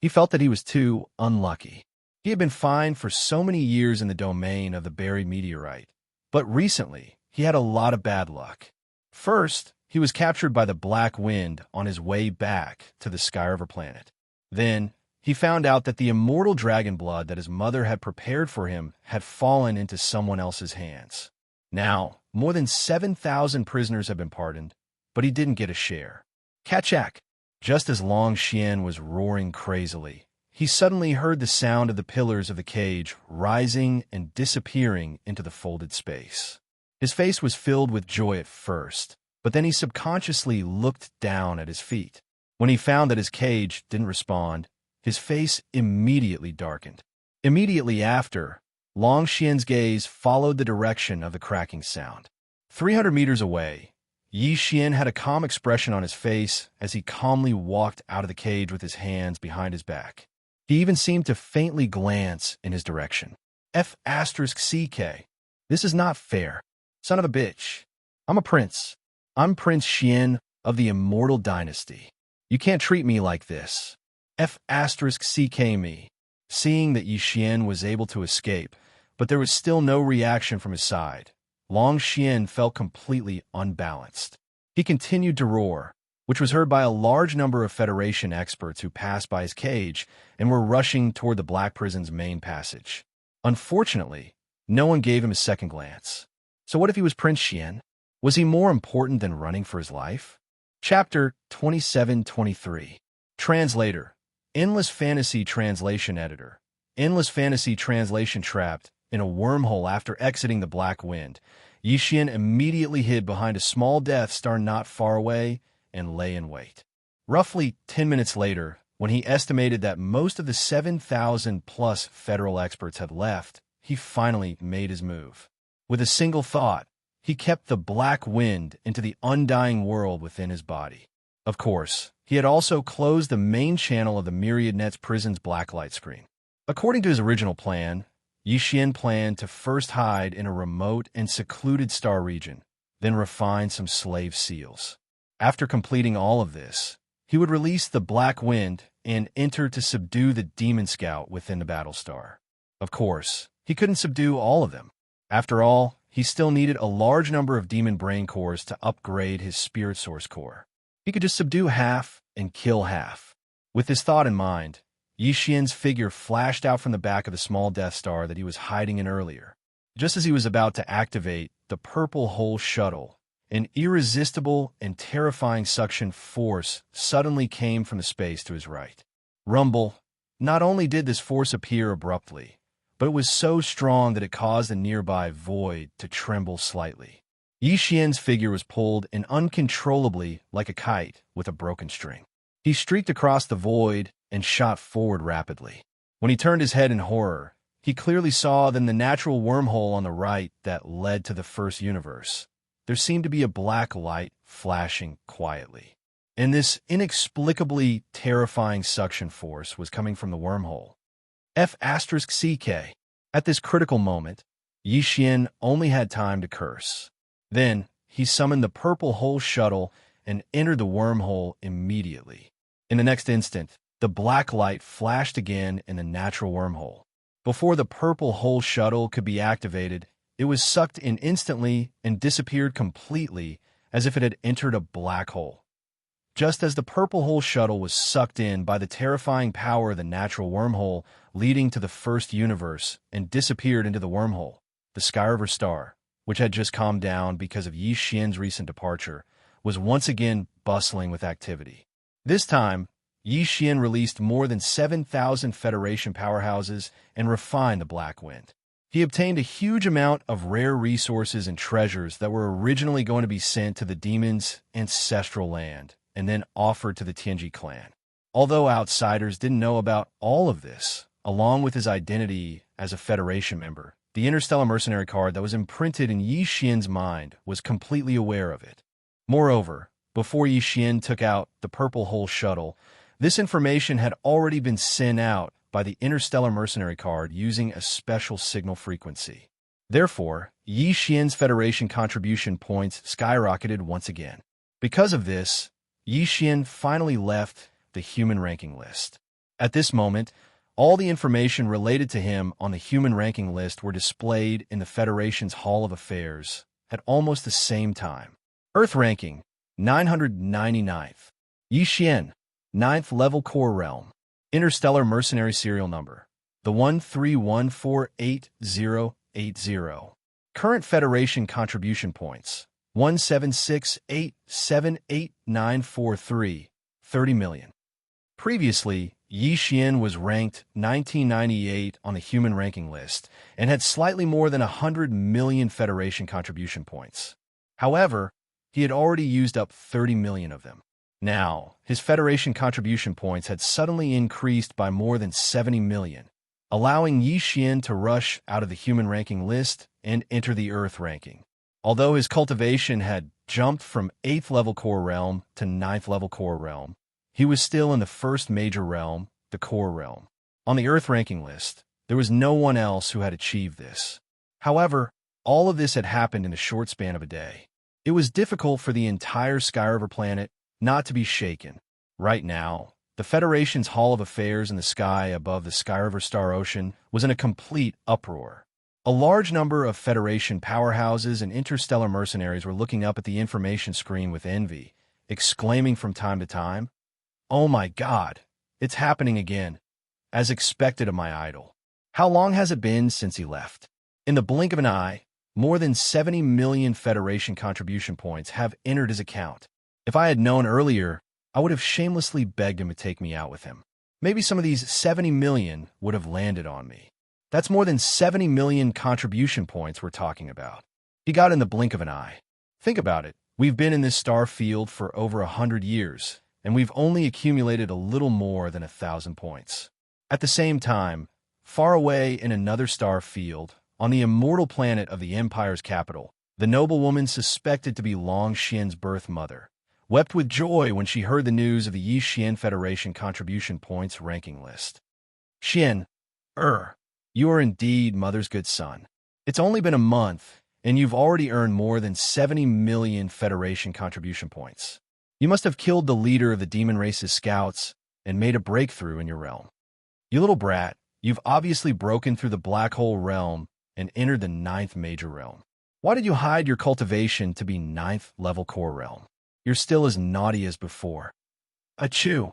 He felt that he was too unlucky. He had been fine for so many years in the domain of the buried meteorite, but recently he had a lot of bad luck. First, he was captured by the Black Wind on his way back to the Skyriver planet. Then, he found out that the immortal dragon blood that his mother had prepared for him had fallen into someone else's hands. Now, more than 7,000 prisoners have been pardoned, but he didn't get a share. Kachak! Just as Long Xian was roaring crazily, he suddenly heard the sound of the pillars of the cage rising and disappearing into the folded space. His face was filled with joy at first, but then he subconsciously looked down at his feet. When he found that his cage didn't respond, his face immediately darkened. Immediately after, Long Xian's gaze followed the direction of the cracking sound. 300 meters away, Yi Xian had a calm expression on his face as he calmly walked out of the cage with his hands behind his back. He even seemed to faintly glance in his direction. F***ck. This is not fair. Son of a bitch. I'm a prince. I'm Prince Xian of the Immortal Dynasty. You can't treat me like this. F***ck me. Seeing that Yi Xian was able to escape, but there was still no reaction from his side, Long Xian felt completely unbalanced. He continued to roar, which was heard by a large number of Federation experts who passed by his cage and were rushing toward the Black Prison's main passage. Unfortunately, no one gave him a second glance. So what if he was Prince Xian? Was he more important than running for his life? Chapter 27-23. Translator. Endless Fantasy Translation Editor. Endless Fantasy Translation. Trapped in a wormhole after exiting the Black Wind, Yi Xian immediately hid behind a small Death Star not far away and lay in wait. Roughly 10 minutes later, when he estimated that most of the 7,000-plus federal experts had left, he finally made his move. With a single thought, he kept the Black Wind into the undying world within his body. Of course, he had also closed the main channel of the Myriad Net's prison's blacklight screen. According to his original plan, Yi Xian planned to first hide in a remote and secluded star region, then refine some slave seals. After completing all of this, he would release the Black Wind and enter to subdue the Demon Scout within the Battlestar. Of course, he couldn't subdue all of them. After all, he still needed a large number of Demon Brain Cores to upgrade his Spirit Source Core. He could just subdue half and kill half. With this thought in mind, Yi Xian's figure flashed out from the back of the small Death Star that he was hiding in earlier. Just as he was about to activate the Purple Hole Shuttle, an irresistible and terrifying suction force suddenly came from the space to his right. Rumble. Not only did this force appear abruptly, but it was so strong that it caused the nearby void to tremble slightly. Yi Xian's figure was pulled in uncontrollably like a kite with a broken string. He streaked across the void and shot forward rapidly. When he turned his head in horror, he clearly saw then the natural wormhole on the right that led to the first universe. There seemed to be a black light flashing quietly. And this inexplicably terrifying suction force was coming from the wormhole. F***ck. At this critical moment, Yi Xian only had time to curse. Then, he summoned the Purple Hole Shuttle and entered the wormhole immediately. In the next instant, the black light flashed again in the natural wormhole. Before the Purple Hole Shuttle could be activated, it was sucked in instantly and disappeared completely as if it had entered a black hole. Just as the Purple Hole Shuttle was sucked in by the terrifying power of the natural wormhole leading to the first universe and disappeared into the wormhole, the Skyriver star, which had just calmed down because of Yi Xian's recent departure, was once again bustling with activity. This time, Yi Xian released more than 7,000 Federation powerhouses and refined the Black Wind. He obtained a huge amount of rare resources and treasures that were originally going to be sent to the demon's ancestral land and then offered to the Tianji clan. Although outsiders didn't know about all of this, along with his identity as a Federation member, the Interstellar Mercenary card that was imprinted in Yi Xian's mind was completely aware of it. Moreover, before Yi Xian took out the Purple Hole Shuttle, This information had already been sent out by the interstellar mercenary card using a special signal frequency. Therefore, Yi Xian's Federation contribution points skyrocketed once again. Because of this, Yi Xian finally left the human ranking list. At this moment, all the information related to him on the human ranking list were displayed in the Federation's Hall of Affairs at almost the same time. Earth ranking, 999th. Yi Xian, 9th level core realm. Interstellar mercenary serial number, the 1314880. Current Federation contribution points, 176878943, 30 million. Previously, Yi Xian was ranked 1998 on the human ranking list and had slightly more than 100 million Federation contribution points. However, he had already used up 30 million of them. Now, his Federation contribution points had suddenly increased by more than 70 million, allowing Yi Xian to rush out of the human ranking list and enter the Earth ranking. Although his cultivation had jumped from 8th level core realm to 9th level core realm, he was still in the first major realm, the core realm. On the Earth ranking list, there was no one else who had achieved this. However, all of this had happened in a short span of a day. It was difficult for the entire Skyriver planet not to be shaken. Right now, the Federation's Hall of Affairs in the sky above the Skyriver Star Ocean was in a complete uproar. A large number of Federation powerhouses and interstellar mercenaries were looking up at the information screen with envy, exclaiming from time to time, "Oh my God, it's happening again, as expected of my idol. How long has it been since he left?" In the blink of an eye, more than 70 million Federation contribution points have entered his account. If I had known earlier, I would have shamelessly begged him to take me out with him. Maybe some of these 70 million would have landed on me. That's more than 70 million contribution points we're talking about. He got in the blink of an eye. Think about it. We've been in this star field for over 100 years, and we've only accumulated a little more than 1,000 points. At the same time, far away in another star field, on the immortal planet of the Empire's capital, the noblewoman suspected to be Long Xian's birth mother wept with joy when she heard the news of the Yi Xian Federation contribution points ranking list. "Xian, you are indeed mother's good son. It's only been a month, and you've already earned more than 70 million Federation contribution points. You must have killed the leader of the demon race's scouts and made a breakthrough in your realm. You little brat, you've obviously broken through the black hole realm and entered the 9th major realm. Why did you hide your cultivation to be 9th level core realm? You're still as naughty as before." Achoo!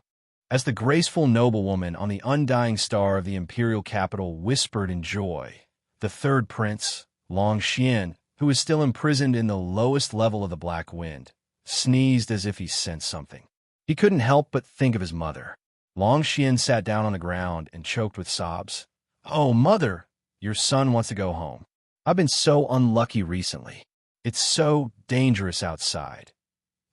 As the graceful noblewoman on the undying star of the imperial capital whispered in joy, the third prince, Long Xian, who was still imprisoned in the lowest level of the Black Wind, sneezed as if he sensed something. He couldn't help but think of his mother. Long Xian sat down on the ground and choked with sobs. "Oh, mother, your son wants to go home. I've been so unlucky recently. It's so dangerous outside."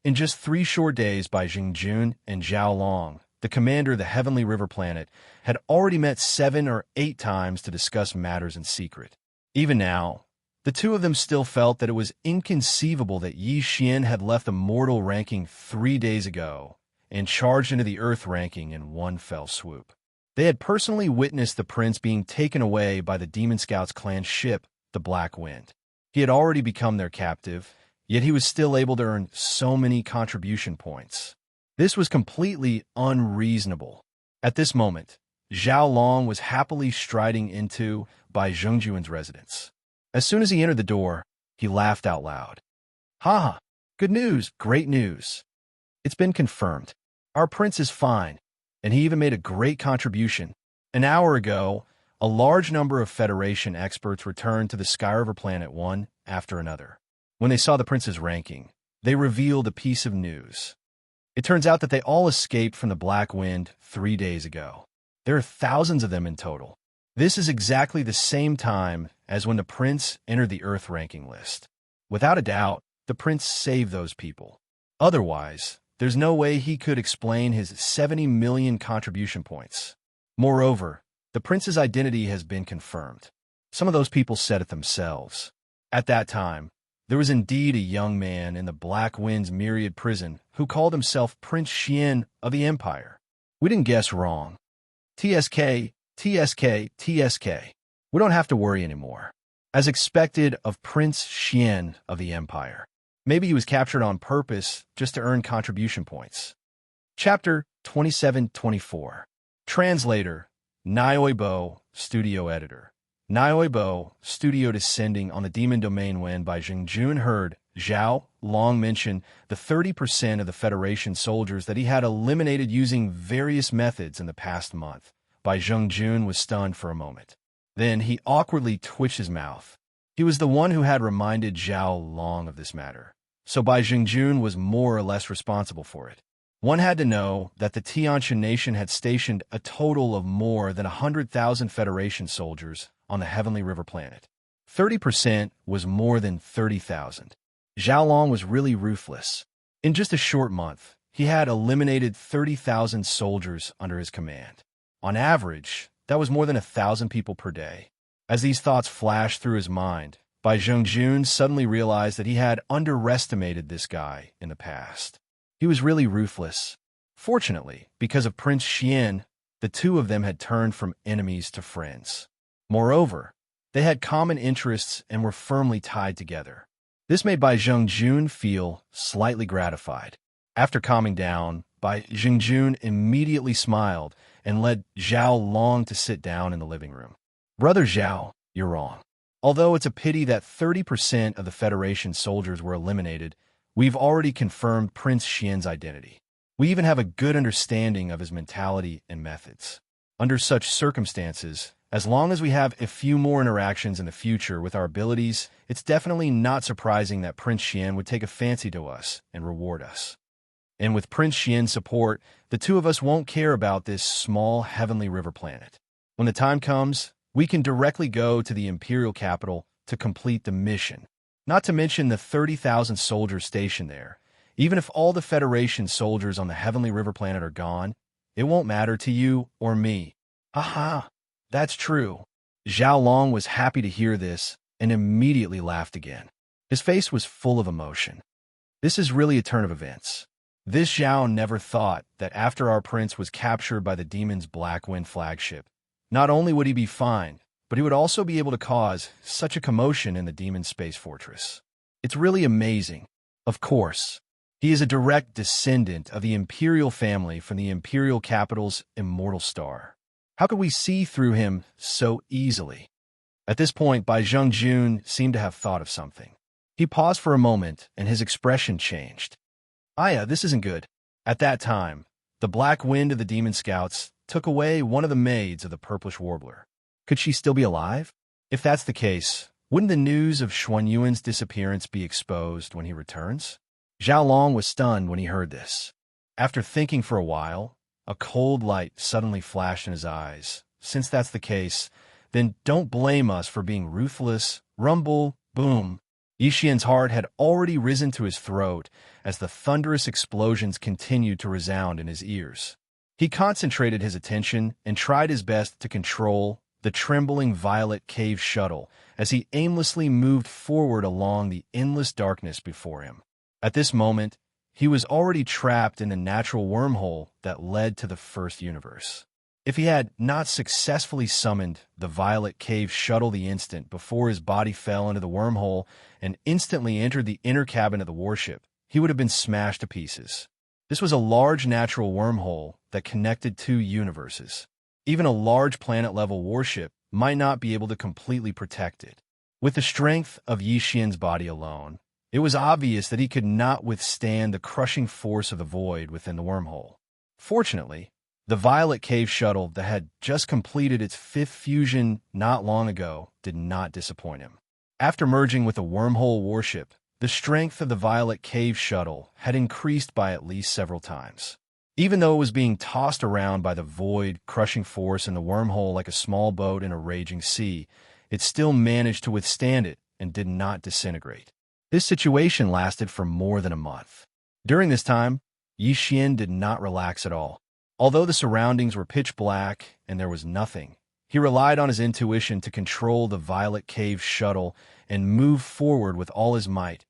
In just 3 short days, Bai Jingjun and Zhao Long, the commander of the Heavenly River planet, had already met 7 or 8 times to discuss matters in secret. Even now, the two of them still felt that it was inconceivable that Yi Xian had left the mortal ranking 3 days ago and charged into the Earth ranking in one fell swoop. They had personally witnessed the prince being taken away by the Demon Scouts clan ship, the Black Wind. He had already become their captive, yet he was still able to earn so many contribution points. This was completely unreasonable. At this moment, Zhao Long was happily striding into Bai Zhongjuan's residence. As soon as he entered the door, he laughed out loud. "Ha! Good news, great news. It's been confirmed. Our prince is fine, and he even made a great contribution. An hour ago, a large number of Federation experts returned to the Skyriver planet one after another. When they saw the prince's ranking, they revealed a piece of news. It turns out that they all escaped from the Black Wind 3 days ago. There are thousands of them in total. This is exactly the same time as when the prince entered the Earth ranking list. Without a doubt, the prince saved those people. Otherwise, there's no way he could explain his 70 million contribution points. Moreover, the prince's identity has been confirmed. Some of those people said it themselves. At that time, there was indeed a young man in the Black Wind's myriad prison who called himself Prince Xian of the Empire. We didn't guess wrong. TSK, TSK, TSK. We don't have to worry anymore. As expected of Prince Xian of the Empire. Maybe he was captured on purpose just to earn contribution points. Chapter 27-24. Translator, Audiobook, Studio Editor. Audiobook, Studio descending on the demon domain when Bai Zhengjun heard Zhao Long mention the 30% of the Federation soldiers that he had eliminated using various methods in the past month. Bai Zhengjun was stunned for a moment. Then he awkwardly twitched his mouth. He was the one who had reminded Zhao Long of this matter, so Bai Zhengjun was more or less responsible for it. One had to know that the Xianxia nation had stationed a total of more than 100,000 Federation soldiers on the Heavenly River planet. 30% was more than 30,000. Zhao Long was really ruthless. In just a short month, he had eliminated 30,000 soldiers under his command. On average, that was more than 1,000 people per day. As these thoughts flashed through his mind, Bai Zhengjun suddenly realized that he had underestimated this guy in the past. He was really ruthless. Fortunately, because of Prince Xian, the two of them had turned from enemies to friends. Moreover, they had common interests and were firmly tied together. This made Bai Zhengjun feel slightly gratified. After calming down, Bai Zhengjun immediately smiled and led Zhao Long to sit down in the living room. Brother Zhao, you're wrong. Although it's a pity that 30% of the Federation soldiers were eliminated, we've already confirmed Prince Xian's identity. We even have a good understanding of his mentality and methods. Under such circumstances, as long as we have a few more interactions in the future with our abilities, it's definitely not surprising that Prince Xian would take a fancy to us and reward us. And with Prince Xian's support, the two of us won't care about this small Heavenly River planet. When the time comes, we can directly go to the Imperial capital to complete the mission. Not to mention the 30,000 soldiers stationed there. Even if all the Federation soldiers on the Heavenly River planet are gone, it won't matter to you or me. Aha! That's true. Zhao Long was happy to hear this and immediately laughed again. His face was full of emotion. This is really a turn of events. This Zhao never thought that after our prince was captured by the demon's Black Wind flagship, not only would he be fine, but he would also be able to cause such a commotion in the demon's space fortress. It's really amazing. Of course, he is a direct descendant of the Imperial family from the Imperial capital's immortal star. How could we see through him so easily? At this point, Bai Zhengjun seemed to have thought of something. He paused for a moment, and his expression changed. Aya, this isn't good. At that time, the Black Wind of the Demon Scouts took away one of the maids of the Purplish Warbler. Could she still be alive? If that's the case, wouldn't the news of Xuanyuan's disappearance be exposed when he returns? Zhao Long was stunned when he heard this. After thinking for a while, a cold light suddenly flashed in his eyes. Since that's the case, then don't blame us for being ruthless. Rumble, boom. Yixian's heart had already risen to his throat as the thunderous explosions continued to resound in his ears. He concentrated his attention and tried his best to control the trembling violet cave shuttle as he aimlessly moved forward along the endless darkness before him. At this moment, he was already trapped in the natural wormhole that led to the first universe. If he had not successfully summoned the violet cave shuttle the instant before his body fell into the wormhole and instantly entered the inner cabin of the warship, he would have been smashed to pieces. This was a large natural wormhole that connected two universes. Even a large planet-level warship might not be able to completely protect it. With the strength of Yixian's body alone, it was obvious that he could not withstand the crushing force of the void within the wormhole. Fortunately, the Violet Cave shuttle that had just completed its fifth fusion not long ago did not disappoint him. After merging with a wormhole warship, the strength of the Violet Cave shuttle had increased by at least several times. Even though it was being tossed around by the void, crushing force in the wormhole like a small boat in a raging sea, it still managed to withstand it and did not disintegrate. This situation lasted for more than a month. During this time, Yixian did not relax at all. Although the surroundings were pitch black and there was nothing, he relied on his intuition to control the Violet Cave shuttle and move forward with all his might.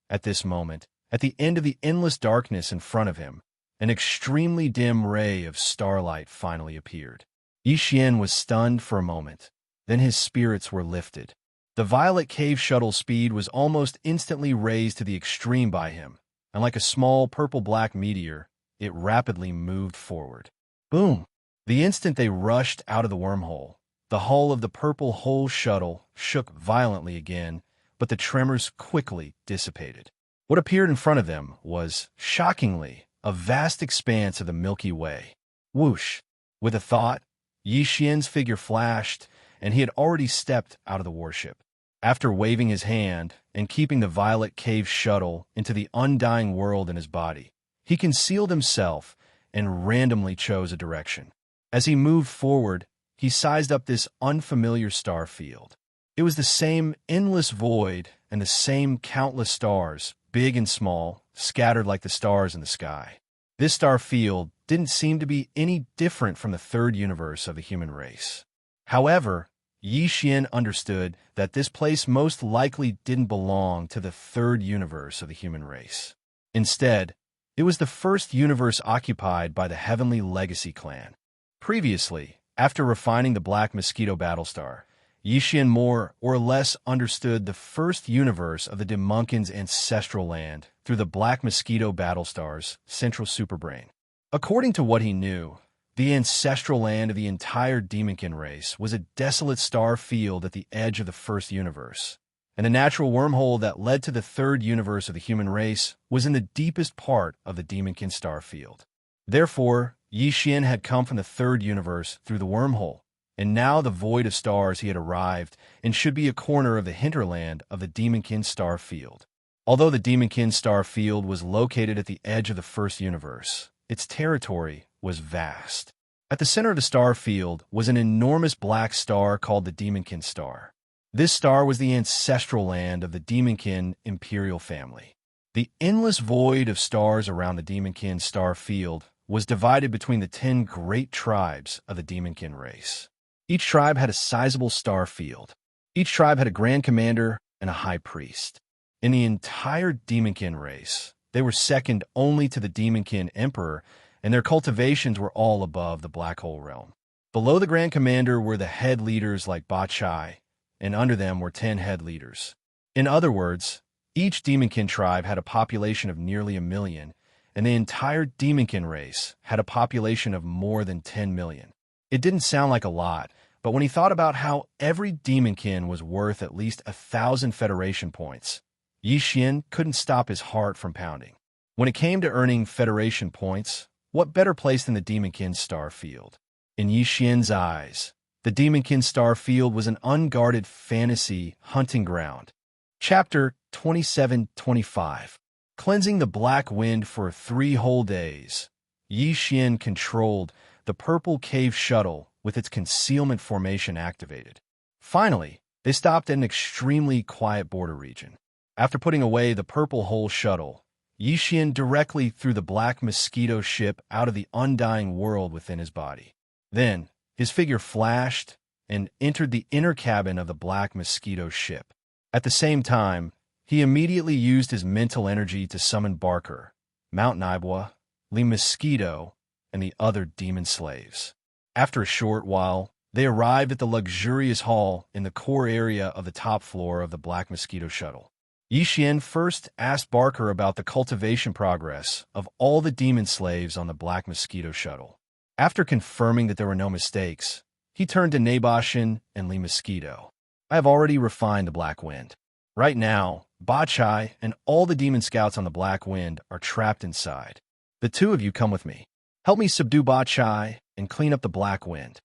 At this moment, at the end of the endless darkness in front of him, An extremely dim ray of starlight finally appeared. Yixian was stunned for a moment. Then his spirits were lifted. The violet cave shuttle speed was almost instantly raised to the extreme by him, and like a small purple-black meteor, it rapidly moved forward. Boom! The instant they rushed out of the wormhole, the hull of the purple hole shuttle shook violently again, but the tremors quickly dissipated. What appeared in front of them was, shockingly, a vast expanse of the Milky Way. Whoosh! With a thought, Yixian's figure flashed, and he had already stepped out of the warship. After waving his hand and keeping the violet cave shuttle into the undying world in his body, he concealed himself and randomly chose a direction. As he moved forward, he sized up this unfamiliar star field. It was the same endless void and the same countless stars, big and small, scattered like the stars in the sky. This star field didn't seem to be any different from the third universe of the human race. However, Yixian understood that this place most likely didn't belong to the third universe of the human race. Instead, it was the first universe occupied by the Heavenly Legacy clan. Previously, after refining the Black Mosquito Battlestar, Yixian more or less understood the first universe of the Demonkin's ancestral land through the Black Mosquito Battlestar's central superbrain. According to what he knew, the ancestral land of the entire Demonkin race was a desolate star field at the edge of the first universe, and the natural wormhole that led to the third universe of the human race was in the deepest part of the Demonkin star field. Therefore, Yixian had come from the third universe through the wormhole, and now the void of stars he had arrived and should be a corner of the hinterland of the Demonkin star field. Although the Demonkin star field was located at the edge of the first universe, its territory was vast. At the center of the star field was an enormous black star called the Demonkin star. This star was the ancestral land of the Demonkin imperial family. The endless void of stars around the Demonkin star field was divided between the 10 great tribes of the Demonkin race. Each tribe had a sizable star field. Each tribe had a grand commander and a high priest. In the entire Demonkin race, they were second only to the Demonkin emperor, and their cultivations were all above the Black Hole realm. Below the Grand Commander were the head leaders like Ba Chai, and under them were 10 head leaders. In other words, each Demonkin tribe had a population of nearly 1 million, and the entire Demonkin race had a population of more than 10 million. It didn't sound like a lot, but when he thought about how every Demonkin was worth at least 1,000 Federation points, Yixian couldn't stop his heart from pounding. When it came to earning Federation points, what better place than the Demonkin star field? In Yixian's eyes, the Demonkin star field was an unguarded fantasy hunting ground. Chapter 27-25. Cleansing the black wind for 3 whole days, Yixian controlled the purple cave shuttle with its concealment formation activated. Finally, they stopped at an extremely quiet border region. After putting away the purple hole shuttle, Yixian directly threw the Black Mosquito ship out of the undying world within his body. Then, his figure flashed and entered the inner cabin of the Black Mosquito ship. At the same time, he immediately used his mental energy to summon Barker, Mount Naibwa, Li Mosquito, and the other demon slaves. After a short while, they arrived at the luxurious hall in the core area of the top floor of the Black Mosquito shuttle. Yixian first asked Barker about the cultivation progress of all the demon slaves on the Black Mosquito shuttle. After confirming that there were no mistakes, he turned to Naboshin and Li Mosquito. I have already refined the Black Wind. Right now, Ba Chai and all the demon scouts on the Black Wind are trapped inside. The 2 of you come with me. Help me subdue Ba Chai and clean up the Black Wind.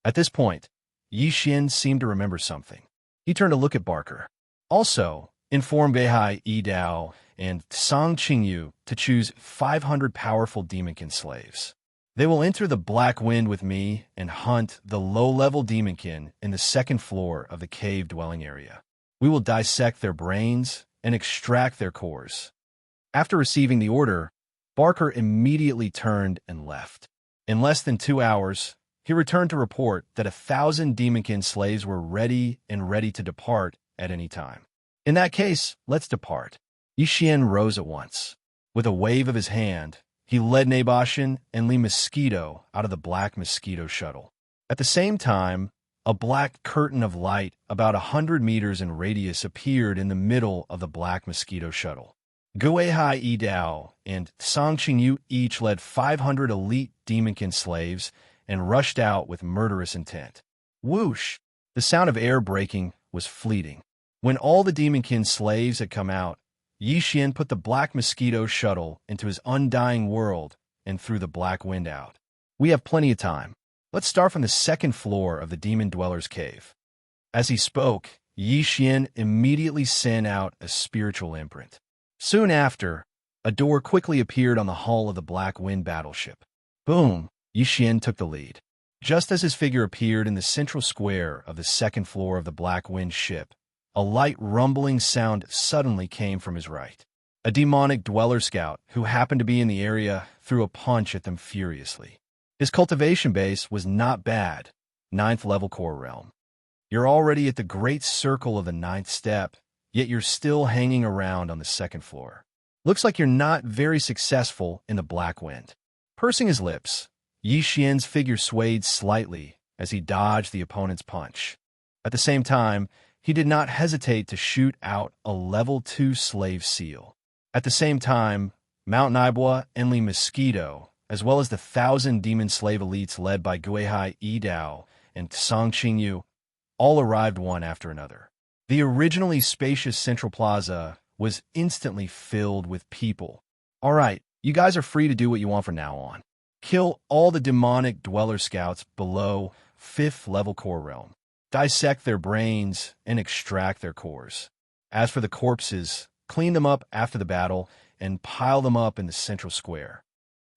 At this point, Yixian seemed to remember something. He turned to look at Barker. Also, inform Beihai Yidao and Song Qingyu to choose 500 powerful Demonkin slaves. They will enter the Black Wind with me and hunt the low-level Demonkin in the 2nd floor of the cave dwelling area. We will dissect their brains and extract their cores. After receiving the order, Barker immediately turned and left. In less than 2 hours, he returned to report that 1,000 Demonkin slaves were ready to depart at any time. In that case, let's depart. Yixian rose at once. With a wave of his hand, he led Naboshan and Lee Mosquito out of the Black Mosquito shuttle. At the same time, a black curtain of light about 100 meters in radius appeared in the middle of the Black Mosquito shuttle. Guihai Yidao and Song Qingyu each led 500 elite demonkin slaves and rushed out with murderous intent. Whoosh! The sound of air breaking was fleeting. When all the demonkin slaves had come out, Yi Xian put the Black Mosquito shuttle into his undying world and threw the black wind out. We have plenty of time. Let's start from the second floor of the Demon Dweller's cave. As he spoke, Yi Xian immediately sent out a spiritual imprint. Soon after, a door quickly appeared on the hull of the Black Wind battleship. Boom! Yi Xian took the lead. Just as his figure appeared in the central square of the second floor of the Black Wind ship, a light rumbling sound suddenly came from his right. A demonic dweller scout who happened to be in the area threw a punch at them furiously. His cultivation base was not bad, 9th level core realm. You're already at the great circle of the 9th step, yet you're still hanging around on the second floor. Looks like you're not very successful in the Black Wind. Pursing his lips, Yi Xian's figure swayed slightly as he dodged the opponent's punch. At the same time, he did not hesitate to shoot out a level 2 slave seal. At the same time, Mount Naibwa and Lee Mosquito, as well as the 1,000 demon slave elites led by Guihai Yidao and Song Qingyu, all arrived one after another. The originally spacious central plaza was instantly filled with people. All right, you guys are free to do what you want from now on. Kill all the demonic dweller scouts below 5th level core realm. Dissect their brains and extract their cores. As for the corpses, clean them up after the battle and pile them up in the central square.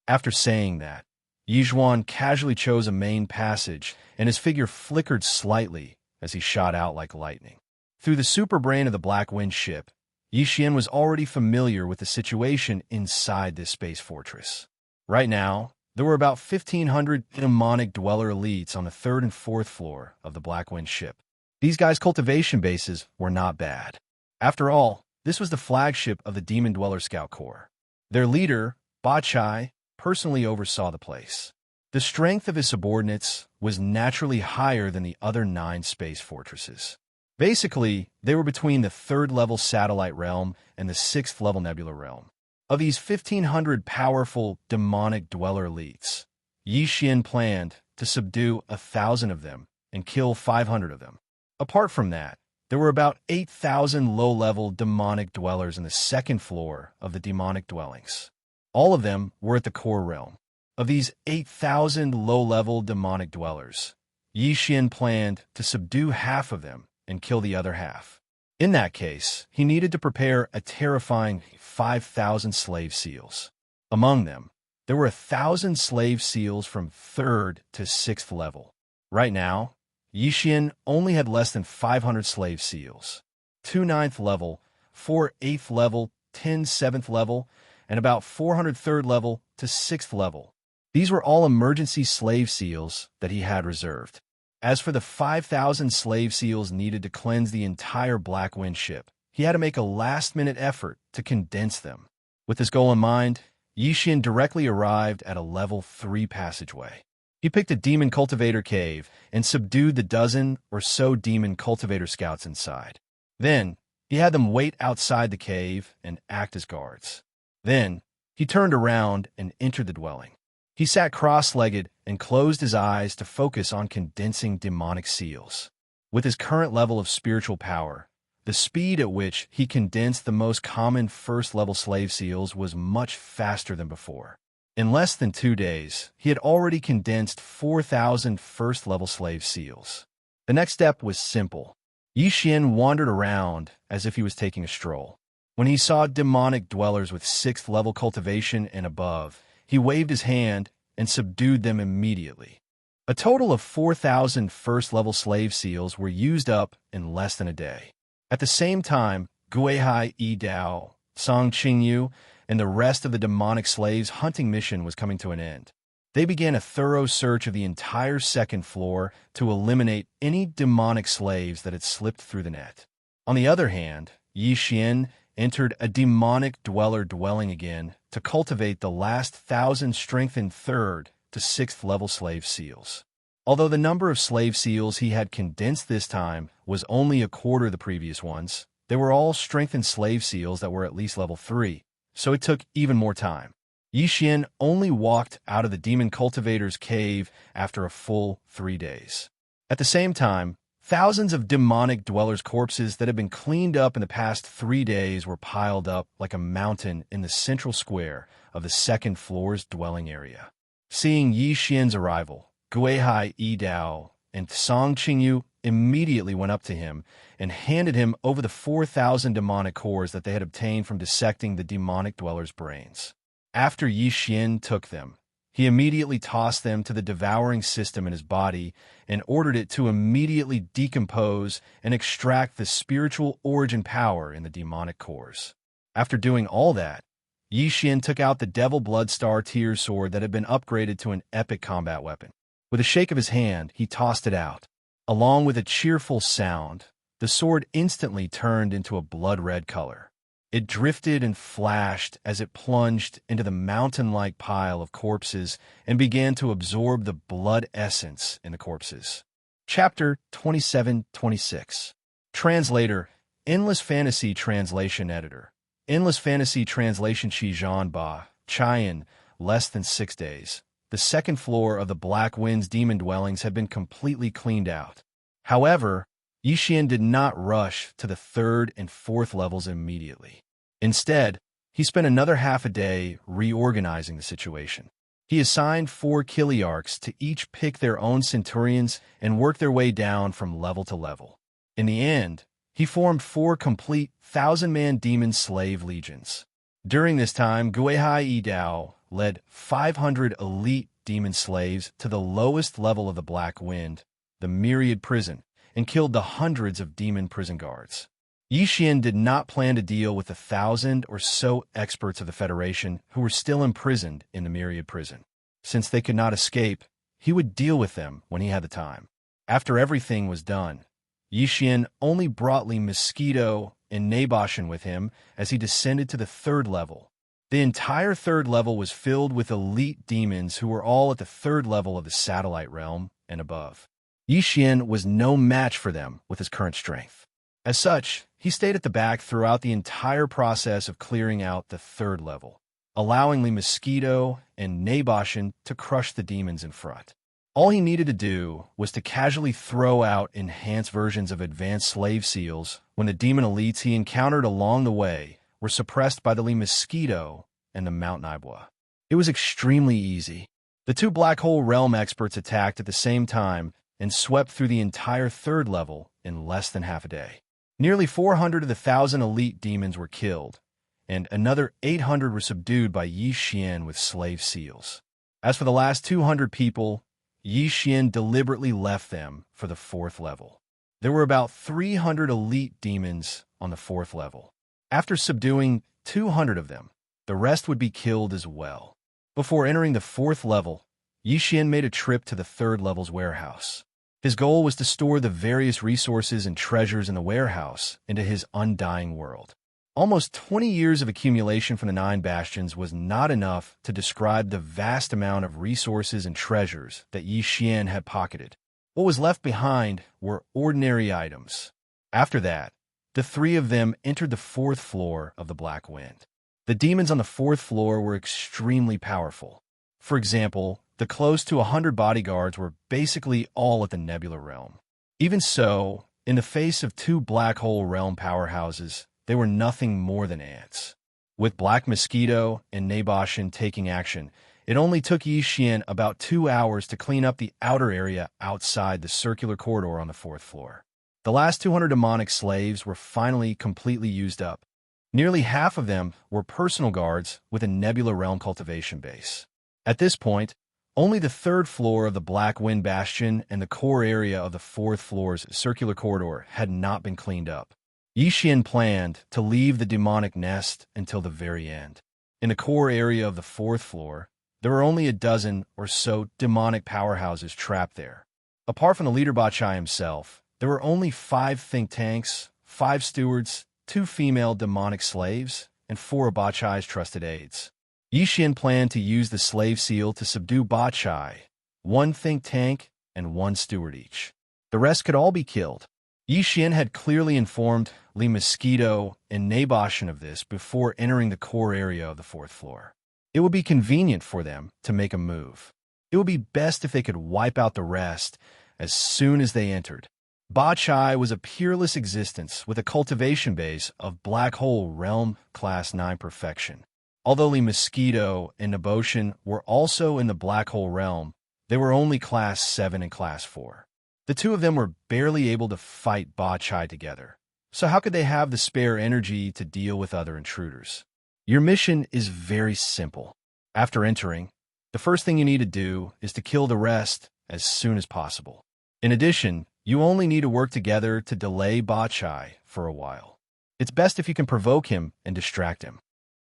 After saying that, Yi Zhuan casually chose a main passage, and his figure flickered slightly as he shot out like lightning. Through the super brain of the Black Wind ship, Yi Xian was already familiar with the situation inside this space fortress. Right now, there were about 1,500 demonic dweller elites on the 3rd and 4th floor of the Black Wind ship. These guys' cultivation bases were not bad. After all, this was the flagship of the Demon Dweller Scout Corps. Their leader, Ba Chai, personally oversaw the place. The strength of his subordinates was naturally higher than the other 9 space fortresses. Basically, they were between the 3rd level satellite realm and the 6th level nebula realm. Of these 1,500 powerful demonic dweller elites, Yi Xian planned to subdue 1,000 of them and kill 500 of them. Apart from that, there were about 8,000 low-level demonic dwellers in the 2nd floor of the demonic dwellings. All of them were at the core realm. Of these 8,000 low-level demonic dwellers, Yi Xian planned to subdue half of them and kill the other half. In that case, he needed to prepare a terrifying 5,000 slave seals. Among them, there were 1,000 slave seals from 3rd to 6th level. Right now, Yi Xian only had less than 500 slave seals, 2 9th level, 4 8th level, 10 7th level, and about 400 3rd level to 6th level. These were all emergency slave seals that he had reserved. As for the 5,000 slave seals needed to cleanse the entire Black Wind ship, he had to make a last-minute effort to condense them. With this goal in mind, Yi Xian directly arrived at a level 3 passageway. He picked a demon cultivator cave and subdued the dozen or so demon cultivator scouts inside. Then, he had them wait outside the cave and act as guards. Then, he turned around and entered the dwelling. He sat cross-legged and closed his eyes to focus on condensing demonic seals. With his current level of spiritual power, the speed at which he condensed the most common first-level slave seals was much faster than before. In less than 2 days, he had already condensed 4,000 first-level slave seals. The next step was simple. Yi Xian wandered around as if he was taking a stroll. When he saw demonic dwellers with 6th level cultivation and above, he waved his hand and subdued them immediately. A total of 4,000 first-level slave seals were used up in less than a day. At the same time, Guihai Yidao, Song Qingyu, and the rest of the demonic slaves' hunting mission was coming to an end. They began a thorough search of the entire 2nd floor to eliminate any demonic slaves that had slipped through the net. On the other hand, Yi Xian entered a demonic dweller dwelling again to cultivate the last 1,000 strengthened 3rd to 6th level slave seals. Although the number of slave seals he had condensed this time was only a quarter of the previous ones, they were all strengthened slave seals that were at least level 3, so it took even more time. Xian only walked out of the demon cultivator's cave after a full 3 days. At the same time, thousands of demonic dwellers' corpses that had been cleaned up in the past 3 days were piled up like a mountain in the central square of the 2nd floor's dwelling area. Seeing Xian's arrival, Guihai Yidao and Song Qingyu immediately went up to him and handed him over the 4,000 demonic cores that they had obtained from dissecting the demonic dwellers' brains. After Xian took them, he immediately tossed them to the devouring system in his body and ordered it to immediately decompose and extract the spiritual origin power in the demonic cores. After doing all that, Xian took out the Devil Bloodstar Tears sword that had been upgraded to an epic combat weapon. With a shake of his hand, he tossed it out. Along with a cheerful sound, the sword instantly turned into a blood-red color. It drifted and flashed as it plunged into the mountain-like pile of corpses and began to absorb the blood essence in the corpses. Chapter 27-26. Translator, Endless Fantasy Translation Editor. Endless Fantasy Translation Shizhan Ba, Chian, less than 6 days. The 2nd floor of the Black Wind's demon dwellings had been completely cleaned out. However, Xian did not rush to the 3rd and 4th levels immediately. Instead, he spent another half a day reorganizing the situation. He assigned 4 Kiliarchs to each pick their own centurions and work their way down from level to level. In the end, he formed 4 complete 1,000-man demon slave legions. During this time, Guihai Yidao led 500 elite demon slaves to the lowest level of the Black Wind, the Myriad Prison, and killed the hundreds of demon prison guards. Xian did not plan to deal with the 1,000 or so experts of the Federation who were still imprisoned in the Myriad Prison. Since they could not escape, he would deal with them when he had the time. After everything was done, Xian only brought Li Mosquito and Naboshin with him as he descended to the 3rd level. The entire 3rd level was filled with elite demons who were all at the 3rd level of the satellite realm and above. Xian was no match for them with his current strength. As such, he stayed at the back throughout the entire process of clearing out the 3rd level, allowing Li Mosquito and Naboshin to crush the demons in front. All he needed to do was to casually throw out enhanced versions of advanced slave seals when the demon elites he encountered along the way were suppressed by the Li Mosquito and the Mount Naibwa. It was extremely easy. The 2 Black Hole Realm experts attacked at the same time and swept through the entire 3rd level in less than half a day. Nearly 400 of the 1,000 elite demons were killed, and another 800 were subdued by Xian with slave seals. As for the last 200 people, Xian deliberately left them for the 4th level. There were about 300 elite demons on the 4th level. After subduing 200 of them, the rest would be killed as well. Before entering the 4th level, Xian made a trip to the 3rd level's warehouse. His goal was to store the various resources and treasures in the warehouse into his undying world. Almost 20 years of accumulation from the 9 bastions was not enough to describe the vast amount of resources and treasures that Xian had pocketed. What was left behind were ordinary items. After that, the 3 of them entered the 4th floor of the Black Wind. The demons on the 4th floor were extremely powerful. For example, the close to 100 bodyguards were basically all at the Nebula Realm. Even so, in the face of 2 Black Hole Realm powerhouses, they were nothing more than ants. With Black Mosquito and Naboshin taking action, it only took Xian about 2 hours to clean up the outer area outside the circular corridor on the 4th floor. The last 200 demonic slaves were finally completely used up. Nearly half of them were personal guards with a Nebula Realm cultivation base. At this point, only the 3rd floor of the Black Wind Bastion and the core area of the 4th floor's circular corridor had not been cleaned up. Xian planned to leave the demonic nest until the very end. In the core area of the 4th floor, there were only a dozen or so demonic powerhouses trapped there. Apart from the leader Bachai himself, there were only 5 think tanks, 5 stewards, 2 female demonic slaves, and 4 of Ba Chai's trusted aides. Yixian planned to use the slave seal to subdue Ba Chai, 1 think tank and 1 steward each. The rest could all be killed. Yixian had clearly informed Li Mosquito and Naboshan of this before entering the core area of the 4th floor. It would be convenient for them to make a move. It would be best if they could wipe out the rest as soon as they entered. Ba Chai was a peerless existence with a cultivation base of Black Hole Realm Class 9 perfection. Although Li Mosquito and Naboshan were also in the Black Hole Realm, they were only Class 7 and Class 4. The 2 of them were barely able to fight Ba Chai together, so how could they have the spare energy to deal with other intruders? Your mission is very simple. After entering, the first thing you need to do is to kill the rest as soon as possible. In addition, you only need to work together to delay Ba Chai for a while. It's best if you can provoke him and distract him.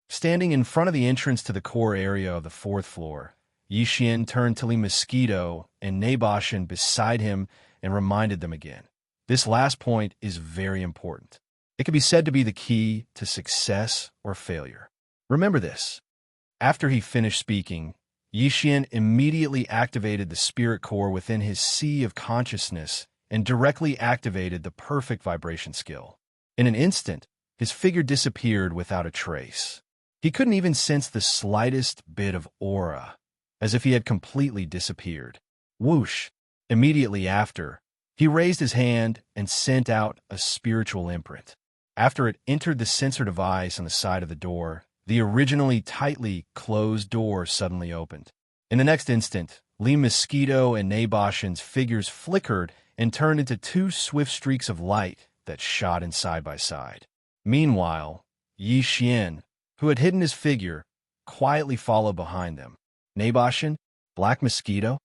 Standing in front of the entrance to the core area of the 4th floor, Yixian turned to Li Mosquito and Naboshan beside him and reminded them again. This last point is very important. It can be said to be the key to success or failure. Remember this. After he finished speaking, Yixian immediately activated the spirit core within his sea of consciousness and directly activated the perfect vibration skill. In an instant, his figure disappeared without a trace. He couldn't even sense the slightest bit of aura, as if he had completely disappeared. Whoosh! Immediately after, he raised his hand and sent out a spiritual imprint. After it entered the sensor device on the side of the door, the originally tightly closed door suddenly opened. In the next instant, Li Mosquito and Naboshan's figures flickered and turned into 2 swift streaks of light that shot in side by side. Meanwhile, Yixian, who had hidden his figure, quietly followed behind them. Naboshan? Black Mosquito?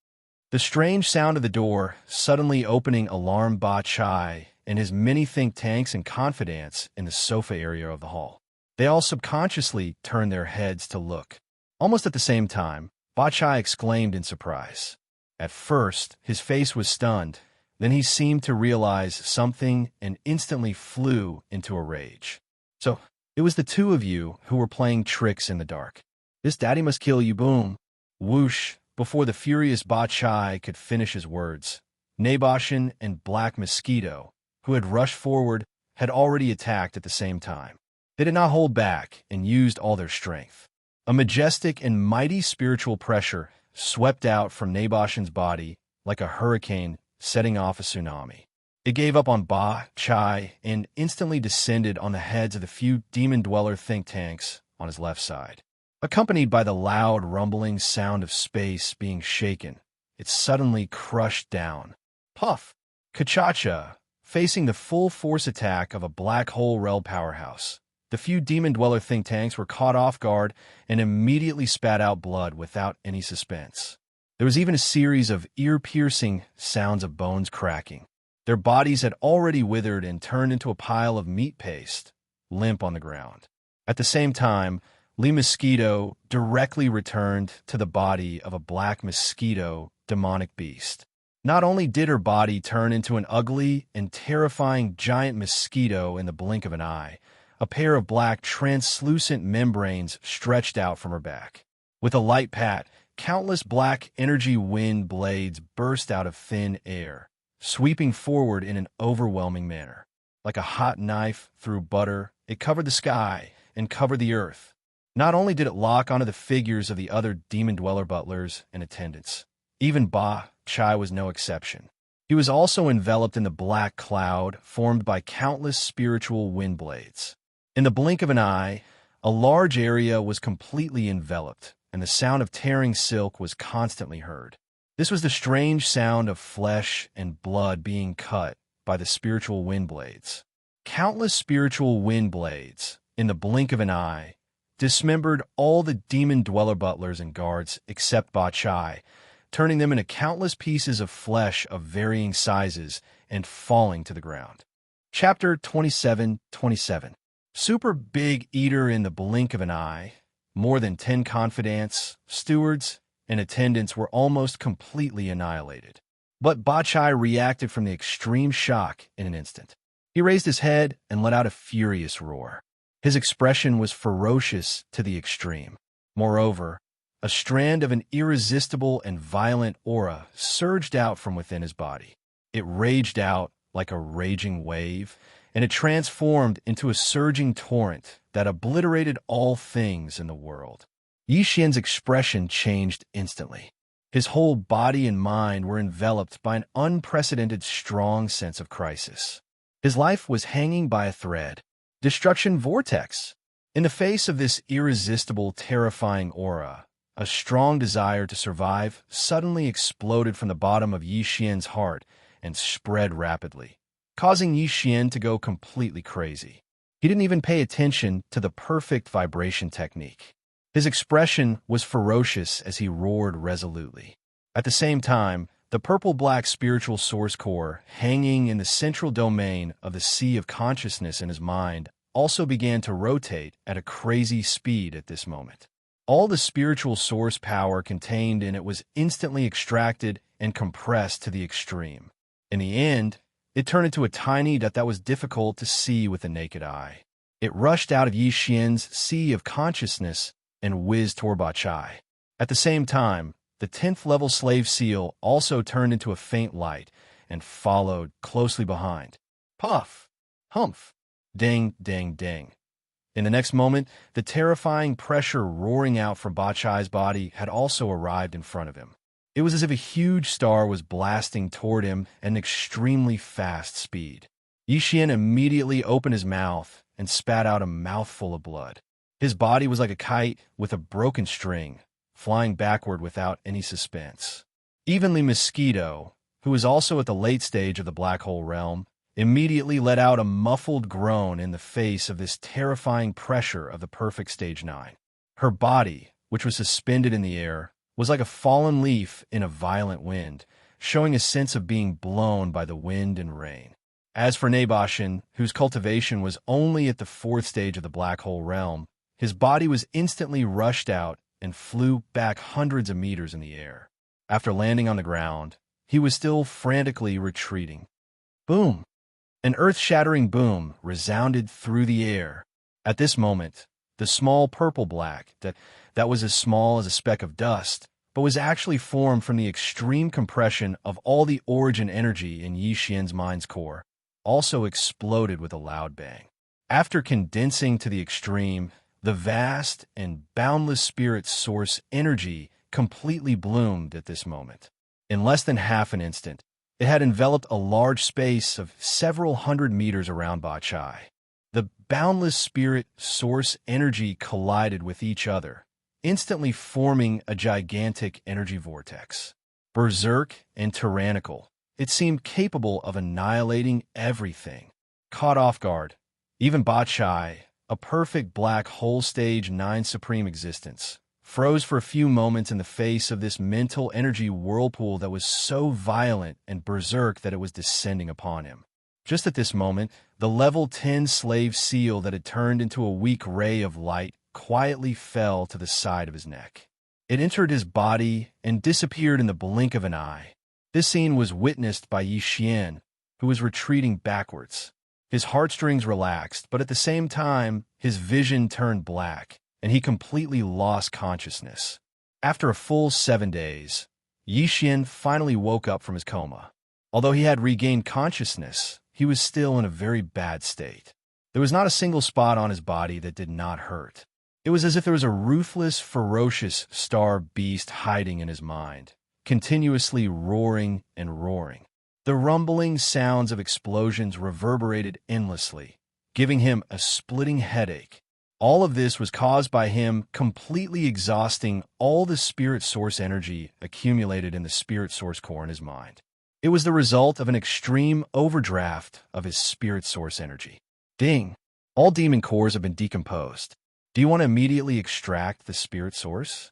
The strange sound of the door suddenly opening alarmed Ba Chai and his many think tanks and confidants in the sofa area of the hall. They all subconsciously turned their heads to look. Almost at the same time, Ba Chai exclaimed in surprise. At first, his face was stunned. Then he seemed to realize something and instantly flew into a rage. So, it was the 2 of you who were playing tricks in the dark. This daddy must kill you, boom. Whoosh! Before the furious Ba Chai could finish his words, Naboshan and Black Mosquito, who had rushed forward, had already attacked at the same time. They did not hold back and used all their strength. A majestic and mighty spiritual pressure swept out from Naboshan's body like a hurricane setting off a tsunami. It gave up on Ba Chai and instantly descended on the heads of the few demon-dweller think tanks on his left side. Accompanied by the loud rumbling sound of space being shaken, it suddenly crushed down. Puff! Kachacha, facing the full force attack of a black hole realm powerhouse. The few demon-dweller think tanks were caught off guard and immediately spat out blood without any suspense. There was even a series of ear-piercing sounds of bones cracking. Their bodies had already withered and turned into a pile of meat paste, limp on the ground. At the same time, Li Mosquito directly returned to the body of a black mosquito demonic beast. Not only did her body turn into an ugly and terrifying giant mosquito in the blink of an eye, a pair of black translucent membranes stretched out from her back. With a light pat, countless black energy wind blades burst out of thin air, sweeping forward in an overwhelming manner. Like a hot knife through butter, it covered the sky and covered the earth. Not only did it lock onto the figures of the other demon-dweller butlers and attendants, even Ba Chai was no exception. He was also enveloped in the black cloud formed by countless spiritual wind blades. In the blink of an eye, a large area was completely enveloped, and the sound of tearing silk was constantly heard. This was the strange sound of flesh and blood being cut by the spiritual wind blades. Countless spiritual wind blades, in the blink of an eye, dismembered all the demon-dweller butlers and guards except Ba Chai, turning them into countless pieces of flesh of varying sizes and falling to the ground. Chapter 27:27. Super Big Eater in the blink of an eye, more than 10 confidants, stewards, and attendants were almost completely annihilated. But Ba Chai reacted from the extreme shock in an instant. He raised his head and let out a furious roar. His expression was ferocious to the extreme. Moreover, a strand of an irresistible and violent aura surged out from within his body. It raged out like a raging wave, and it transformed into a surging torrent that obliterated all things in the world. Yixian's expression changed instantly. His whole body and mind were enveloped by an unprecedented strong sense of crisis. His life was hanging by a thread. Destruction vortex. In the face of this irresistible, terrifying aura, a strong desire to survive suddenly exploded from the bottom of Yixian's heart and spread rapidly, causing Yixian to go completely crazy. He didn't even pay attention to the perfect vibration technique. His expression was ferocious as he roared resolutely. At the same time, the purple-black spiritual source core hanging in the central domain of the sea of consciousness in his mind also began to rotate at a crazy speed at this moment. All the spiritual source power contained in it was instantly extracted and compressed to the extreme. In the end, it turned into a tiny dot that was difficult to see with the naked eye. It rushed out of Yixian's sea of consciousness and whizzed toward Bachai. At the same time, the 10th level slave seal also turned into a faint light and followed closely behind. Puff! Humph! Ding, ding, ding. In the next moment, the terrifying pressure roaring out from Bachai's body had also arrived in front of him. It was as if a huge star was blasting toward him at an extremely fast speed. Yixian immediately opened his mouth and spat out a mouthful of blood. His body was like a kite with a broken string, flying backward without any suspense. Evenly Mosquito, who was also at the late stage of the black hole realm, immediately let out a muffled groan in the face of this terrifying pressure of the perfect stage 9. Her body, which was suspended in the air, was like a fallen leaf in a violent wind, showing a sense of being blown by the wind and rain. As for Naboshin, whose cultivation was only at the 4th stage of the black hole realm, his body was instantly rushed out and flew back hundreds of meters in the air. After landing on the ground, he was still frantically retreating. Boom! An earth-shattering boom resounded through the air. At this moment, the small purple black that was as small as a speck of dust, but was actually formed from the extreme compression of all the origin energy in Yixian's mind's core, also exploded with a loud bang. After condensing to the extreme, the vast and boundless spirit source energy completely bloomed at this moment. In less than half an instant, it had enveloped a large space of several hundred meters around Bachai. The boundless spirit source energy collided with each other, instantly forming a gigantic energy vortex. Berserk and tyrannical, it seemed capable of annihilating everything. Caught off guard, even Bachai, a perfect black hole stage 9 supreme existence, froze for a few moments in the face of this mental energy whirlpool that was so violent and berserk that it was descending upon him. Just at this moment, the level 10 slave seal that had turned into a weak ray of light quietly fell to the side of his neck. It entered his body and disappeared in the blink of an eye. This scene was witnessed by Yixian, who was retreating backwards. His heartstrings relaxed, but at the same time, his vision turned black, and he completely lost consciousness. After a full 7 days, Yixian finally woke up from his coma. Although he had regained consciousness, he was still in a very bad state. There was not a single spot on his body that did not hurt. It was as if there was a ruthless, ferocious star beast hiding in his mind, continuously roaring and roaring. The rumbling sounds of explosions reverberated endlessly, giving him a splitting headache. All of this was caused by him completely exhausting all the spirit source energy accumulated in the spirit source core in his mind. It was the result of an extreme overdraft of his spirit source energy. Ding! All demon cores have been decomposed. Do you want to immediately extract the spirit source?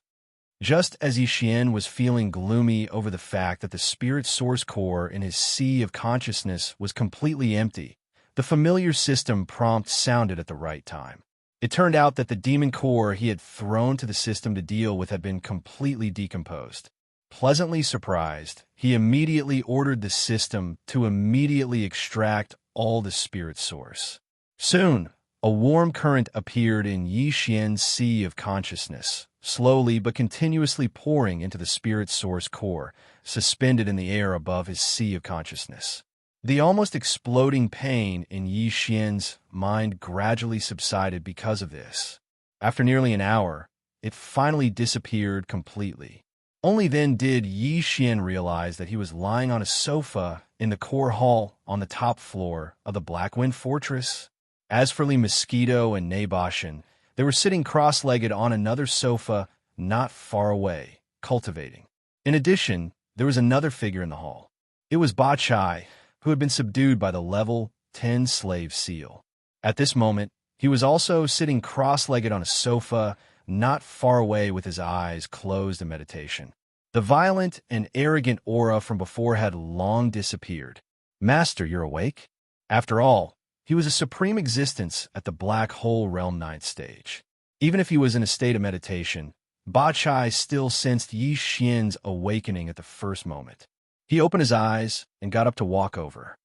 Just as Yixian was feeling gloomy over the fact that the spirit source core in his sea of consciousness was completely empty, the familiar system prompt sounded at the right time. It turned out that the demon core he had thrown to the system to deal with had been completely decomposed. Pleasantly surprised, he immediately ordered the system to immediately extract all the spirit source. Soon, a warm current appeared in Xianxia's sea of consciousness, slowly but continuously pouring into the spirit source core, suspended in the air above his sea of consciousness. The almost exploding pain in Xianxia's mind gradually subsided because of this. After nearly an hour, it finally disappeared completely. Only then did Xian realize that he was lying on a sofa in the core hall on the top floor of the Black Wind Fortress. As for Li Mosquito and Naboshin, they were sitting cross-legged on another sofa not far away, cultivating. In addition, there was another figure in the hall. It was Ba Chai, who had been subdued by the level 10 slave seal. At this moment, he was also sitting cross-legged on a sofa not far away with his eyes closed in meditation. The violent and arrogant aura from before had long disappeared. "Master, you're awake?" After all, he was a supreme existence at the Black Hole Realm 9th stage. Even if he was in a state of meditation, Ba Chai still sensed Xian's awakening at the first moment. He opened his eyes and got up to walk over.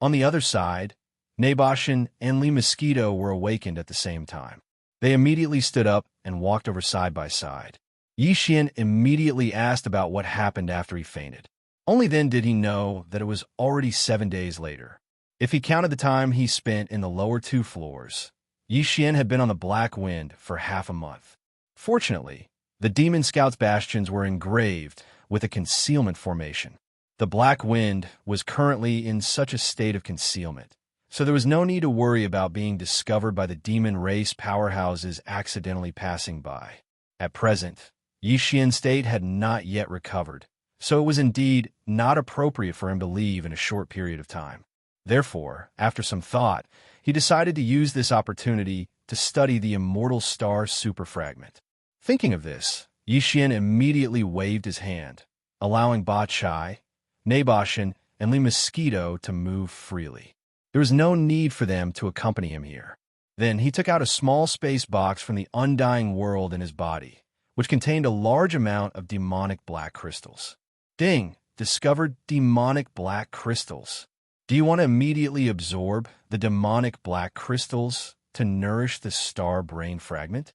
On the other side, Naboshin and Li Mosquito were awakened at the same time. They immediately stood up and walked over side by side. Xian immediately asked about what happened after he fainted. Only then did he know that it was already 7 days later. If he counted the time he spent in the lower 2 floors, Xian had been on the Black Wind for half a month. Fortunately, the Demon Scouts' bastions were engraved with a concealment formation. The Black Wind was currently in such a state of concealment, so there was no need to worry about being discovered by the demon race powerhouses accidentally passing by. At present, Xian's state had not yet recovered, so it was indeed not appropriate for him to leave in a short period of time. Therefore, after some thought, he decided to use this opportunity to study the immortal star superfragment. Thinking of this, Xian immediately waved his hand, allowing Ba Chai, Naboshin, and Li Mosquito to move freely. There was no need for them to accompany him here. Then he took out a small space box from the undying world in his body, which contained a large amount of demonic black crystals. Ding! Discovered demonic black crystals. Do you want to immediately absorb the demonic black crystals to nourish the star brain fragment?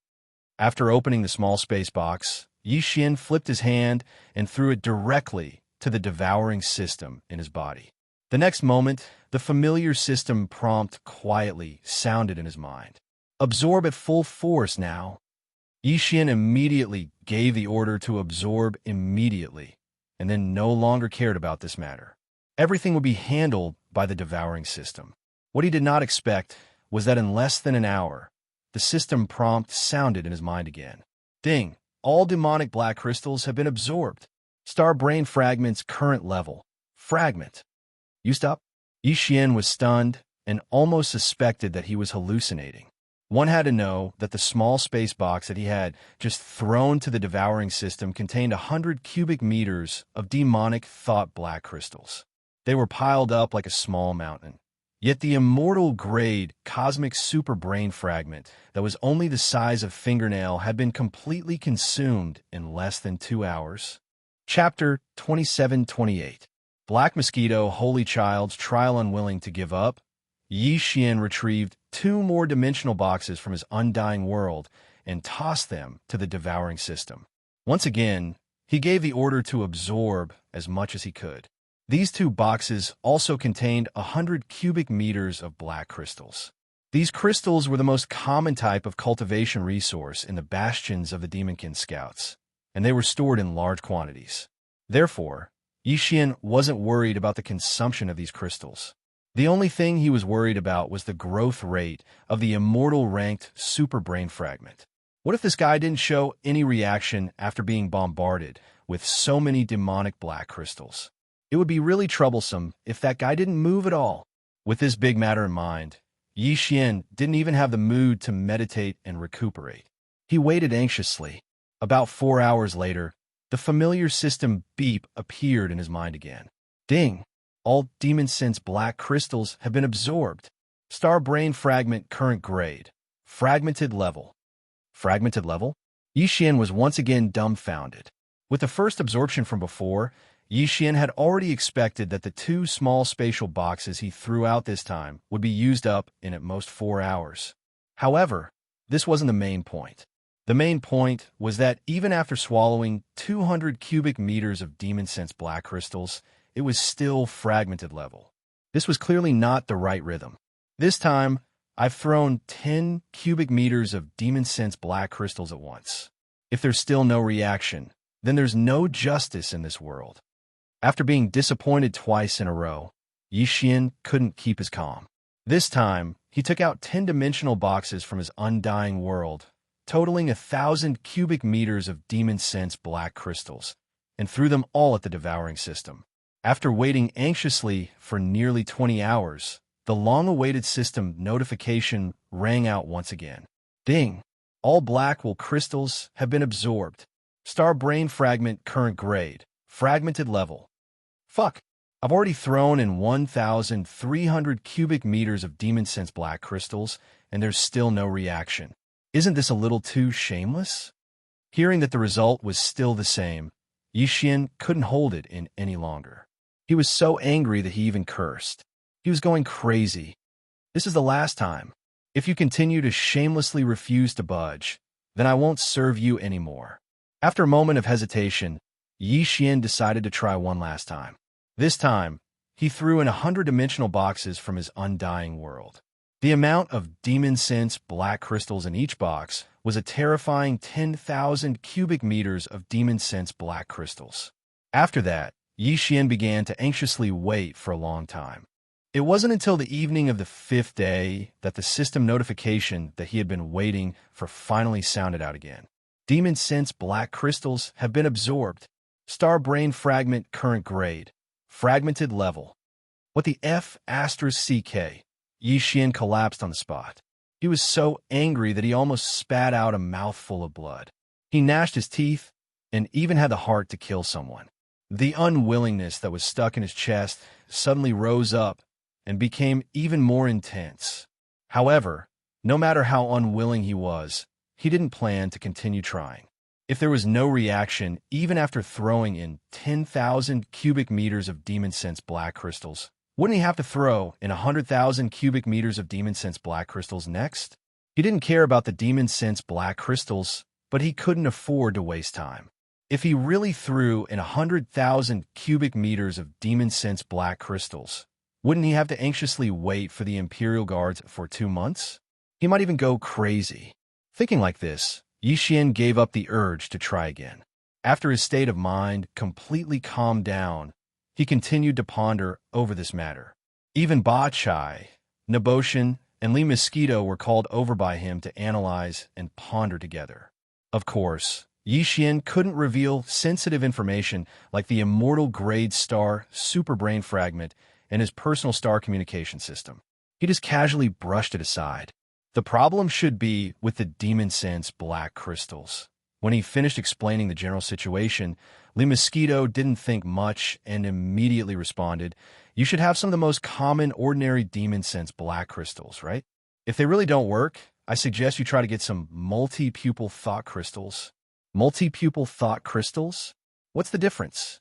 After opening the small space box, Xian flipped his hand and threw it directly to the devouring system in his body. The next moment, the familiar system prompt quietly sounded in his mind. "Absorb at full force now." Xian immediately gave the order to absorb immediately, and then no longer cared about this matter. Everything would be handled by the devouring system. What he did not expect was that in less than an hour, the system prompt sounded in his mind again. Ding! All demonic black crystals have been absorbed. Star brain fragment's current level. Fragment. Used up? Xian was stunned and almost suspected that he was hallucinating. One had to know that the small space box that he had just thrown to the devouring system contained 100 cubic meters of demonic thought black crystals. They were piled up like a small mountain. Yet the immortal grade cosmic super brain fragment that was only the size of fingernail had been completely consumed in less than 2 hours. Chapter 27-28. Black Mosquito, Holy Child's trial unwilling to give up, Xian retrieved 2 more dimensional boxes from his undying world and tossed them to the devouring system. Once again, he gave the order to absorb as much as he could. These 2 boxes also contained 100 cubic meters of black crystals. These crystals were the most common type of cultivation resource in the bastions of the Demonkin Scouts, and they were stored in large quantities. Therefore, Xian wasn't worried about the consumption of these crystals. The only thing he was worried about was the growth rate of the immortal-ranked super brain fragment. What if this guy didn't show any reaction after being bombarded with so many demonic black crystals? It would be really troublesome if that guy didn't move at all. With this big matter in mind, Xian didn't even have the mood to meditate and recuperate. He waited anxiously. About 4 hours later, the familiar system beep appeared in his mind again. Ding! All Demon Sense black crystals have been absorbed. Star brain fragment current grade. Fragmented level. Fragmented level? Xian was once again dumbfounded. With the first absorption from before, Yixian had already expected that the two small spatial boxes he threw out this time would be used up in at most 4 hours. However, this wasn't the main point. The main point was that even after swallowing 200 cubic meters of demon sense black crystals, it was still fragmented level. This was clearly not the right rhythm. This time, I've thrown 10 cubic meters of demon sense black crystals at once. If there's still no reaction, then there's no justice in this world. After being disappointed twice in a row, Yixian couldn't keep his calm. This time, he took out 10-dimensional boxes from his undying world, totaling 1,000 cubic meters of demon sense black crystals, and threw them all at the devouring system. After waiting anxiously for nearly 20 hours, the long-awaited system notification rang out once again. Ding! All Blackwell crystals have been absorbed. Star brain fragment current grade. Fragmented level. Fuck! I've already thrown in 1,300 cubic meters of demon sense black crystals, and there's still no reaction. Isn't this a little too shameless? Hearing that the result was still the same, Yixian couldn't hold it in any longer. He was so angry that he even cursed. He was going crazy. This is the last time. If you continue to shamelessly refuse to budge, then I won't serve you anymore. After a moment of hesitation, Yixian decided to try one last time. This time, he threw in 100-dimensional boxes from his undying world. The amount of demon sense black crystals in each box was a terrifying 10,000 cubic meters of demon sense black crystals. After that, Yixian began to anxiously wait for a long time. It wasn't until the evening of the 5th day that the system notification that he had been waiting for finally sounded out again. Demon sense black crystals have been absorbed. Star brain fragment current grade. Fragmented level. What the F***? Yixian collapsed on the spot. He was so angry that he almost spat out a mouthful of blood. He gnashed his teeth and even had the heart to kill someone. The unwillingness that was stuck in his chest suddenly rose up and became even more intense. However, no matter how unwilling he was, he didn't plan to continue trying. If there was no reaction, even after throwing in 10,000 cubic meters of demon sense black crystals, wouldn't he have to throw in 100,000 cubic meters of demon sense black crystals next? He didn't care about the demon sense black crystals, but he couldn't afford to waste time. If he really threw in 100,000 cubic meters of demon sense black crystals, wouldn't he have to anxiously wait for the Imperial Guards for 2 months? He might even go crazy. Thinking like this, Yixian gave up the urge to try again. After his state of mind completely calmed down, he continued to ponder over this matter. Even Ba Chai, Naboshin, and Li Mosquito were called over by him to analyze and ponder together. Of course, Yixian couldn't reveal sensitive information like the immortal grade star superbrain fragment and his personal star communication system. He just casually brushed it aside. The problem should be with the demon sense black crystals. When he finished explaining the general situation, Li Mosquito didn't think much and immediately responded, "You should have some of the most common, ordinary demon sense black crystals, right? If they really don't work, I suggest you try to get some multi-pupil thought crystals." Multi-pupil thought crystals? What's the difference?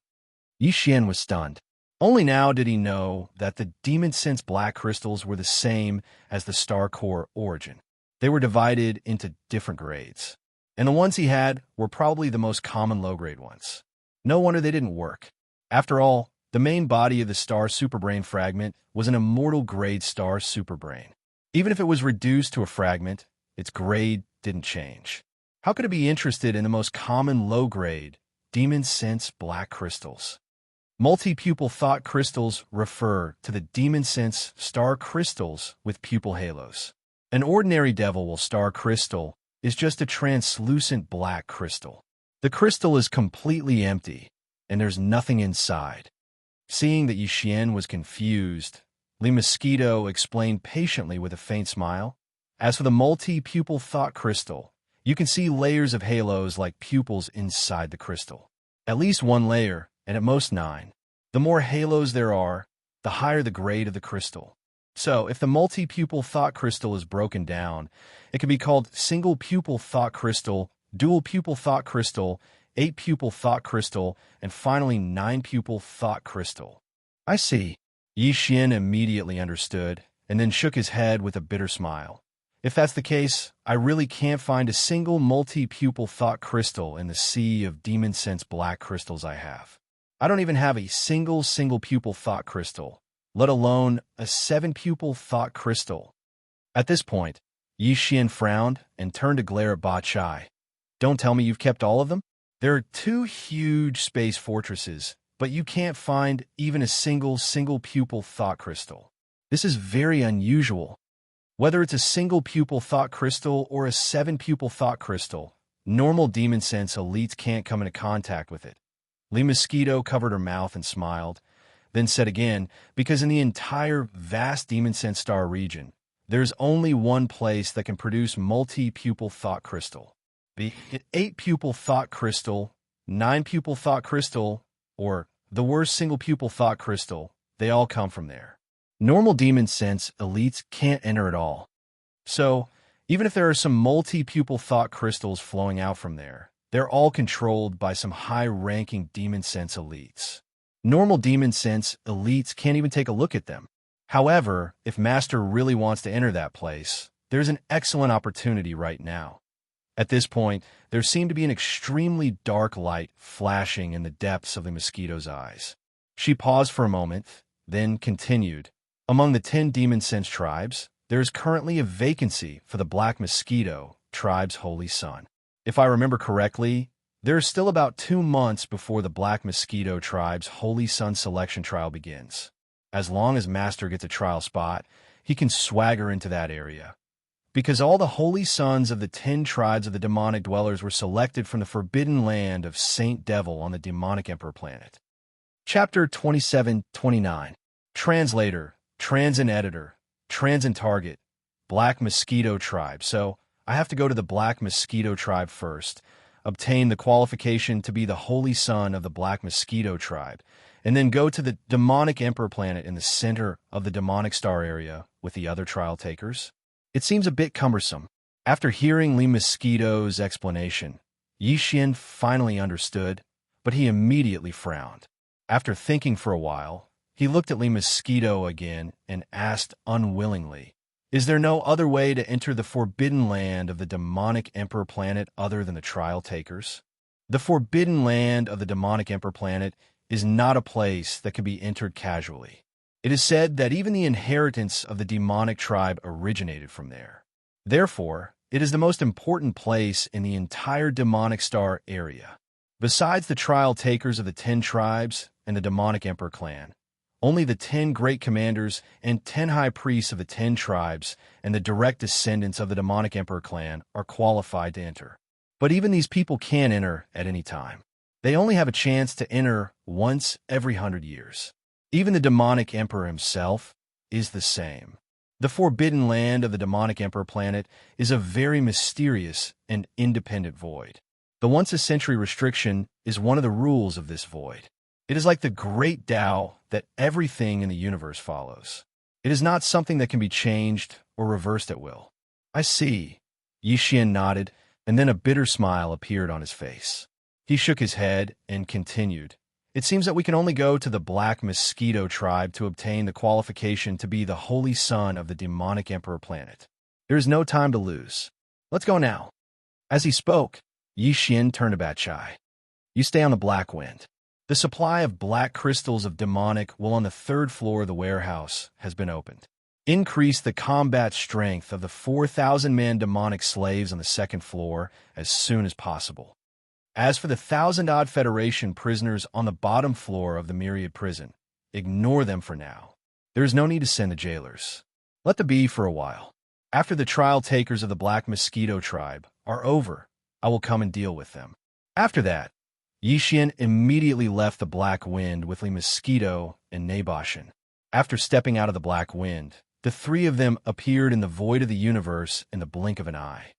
Yixian was stunned. Only now did he know that the demon sense black crystals were the same as the star core origin. They were divided into different grades, and the ones he had were probably the most common low-grade ones. No wonder they didn't work. After all, the main body of the star superbrain fragment was an immortal grade star superbrain. Even if it was reduced to a fragment, its grade didn't change. How could it be interested in the most common low-grade, demon sense black crystals? Multi-pupil thought crystals refer to the demon sense star crystals with pupil halos. An ordinary Devourer star crystal is just a translucent black crystal. The crystal is completely empty, and there's nothing inside. Seeing that Yixian was confused, Li Mosquito explained patiently with a faint smile. As for the multi-pupil thought crystal, you can see layers of halos like pupils inside the crystal. At least 1 layer, and at most 9. The more halos there are, the higher the grade of the crystal. So, if the multi-pupil thought crystal is broken down, it can be called single-pupil thought crystal, dual-pupil thought crystal, 8-pupil thought crystal, and finally 9-pupil thought crystal. I see. Yi Xian immediately understood, and then shook his head with a bitter smile. If that's the case, I really can't find a single multi-pupil thought crystal in the sea of demon sense black crystals I have. I don't even have a single pupil thought crystal, let alone a 7-pupil thought crystal. At this point, Yi Xian frowned and turned to glare at Ba Chai. Don't tell me you've kept all of them? There are 2 huge space fortresses, but you can't find even a single pupil thought crystal. This is very unusual. Whether it's a single pupil thought crystal or a 7-pupil thought crystal, normal demon sense elites can't come into contact with it. Lee Mosquito covered her mouth and smiled, then said again, because in the entire vast demon sense star region, there's only one place that can produce multi-pupil thought crystal. Be it 8-pupil thought crystal, 9-pupil thought crystal, or the worst single-pupil thought crystal, they all come from there. Normal demon sense elites can't enter at all. So, even if there are some multi-pupil thought crystals flowing out from there, they're all controlled by some high-ranking demon sense elites. Normal demon sense elites can't even take a look at them. However, if Master really wants to enter that place, there's an excellent opportunity right now. At this point, there seemed to be an extremely dark light flashing in the depths of the mosquito's eyes. She paused for a moment, then continued. Among the 10 demon sense tribes, there is currently a vacancy for the Black Mosquito tribe's holy son. If I remember correctly, there is still about 2 months before the Black Mosquito tribe's holy son selection trial begins. As long as Master gets a trial spot, he can swagger into that area. Because all the holy sons of the 10 tribes of the demonic dwellers were selected from the forbidden land of Saint Devil on the demonic emperor planet. Chapter 27-29. Translator, Trans and Editor, Trans and Target, Black Mosquito Tribe. So, I have to go to the Black Mosquito Tribe first, obtain the qualification to be the holy son of the Black Mosquito Tribe, and then go to the demonic emperor planet in the center of the demonic star area with the other trial takers. It seems a bit cumbersome. After hearing Lee Mosquito's explanation, Yi Xian finally understood, but he immediately frowned. After thinking for a while, he looked at Lee Mosquito again and asked unwillingly, "Is there no other way to enter the forbidden land of the demonic emperor planet other than the trial takers?" The forbidden land of the demonic emperor planet is not a place that can be entered casually. It is said that even the inheritance of the demonic tribe originated from there. Therefore, it is the most important place in the entire demonic star area. Besides the trial takers of the 10 tribes and the demonic emperor clan, only the 10 great commanders and 10 high priests of the 10 tribes and the direct descendants of the demonic emperor clan are qualified to enter. But even these people can enter at any time. They only have a chance to enter once every 100 years. Even the demonic emperor himself is the same. The forbidden land of the demonic emperor planet is a very mysterious and independent void. The once-a-century restriction is one of the rules of this void. It is like the great Tao that everything in the universe follows. It is not something that can be changed or reversed at will. I see. Yi Xian nodded, and then a bitter smile appeared on his face. He shook his head and continued. It seems that we can only go to the Black Mosquito tribe to obtain the qualification to be the holy son of the demonic emperor planet. There is no time to lose. Let's go now. As he spoke, Yi Xian turned to Ba Chai. You stay on the Black Wind. The supply of black crystals of demonic while on the 3rd floor of the warehouse has been opened. Increase the combat strength of the 4,000-man demonic slaves on the 2nd floor as soon as possible. As for the 1,000-odd Federation prisoners on the bottom floor of the Myriad prison, ignore them for now. There is no need to send the jailers. Let them be for a while. After the trial takers of the Black Mosquito tribe are over, I will come and deal with them. After that, Yi Xian immediately left the Black Wind with Lee Mosquito and Naboshin. After stepping out of the Black Wind, the 3 of them appeared in the void of the universe in the blink of an eye.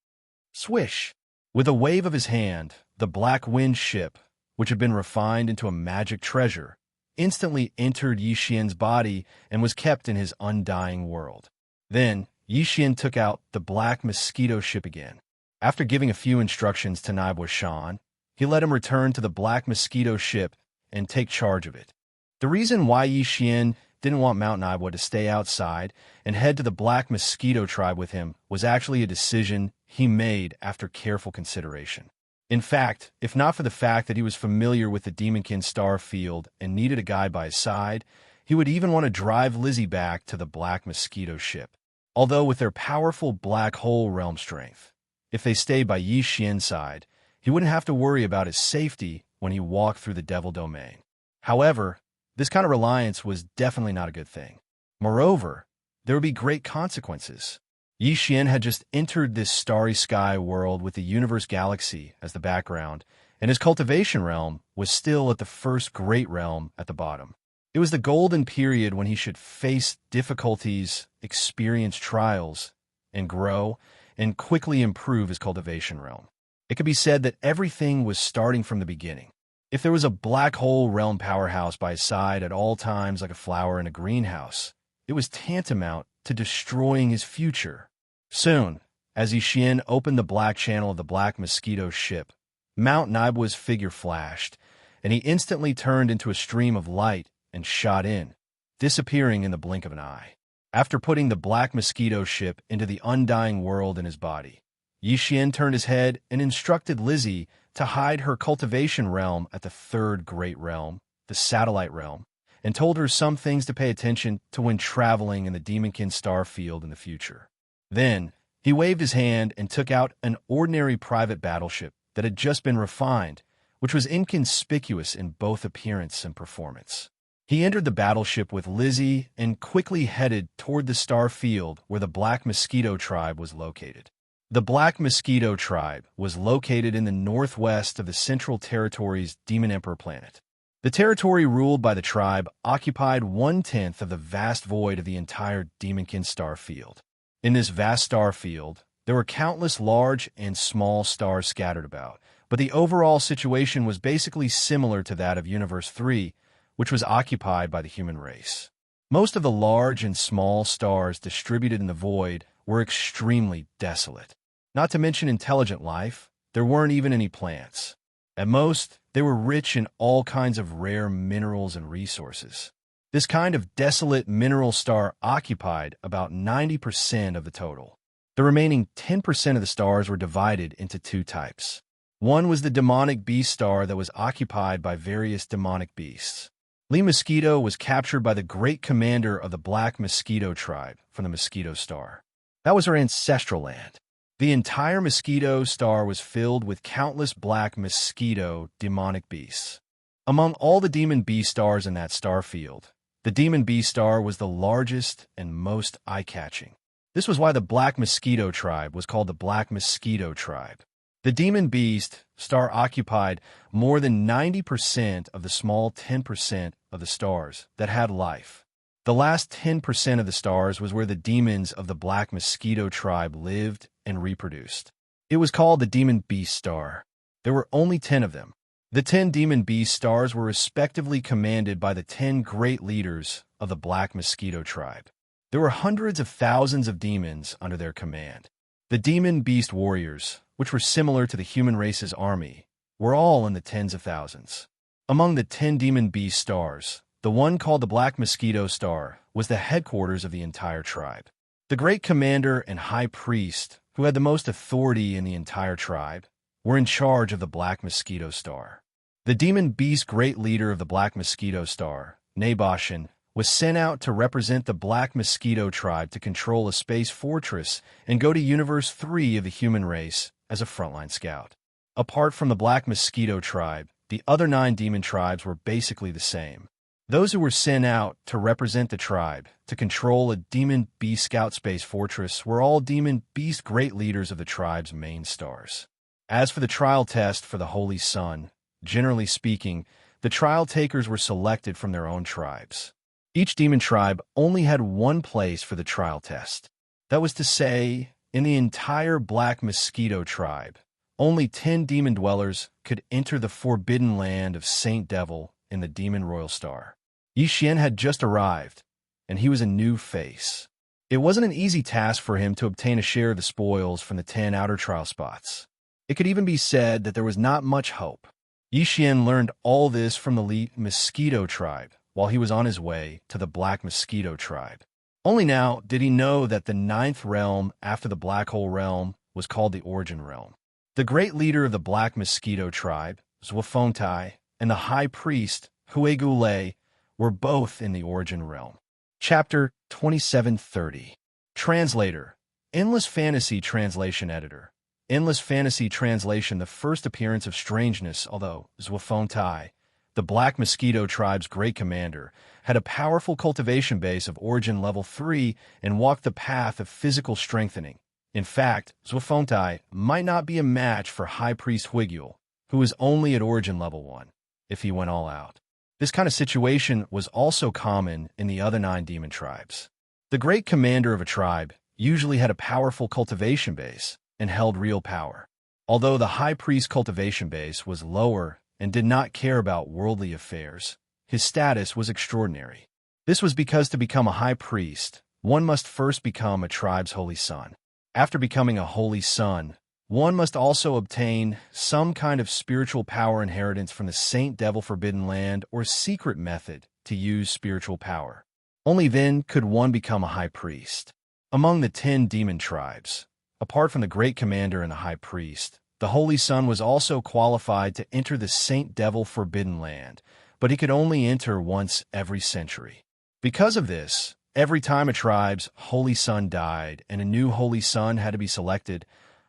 Swish! With a wave of his hand, the Black Wind ship, which had been refined into a magic treasure, instantly entered Yi Xian's body and was kept in his undying world. Then, Yi Xian took out the Black Mosquito ship again. After giving a few instructions to Naibo Shan, he let him return to the Black Mosquito ship and take charge of it. The reason why Xian didn't want Mount Naiwa to stay outside and head to the Black Mosquito tribe with him was actually a decision he made after careful consideration. In fact, if not for the fact that he was familiar with the Demonkin star field and needed a guide by his side, he would even want to drive Lizzie back to the Black Mosquito ship. Although with their powerful black hole realm strength, if they stayed by Xian's side, he wouldn't have to worry about his safety when he walked through the Devil Domain. However, this kind of reliance was definitely not a good thing. Moreover, there would be great consequences. Xian had just entered this starry sky world with the universe galaxy as the background, and his cultivation realm was still at the first great realm at the bottom. It was the golden period when he should face difficulties, experience trials, and grow, and quickly improve his cultivation realm. It could be said that everything was starting from the beginning. If there was a black hole realm powerhouse by his side at all times like a flower in a greenhouse, it was tantamount to destroying his future. Soon, as Xian opened the black channel of the Black Mosquito ship, Mount Naiba's figure flashed, and he instantly turned into a stream of light and shot in, disappearing in the blink of an eye. After putting the Black Mosquito ship into the undying world in his body, Xian turned his head and instructed Lizzie to hide her cultivation realm at the third great realm, the satellite realm, and told her some things to pay attention to when traveling in the Demonkin star field in the future. Then, he waved his hand and took out an ordinary private battleship that had just been refined, which was inconspicuous in both appearance and performance. He entered the battleship with Lizzie and quickly headed toward the star field where the Black Mosquito tribe was located. The Black Mosquito tribe was located in the northwest of the Central Territory's Demon Emperor planet. The territory ruled by the tribe occupied 1/10 of the vast void of the entire Demonkin star field. In this vast star field, there were countless large and small stars scattered about, but the overall situation was basically similar to that of Universe 3, which was occupied by the human race. Most of the large and small stars distributed in the void were extremely desolate. Not to mention intelligent life, there weren't even any plants. At most, they were rich in all kinds of rare minerals and resources. This kind of desolate mineral star occupied about 90% of the total. The remaining 10% of the stars were divided into two types. One was the demonic beast star that was occupied by various demonic beasts. Lee Mosquito was captured by the great commander of the Black Mosquito tribe from the Mosquito Star. That was her ancestral land. The entire Mosquito Star was filled with countless black mosquito demonic beasts. Among all the demon beast stars in that star field, the Demon Beast Star was the largest and most eye-catching. This was why the Black Mosquito tribe was called the Black Mosquito tribe. The Demon Beast Star occupied more than 90% of the small 10% of the stars that had life. The last 10% of the stars was where the demons of the Black Mosquito tribe lived and reproduced. It was called the Demon Beast Star. There were only 10 of them. The 10 Demon Beast Stars were respectively commanded by the 10 great leaders of the Black Mosquito tribe. There were hundreds of thousands of demons under their command. The Demon Beast Warriors, which were similar to the human race's army, were all in the tens of thousands. Among the 10 Demon Beast Stars, the one called the Black Mosquito Star was the headquarters of the entire tribe. The great commander and high priest, who had the most authority in the entire tribe, were in charge of the Black Mosquito Star. The Demon Beast great leader of the Black Mosquito Star, Naboshan, was sent out to represent the Black Mosquito tribe to control a space fortress and go to Universe 3 of the human race as a frontline scout. Apart from the Black Mosquito tribe, the other 9 demon tribes were basically the same. Those who were sent out to represent the tribe to control a Demon Beast Scout space fortress were all Demon Beast great leaders of the tribe's main stars. As for the trial test for the Holy Sun, generally speaking, the trial takers were selected from their own tribes. Each demon tribe only had one place for the trial test. That was to say, in the entire Black Mosquito tribe, only 10 demon dwellers could enter the forbidden land of Saint Devil in the Demon Royal Star. Xian had just arrived, and he was a new face. It wasn't an easy task for him to obtain a share of the spoils from the 10 outer trial spots. It could even be said that there was not much hope. Yixian learned all this from the Li Mosquito tribe while he was on his way to the Black Mosquito tribe. Only now did he know that the ninth realm after the Black Hole realm was called the Origin realm. The great leader of the Black Mosquito tribe, Zhuofontai, and the high priest, Huigulei, were both in the Origin realm. Chapter 2730. Translator. Endless Fantasy Translation Editor. Endless Fantasy Translation. The first appearance of strangeness, although Zhuofontai, the Black Mosquito tribe's great commander, had a powerful cultivation base of Origin level 3 and walked the path of physical strengthening. In fact, Zhuofontai might not be a match for High Priest Huigul, who was only at Origin level 1, if he went all out. This kind of situation was also common in the other 9 demon tribes. The great commander of a tribe usually had a powerful cultivation base and held real power. Although the High Priest cultivation base was lower and did not care about worldly affairs, his status was extraordinary. This was because to become a High Priest, one must first become a tribe's holy son. After becoming a holy son, one must also obtain some kind of spiritual power inheritance from the Saint Devil Forbidden Land or secret method to use spiritual power. Only then could one become a high priest. Among the 10 demon tribes, apart from the great commander and the high priest, the holy son was also qualified to enter the Saint Devil Forbidden Land, but he could only enter once every century. Because of this, every time a tribe's holy son died and a new holy son had to be selected,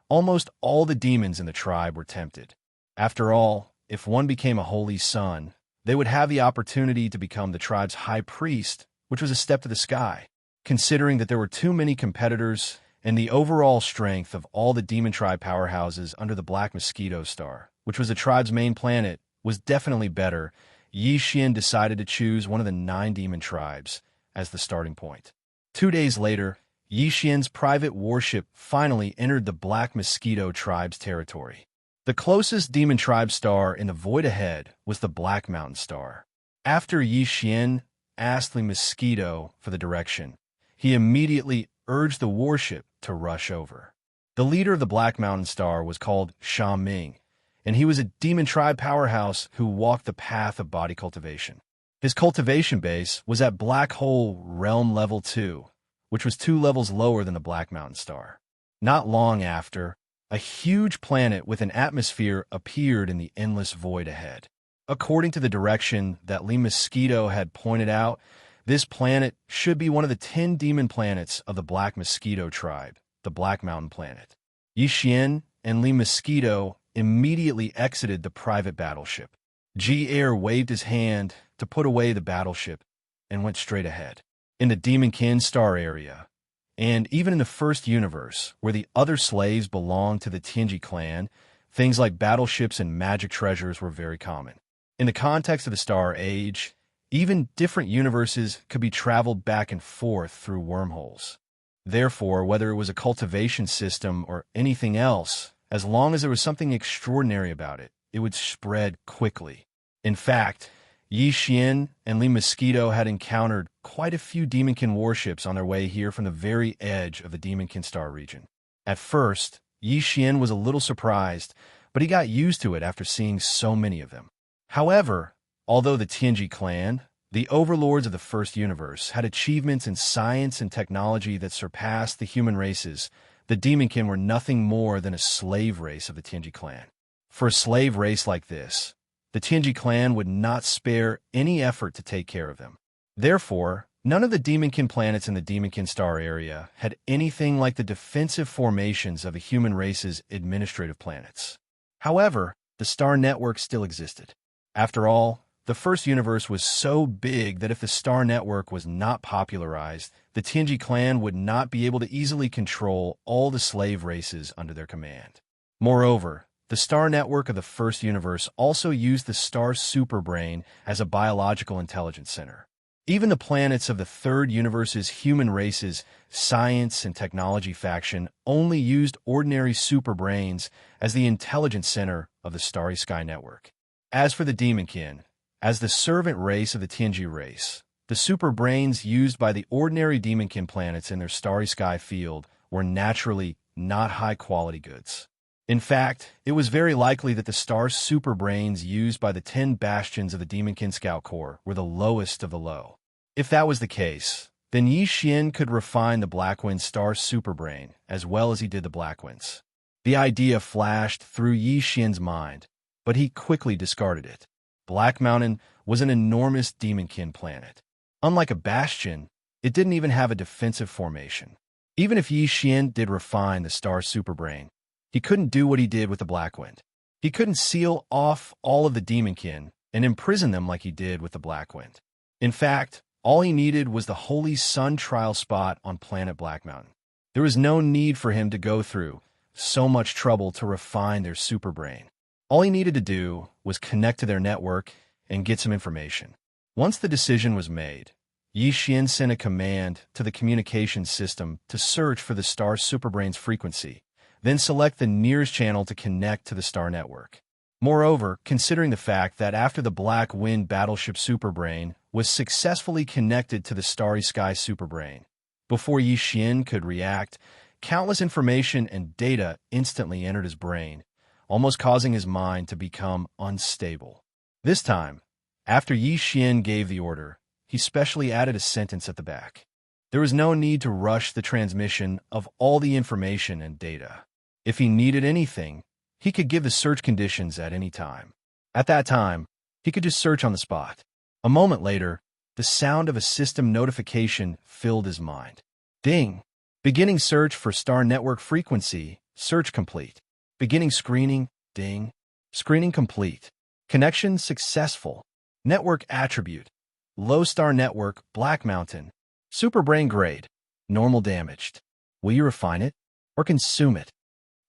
almost all the demons in the tribe were tempted. After all, if one became a holy son, they would have the opportunity to become the tribe's high priest, which was a step to the sky. Considering that there were too many competitors and the overall strength of all the demon tribe powerhouses under the Black Mosquito star, which was the tribe's main planet, was definitely better, Yixian decided to choose one of the 9 demon tribes as the starting point. 2 days later, Yixian's private warship finally entered the Black Mosquito tribe's territory. The closest demon tribe star in the void ahead was the Black Mountain star. After Yixian asked the Mosquito for the direction, he immediately urged the warship to rush over. The leader of the Black Mountain star was called Sha Ming, and he was a demon tribe powerhouse who walked the path of body cultivation. His cultivation base was at Black Hole Realm Level 2, which was 2 levels lower than the Black Mountain star. Not long after, a huge planet with an atmosphere appeared in the endless void ahead. According to the direction that Li Mosquito had pointed out, this planet should be one of the 10 demon planets of the Black Mosquito tribe, the Black Mountain planet. Yixian and Li Mosquito immediately exited the private battleship. Ji Air waved his hand to put away the battleship and went straight ahead. In the Demonkin star area, and even in the first universe, where the other slaves belonged to the Tianji clan, things like battleships and magic treasures were very common. In the context of the Star Age, even different universes could be traveled back and forth through wormholes. Therefore, whether it was a cultivation system or anything else, as long as there was something extraordinary about it, it would spread quickly. In fact, Yixian and Li Mosquito had encountered quite a few Demonkin warships on their way here from the very edge of the Demonkin star region. At first, Yixian was a little surprised, but he got used to it after seeing so many of them. However, although the Tianji clan, the overlords of the first universe, had achievements in science and technology that surpassed the human races, the Demonkin were nothing more than a slave race of the Tianji clan. For a slave race like this, the Tianji clan would not spare any effort to take care of them. Therefore, none of the Demonkin planets in the Demonkin star area had anything like the defensive formations of the human race's administrative planets. However, the star network still existed. After all, the first universe was so big that if the star network was not popularized, the Tianji clan would not be able to easily control all the slave races under their command. Moreover, the star network of the first universe also used the star superbrain as a biological intelligence center. Even the planets of the third universe's human race's science and technology faction only used ordinary superbrains as the intelligence center of the Starry Sky network. As for the Demonkin, as the servant race of the Tianji race, the superbrains used by the ordinary Demonkin planets in their Starry Sky field were naturally not high-quality goods. In fact, it was very likely that the star superbrains used by the 10 bastions of the Demonkin Scout Corps were the lowest of the low. If that was the case, then Yi Xian could refine the Blackwind star superbrain as well as he did the Blackwinds. The idea flashed through Yi Xian's mind, but he quickly discarded it. Black Mountain was an enormous Demonkin planet. Unlike a bastion, it didn't even have a defensive formation. Even if Yi Xian did refine the star superbrain, he couldn't do what he did with the Blackwind. He couldn't seal off all of the Demonkin and imprison them like he did with the Blackwind. In fact, all he needed was the Holy Sun trial spot on planet Black Mountain. There was no need for him to go through so much trouble to refine their superbrain. All he needed to do was connect to their network and get some information. Once the decision was made, Yi Xian sent a command to the communications system to search for the star superbrain's frequency, then select the nearest channel to connect to the star network. Moreover, considering the fact that after the Black Wind battleship superbrain was successfully connected to the Starry Sky superbrain, before Yi Xian could react, countless information and data instantly entered his brain, almost causing his mind to become unstable. This time, after Yi Xian gave the order, he specially added a sentence at the back. There was no need to rush the transmission of all the information and data. If he needed anything, he could give the search conditions at any time. At that time, he could just search on the spot. A moment later, the sound of a system notification filled his mind. Ding! Beginning search for star network frequency, search complete. Beginning screening, ding. Screening complete. Connection successful. Network attribute. Low star network, Black Mountain. Superbrain grade. Normal damaged. Will you refine it or consume it?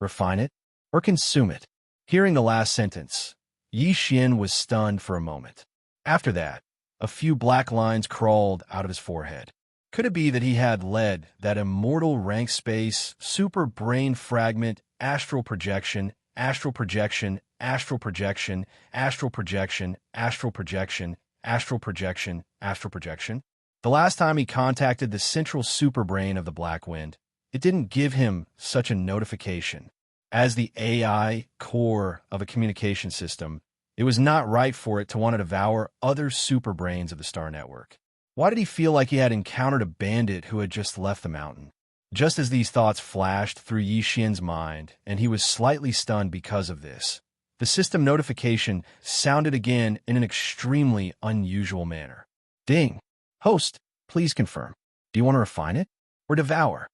Refine it or consume it? Hearing the last sentence, Yi Xian was stunned for a moment. After that, a few black lines crawled out of his forehead. Could it be that he had led that immortal rank space, super brain fragment, astral projection, astral projection, astral projection, astral projection, astral projection, astral projection, astral projection? The last time he contacted the central superbrain of the Black Wind, it didn't give him such a notification. As the AI core of a communication system, it was not right for it to want to devour other superbrains of the star network. Why did he feel like he had encountered a bandit who had just left the mountain? Just as these thoughts flashed through Yi Xian's mind, and he was slightly stunned because of this, the system notification sounded again in an extremely unusual manner. Ding! Host, please confirm. Do you want to refine it or devour?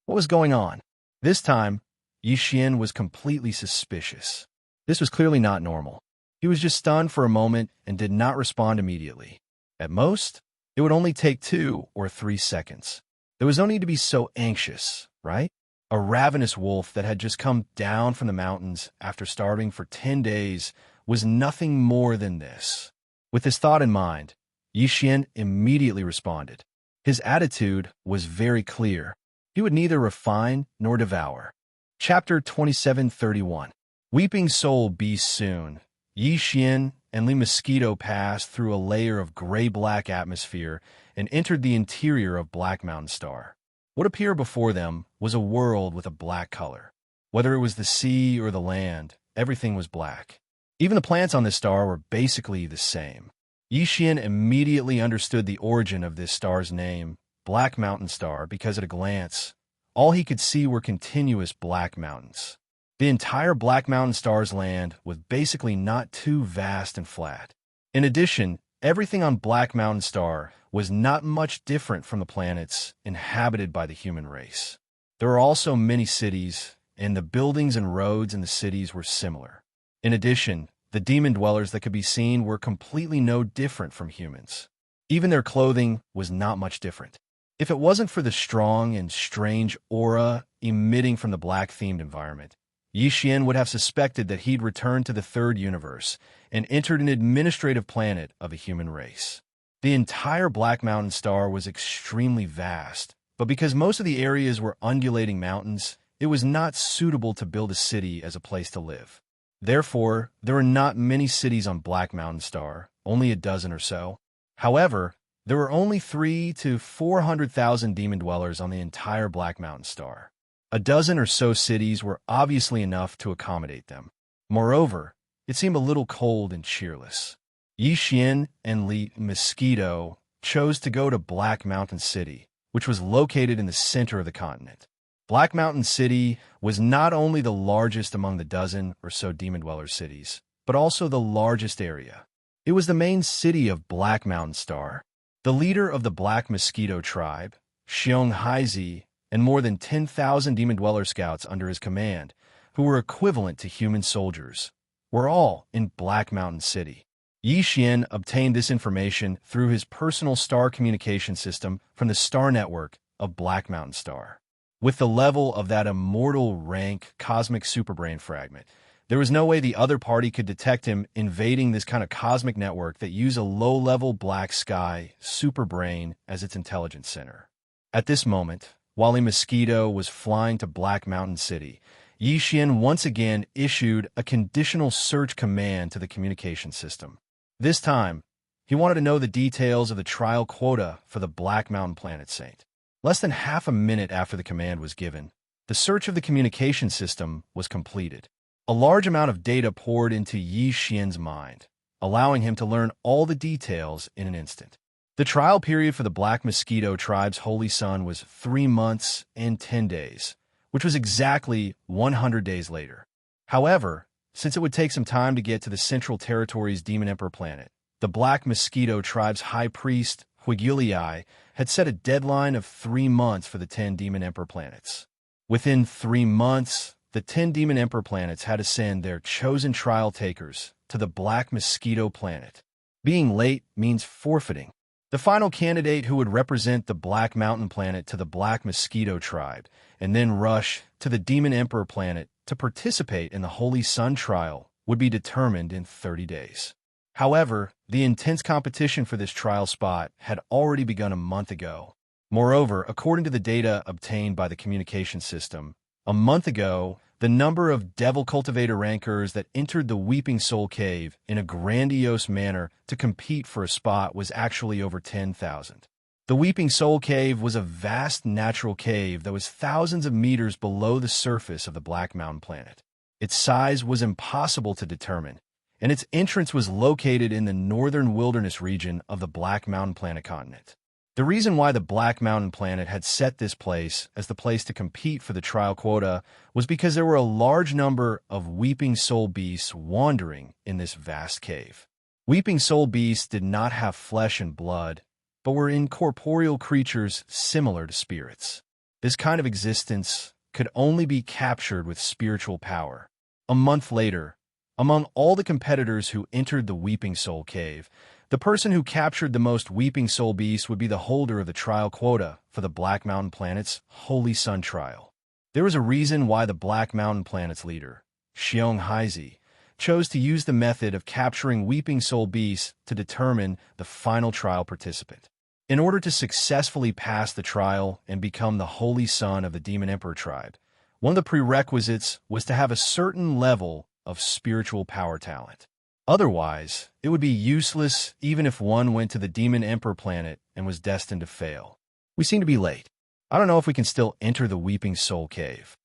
What was going on? This time, Yi Xian was completely suspicious. This was clearly not normal. He was just stunned for a moment and did not respond immediately. At most, it would only take 2 or 3 seconds. There was no need to be so anxious, right? A ravenous wolf that had just come down from the mountains after starving for 10 days was nothing more than this. With this thought in mind, Yi Xian immediately responded. His attitude was very clear. He would neither refine nor devour. Chapter 2731. Weeping Soul Be Soon. Yi Xian and Li Mosquito passed through a layer of gray-black atmosphere and entered the interior of Black Mountain Star. What appeared before them was a world with a black color. Whether it was the sea or the land, everything was black. Even the plants on this star were basically the same. Yi Xian immediately understood the origin of this star's name, Black Mountain Star, because at a glance, all he could see were continuous black mountains. The entire Black Mountain Star's land was basically not too vast and flat. In addition, everything on Black Mountain Star was not much different from the planets inhabited by the human race. There were also many cities, and the buildings and roads in the cities were similar. In addition, the demon dwellers that could be seen were completely no different from humans. Even their clothing was not much different. If it wasn't for the strong and strange aura emitting from the black-themed environment, Yi Xian would have suspected that he'd returned to the third universe and entered an administrative planet of a human race. The entire Black Mountain Star was extremely vast, but because most of the areas were undulating mountains, it was not suitable to build a city as a place to live. Therefore, there were not many cities on Black Mountain Star, only a dozen or so. However, there were only 300,000 to 400,000 demon dwellers on the entire Black Mountain Star. A dozen or so cities were obviously enough to accommodate them. Moreover, it seemed a little cold and cheerless. Yixian and Li Mosquito chose to go to Black Mountain City, which was located in the center of the continent. Black Mountain City was not only the largest among the dozen or so Demon Dweller cities, but also the largest area. It was the main city of Black Mountain Star. The leader of the Black Mosquito tribe, Xianxia, and more than 10,000 Demon Dweller scouts under his command, who were equivalent to human soldiers, were all in Black Mountain City. Yixian obtained this information through his personal star communication system from the star network of Black Mountain Star. With the level of that immortal rank cosmic superbrain fragment, there was no way the other party could detect him invading this kind of cosmic network that used a low-level black sky superbrain as its intelligence center. At this moment, while a Mosquito was flying to Black Mountain City, Yixian once again issued a conditional search command to the communication system. This time, he wanted to know the details of the trial quota for the Black Mountain Planet Saint. Less than half a minute after the command was given, the search of the communication system was completed. A large amount of data poured into Yixian's mind, allowing him to learn all the details in an instant. The trial period for the Black Mosquito tribe's Holy Sun was 3 months and 10 days, which was exactly 100 days later. However, since it would take some time to get to the Central Territory's Demon Emperor planet, the Black Mosquito tribe's high priest, Wuxia, had set a deadline of 3 months for the 10 Demon Emperor planets. Within 3 months, the 10 Demon Emperor planets had to send their chosen trial takers to the Black Mosquito planet. Being late means forfeiting. The final candidate who would represent the Black Mountain planet to the Black Mosquito tribe and then rush to the Demon Emperor planet to participate in the Holy Sun trial would be determined in 30 days. However, the intense competition for this trial spot had already begun a month ago. Moreover, according to the data obtained by the communication system, a month ago, the number of Devil Cultivator rankers that entered the Weeping Soul Cave in a grandiose manner to compete for a spot was actually over 10,000. The Weeping Soul Cave was a vast natural cave that was thousands of meters below the surface of the Black Mountain planet. Its size was impossible to determine, and its entrance was located in the northern wilderness region of the Black Mountain planet continent. The reason why the Black Mountain planet had set this place as the place to compete for the trial quota was because there were a large number of Weeping Soul beasts wandering in this vast cave. Weeping Soul beasts did not have flesh and blood, but were incorporeal creatures similar to spirits. This kind of existence could only be captured with spiritual power. A month later, among all the competitors who entered the Weeping Soul Cave, the person who captured the most Weeping Soul beasts would be the holder of the trial quota for the Black Mountain planet's Holy Sun trial. There was a reason why the Black Mountain planet's leader, Xianxia, chose to use the method of capturing Weeping Soul beasts to determine the final trial participant. In order to successfully pass the trial and become the Holy Son of the Demon Emperor tribe, one of the prerequisites was to have a certain level of spiritual power talent. Otherwise, it would be useless even if one went to the Demon Emperor planet and was destined to fail. We seem to be late. I don't know if we can still enter the Weeping Soul Cave.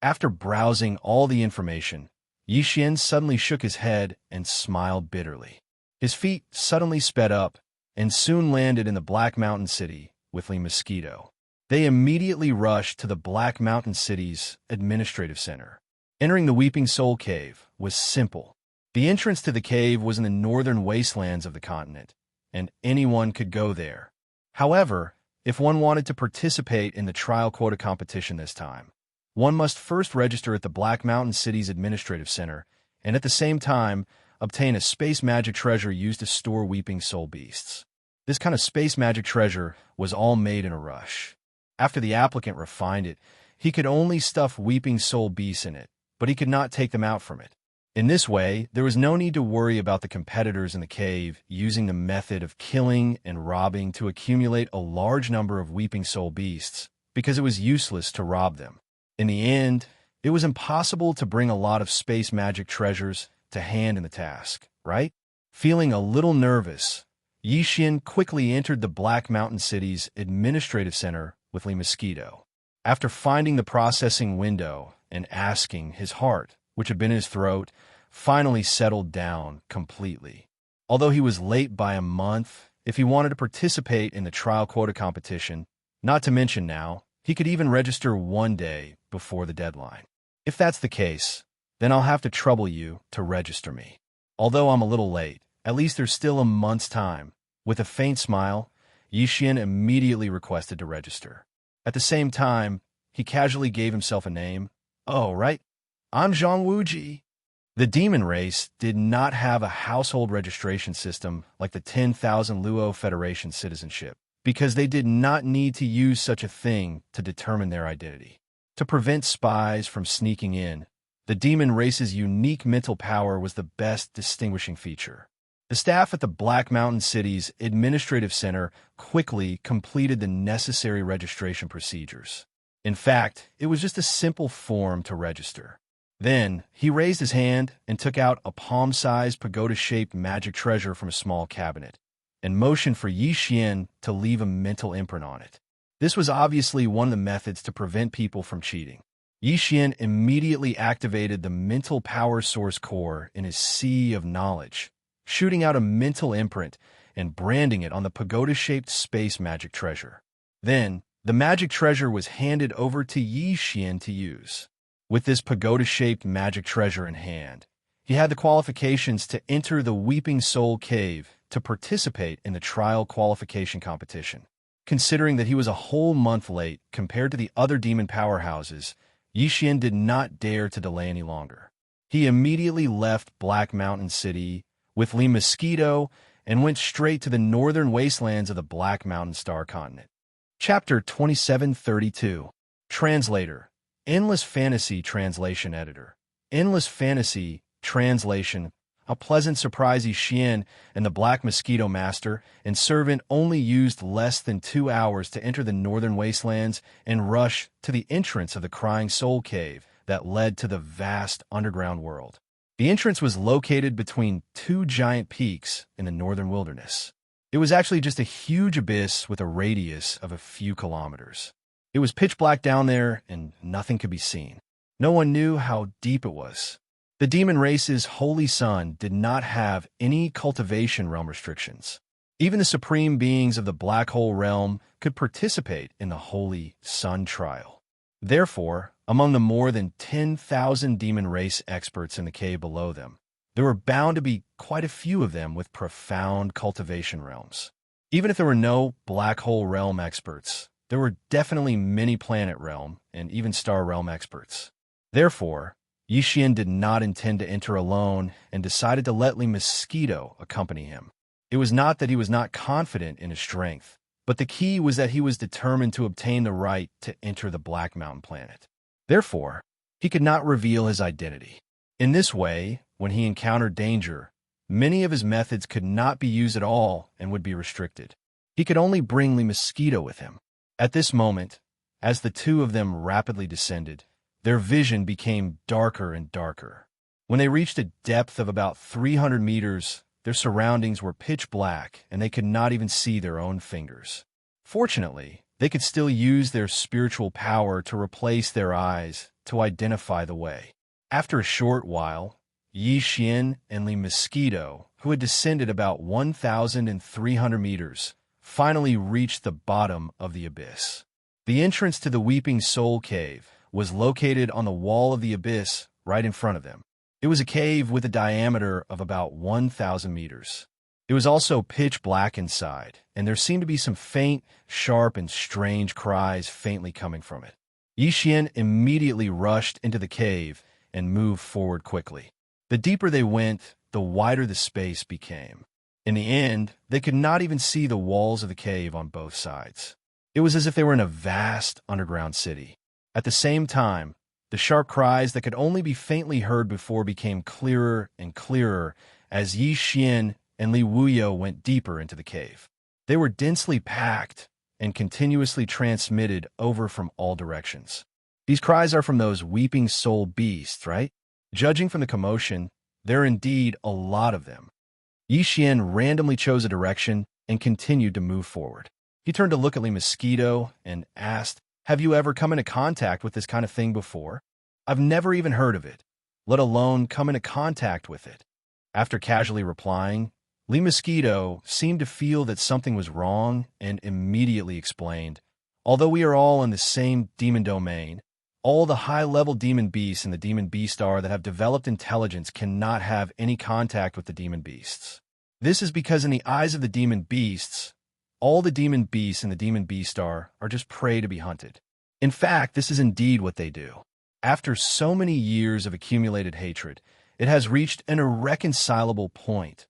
After browsing all the information, Yixian suddenly shook his head and smiled bitterly. His feet suddenly sped up and soon landed in the Black Mountain City with Li Mosquito. They immediately rushed to the Black Mountain City's administrative center. Entering the Weeping Soul Cave was simple. The entrance to the cave was in the northern wastelands of the continent, and anyone could go there. However, if one wanted to participate in the trial quota competition this time, one must first register at the Black Mountain City's administrative center, and at the same time, obtain a space magic treasure used to store Weeping Soul beasts. This kind of space magic treasure was all made in a rush. After the applicant refined it, he could only stuff Weeping Soul beasts in it, but he could not take them out from it. In this way, there was no need to worry about the competitors in the cave using the method of killing and robbing to accumulate a large number of Weeping Soul beasts, because it was useless to rob them. In the end, it was impossible to bring a lot of space magic treasures to hand in the task, right? Feeling a little nervous, Yixian quickly entered the Black Mountain City's administrative center with Li Mosquito. After finding the processing window and asking, his heart, which had been in his throat, finally settled down completely. Although he was late by a month, if he wanted to participate in the trial quota competition, not to mention now, he could even register one day before the deadline. If that's the case, then I'll have to trouble you to register me. Although I'm a little late, at least there's still a month's time. With a faint smile, Yixian immediately requested to register. At the same time, he casually gave himself a name. Oh, right. I'm Zhang Wuji. The demon race did not have a household registration system like the 10,000 Luo Federation citizenship, because they did not need to use such a thing to determine their identity. To prevent spies from sneaking in, the demon race's unique mental power was the best distinguishing feature. The staff at the Black Mountain City's administrative center quickly completed the necessary registration procedures. In fact, it was just a simple form to register. Then, he raised his hand and took out a palm-sized pagoda-shaped magic treasure from a small cabinet, and motioned for Yixian to leave a mental imprint on it. This was obviously one of the methods to prevent people from cheating. Yixian immediately activated the mental power source core in his sea of knowledge, shooting out a mental imprint and branding it on the pagoda-shaped space magic treasure. Then, the magic treasure was handed over to Yixian to use. With this pagoda-shaped magic treasure in hand, he had the qualifications to enter the Weeping Soul Cave to participate in the trial qualification competition. Considering that he was a whole month late compared to the other demon powerhouses, Yixian did not dare to delay any longer. He immediately left Black Mountain City with Li Mosquito and went straight to the northern wastelands of the Black Mountain Star Continent. Chapter 2732. Translator. Endless Fantasy Translation Editor. Endless Fantasy Translation. A pleasant surprise. Yixian and the Black Mosquito Master and servant only used less than 2 hours to enter the northern wastelands and rush to the entrance of the Crying Soul Cave that led to the vast underground world. The entrance was located between two giant peaks in the northern wilderness. It was actually just a huge abyss with a radius of a few kilometers. It was pitch black down there and nothing could be seen. No one knew how deep it was. The demon race's holy sun did not have any cultivation realm restrictions. Even the supreme beings of the black hole realm could participate in the holy sun trial. Therefore, among the more than 10,000 demon race experts in the cave below them, there were bound to be quite a few of them with profound cultivation realms. Even if there were no black hole realm experts, there were definitely many planet realm and even star realm experts. Therefore, Yixian did not intend to enter alone and decided to let Li Mosquito accompany him. It was not that he was not confident in his strength, but the key was that he was determined to obtain the right to enter the Black Mountain planet. Therefore, he could not reveal his identity. In this way, when he encountered danger, many of his methods could not be used at all and would be restricted. He could only bring Li Mosquito with him. At this moment, as the two of them rapidly descended, their vision became darker and darker. When they reached a depth of about 300 meters, their surroundings were pitch black and they could not even see their own fingers. Fortunately, they could still use their spiritual power to replace their eyes to identify the way. After a short while, Yixian and Li Mosquito, who had descended about 1,300 meters, finally reached the bottom of the abyss. The entrance to the Weeping Soul Cave was located on the wall of the abyss right in front of them. It was a cave with a diameter of about 1,000 meters. It was also pitch black inside, and there seemed to be some faint, sharp, and strange cries faintly coming from it. Yixian immediately rushed into the cave and moved forward quickly. The deeper they went, the wider the space became. In the end, they could not even see the walls of the cave on both sides. It was as if they were in a vast underground city. At the same time, the sharp cries that could only be faintly heard before became clearer and clearer as Yixian and Li Wuyo went deeper into the cave. They were densely packed and continuously transmitted over from all directions. These cries are from those weeping soul beasts, right? Judging from the commotion, there are indeed a lot of them. Yixian randomly chose a direction and continued to move forward. He turned to look at Li Mosquito and asked, Have you ever come into contact with this kind of thing before? I've never even heard of it, let alone come into contact with it. After casually replying, Lee Mosquito seemed to feel that something was wrong and immediately explained, although we are all in the same demon domain, all the high-level demon beasts in the demon beastar that have developed intelligence cannot have any contact with the demon beasts. This is because in the eyes of the demon beasts, all the demon beasts in the demon beastar are just prey to be hunted. In fact, this is indeed what they do. After so many years of accumulated hatred, it has reached an irreconcilable point.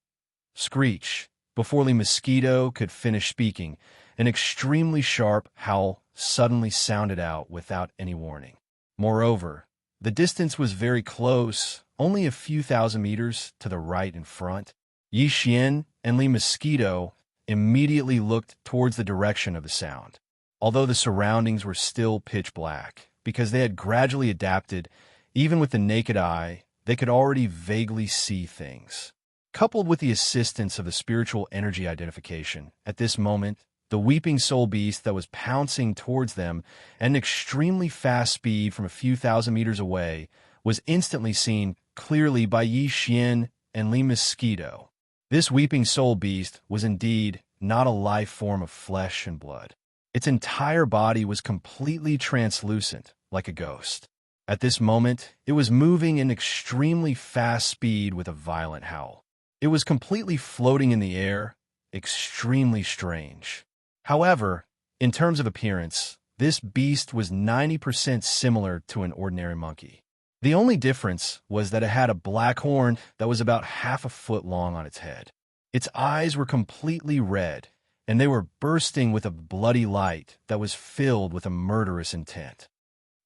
Screech, before Lee Mosquito could finish speaking, an extremely sharp howl suddenly sounded out without any warning. Moreover, the distance was very close, only a few thousand meters to the right and front. Yi Xian and Lee Mosquito immediately looked towards the direction of the sound, although the surroundings were still pitch black, because they had gradually adapted. Even with the naked eye, they could already vaguely see things. Coupled with the assistance of the spiritual energy identification, at this moment, the weeping soul beast that was pouncing towards them at an extremely fast speed from a few thousand meters away was instantly seen clearly by Yi Xian and Lee Mosquito. This weeping soul beast was indeed not a life form of flesh and blood. Its entire body was completely translucent, like a ghost. At this moment, it was moving in extremely fast speed with a violent howl. It was completely floating in the air, extremely strange. However, in terms of appearance, this beast was 90% similar to an ordinary monkey. The only difference was that it had a black horn that was about half a foot long on its head. Its eyes were completely red, and they were bursting with a bloody light that was filled with a murderous intent.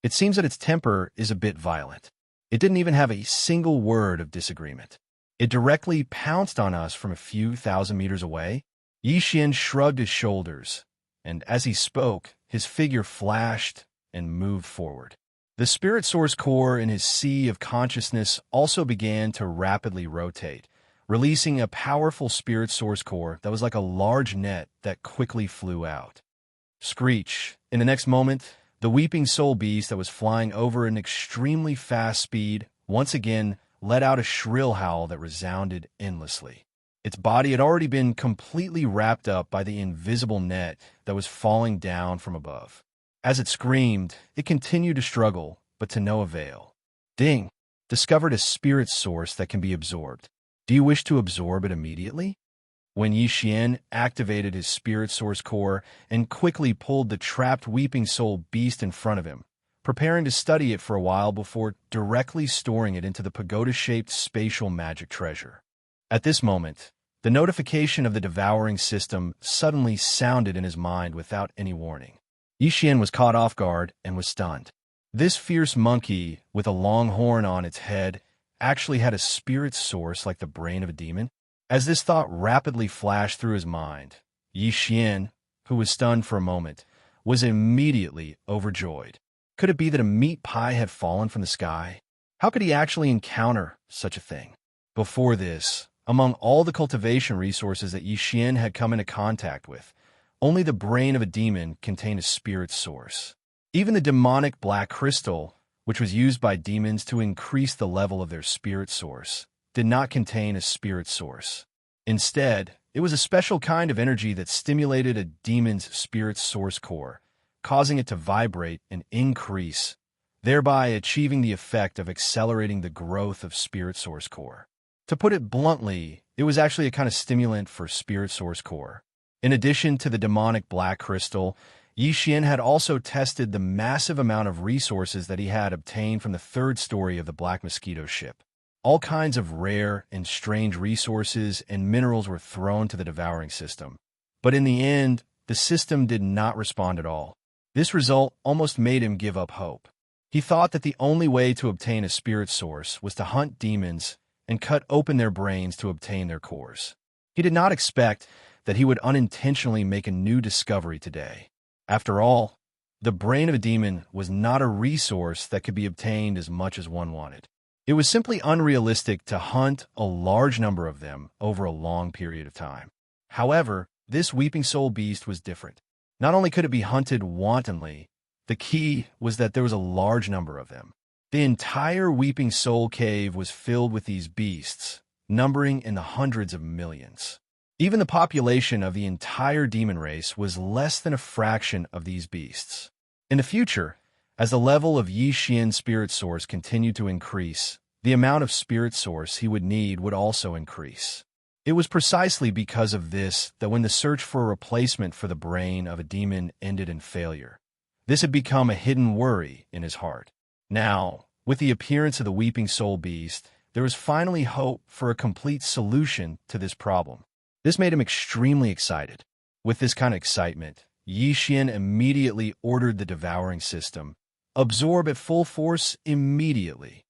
It seems that its temper is a bit violent. It didn't even have a single word of disagreement. It directly pounced on us from a few thousand meters away. Yi Xian shrugged his shoulders, and as he spoke, his figure flashed and moved forward. The spirit source core in his sea of consciousness also began to rapidly rotate, releasing a powerful spirit source core that was like a large net that quickly flew out. Screech. In the next moment, the weeping soul beast that was flying over at an extremely fast speed once again let out a shrill howl that resounded endlessly. Its body had already been completely wrapped up by the invisible net that was falling down from above. As it screamed, it continued to struggle, but to no avail. Ding! Discovered a spirit source that can be absorbed. Do you wish to absorb it immediately? When Yi Xian activated his spirit source core and quickly pulled the trapped weeping soul beast in front of him, preparing to study it for a while before directly storing it into the pagoda-shaped spatial magic treasure. At this moment, the notification of the devouring system suddenly sounded in his mind without any warning. Yi Xian was caught off guard and was stunned. This fierce monkey with a long horn on its head actually had a spirit source like the brain of a demon. As this thought rapidly flashed through his mind, Yi Xian, who was stunned for a moment, was immediately overjoyed. Could it be that a meat pie had fallen from the sky? How could he actually encounter such a thing? Before this, among all the cultivation resources that Yi Xian had come into contact with, only the brain of a demon contained a spirit source. Even the demonic black crystal, which was used by demons to increase the level of their spirit source, did not contain a spirit source. Instead, it was a special kind of energy that stimulated a demon's spirit source core, causing it to vibrate and increase, thereby achieving the effect of accelerating the growth of spirit source core. To put it bluntly, it was actually a kind of stimulant for spirit source core. In addition to the demonic black crystal, Yi Xian had also tested the massive amount of resources that he had obtained from the third story of the Black Mosquito ship. All kinds of rare and strange resources and minerals were thrown to the devouring system. But in the end, the system did not respond at all. This result almost made him give up hope. He thought that the only way to obtain a spirit source was to hunt demons and cut open their brains to obtain their cores. He did not expect that he would unintentionally make a new discovery today. After all, the brain of a demon was not a resource that could be obtained as much as one wanted. It was simply unrealistic to hunt a large number of them over a long period of time. However, this weeping soul beast was different. Not only could it be hunted wantonly, The key was that there was a large number of them. The entire Weeping Soul Cave was filled with these beasts, numbering in the hundreds of millions. Even the population of the entire demon race was less than a fraction of these beasts. In the future, as the level of Yi Xian's spirit source continued to increase, the amount of spirit source he would need would also increase. It was precisely because of this that when the search for a replacement for the brain of a demon ended in failure, this had become a hidden worry in his heart. Now, with the appearance of the Weeping Soul Beast, there was finally hope for a complete solution to this problem. This made him extremely excited. With this kind of excitement, Yi Xian immediately ordered the devouring system, absorb at full force immediately.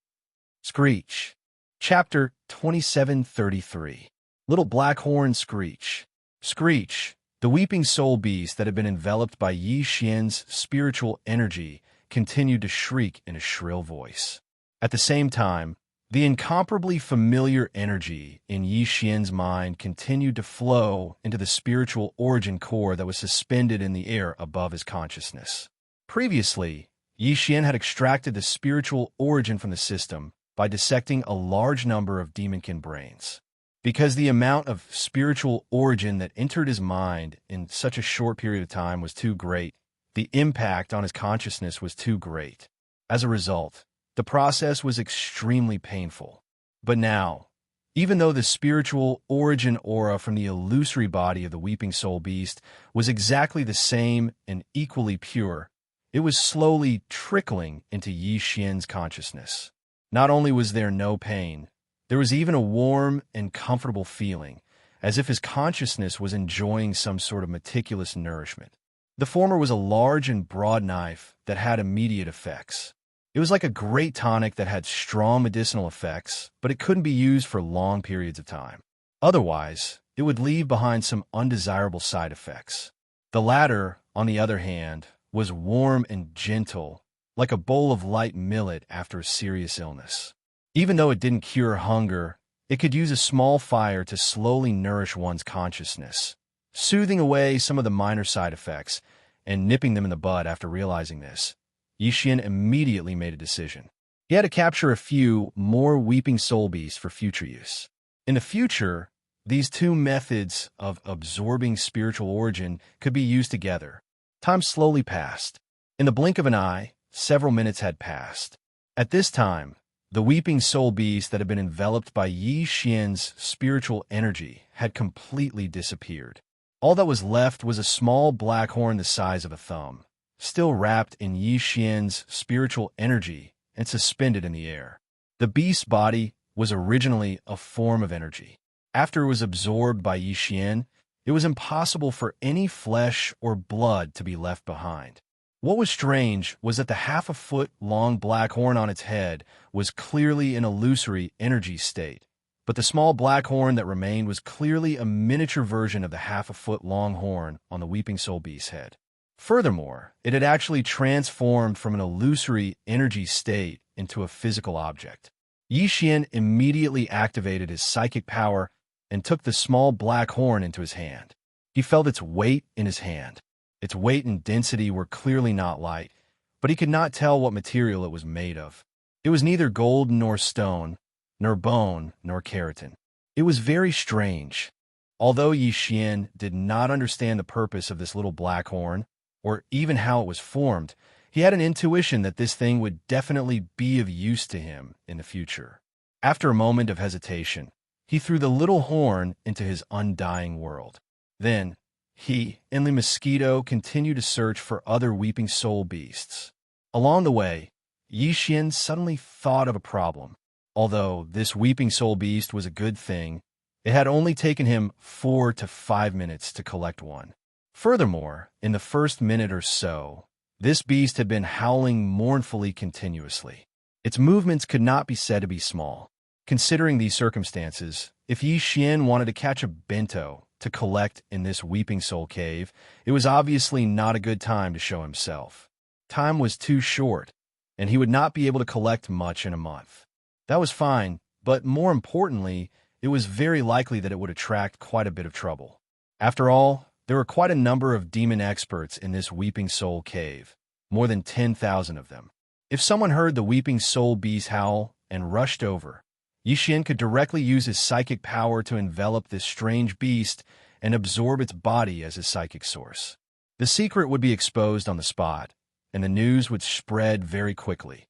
Screech. Chapter 2733. Little Black Horn Screech. Screech, the Weeping Soul Beast that had been enveloped by Yi Xian's spiritual energy, continued to shriek in a shrill voice. At the same time, the incomparably familiar energy in Yi Xian's mind continued to flow into the spiritual origin core that was suspended in the air above his consciousness. Previously, Yi Xian had extracted the spiritual origin from the system by dissecting a large number of demonkin brains. Because the amount of spiritual origin that entered his mind in such a short period of time was too great, the impact on his consciousness was too great. As a result, the process was extremely painful. But now, even though the spiritual origin aura from the illusory body of the Weeping Soul Beast was exactly the same and equally pure, it was slowly trickling into Yi Xian's consciousness. Not only was there no pain, there was even a warm and comfortable feeling, as if his consciousness was enjoying some sort of meticulous nourishment. The former was a large and broad knife that had immediate effects. It was like a great tonic that had strong medicinal effects, but it couldn't be used for long periods of time. Otherwise, it would leave behind some undesirable side effects. The latter, on the other hand, was warm and gentle, like a bowl of light millet after a serious illness. Even though it didn't cure hunger, it could use a small fire to slowly nourish one's consciousness, soothing away some of the minor side effects and nipping them in the bud. After realizing this, Yi Xian immediately made a decision. He had to capture a few more Weeping Soul Beasts for future use. In the future, these two methods of absorbing spiritual origin could be used together. Time slowly passed. In the blink of an eye, several minutes had passed. At this time, the Weeping Soul Beast that had been enveloped by Yi Xian's spiritual energy had completely disappeared. All that was left was a small black horn the size of a thumb, still wrapped in Yi Xian's spiritual energy and suspended in the air. The beast's body was originally a form of energy. After it was absorbed by Yi Xian, it was impossible for any flesh or blood to be left behind. What was strange was that the half-a-foot-long black horn on its head was clearly an illusory energy state, but the small black horn that remained was clearly a miniature version of the half-a-foot-long horn on the Weeping Soul Beast's head. Furthermore, it had actually transformed from an illusory energy state into a physical object. Yi Xian immediately activated his psychic power and took the small black horn into his hand. He felt its weight in his hand. Its weight and density were clearly not light, but he could not tell what material it was made of. It was neither gold nor stone, nor bone nor keratin. It was very strange. Although Yi Xian did not understand the purpose of this little black horn, or even how it was formed, he had an intuition that this thing would definitely be of use to him in the future. After a moment of hesitation, he threw the little horn into his undying world. Then, he and the mosquito continued to search for other Weeping Soul Beasts. Along the way, Yi Xian suddenly thought of a problem. Although this Weeping Soul Beast was a good thing, it had only taken him 4 to 5 minutes to collect one. Furthermore, in the first minute or so, this beast had been howling mournfully continuously. Its movements could not be said to be small. Considering these circumstances, if Yi Xian wanted to catch a bento to collect in this Weeping Soul Cave, it was obviously not a good time to show himself. Time was too short, and he would not be able to collect much in a month. That was fine, but more importantly, it was very likely that it would attract quite a bit of trouble. After all, there were quite a number of demon experts in this Weeping Soul Cave. more than 10,000 of them. If someone heard the weeping soul beast howl and rushed over, Yixian could directly use his psychic power to envelop this strange beast and absorb its body as his psychic source. The secret would be exposed on the spot, and the news would spread very quickly.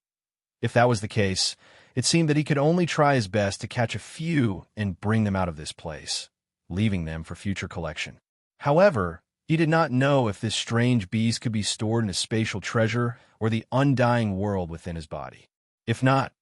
If that was the case, it seemed that he could only try his best to catch a few and bring them out of this place, leaving them for future collection. However, he did not know if this strange beast could be stored in a spatial treasure or the undying world within his body. If not,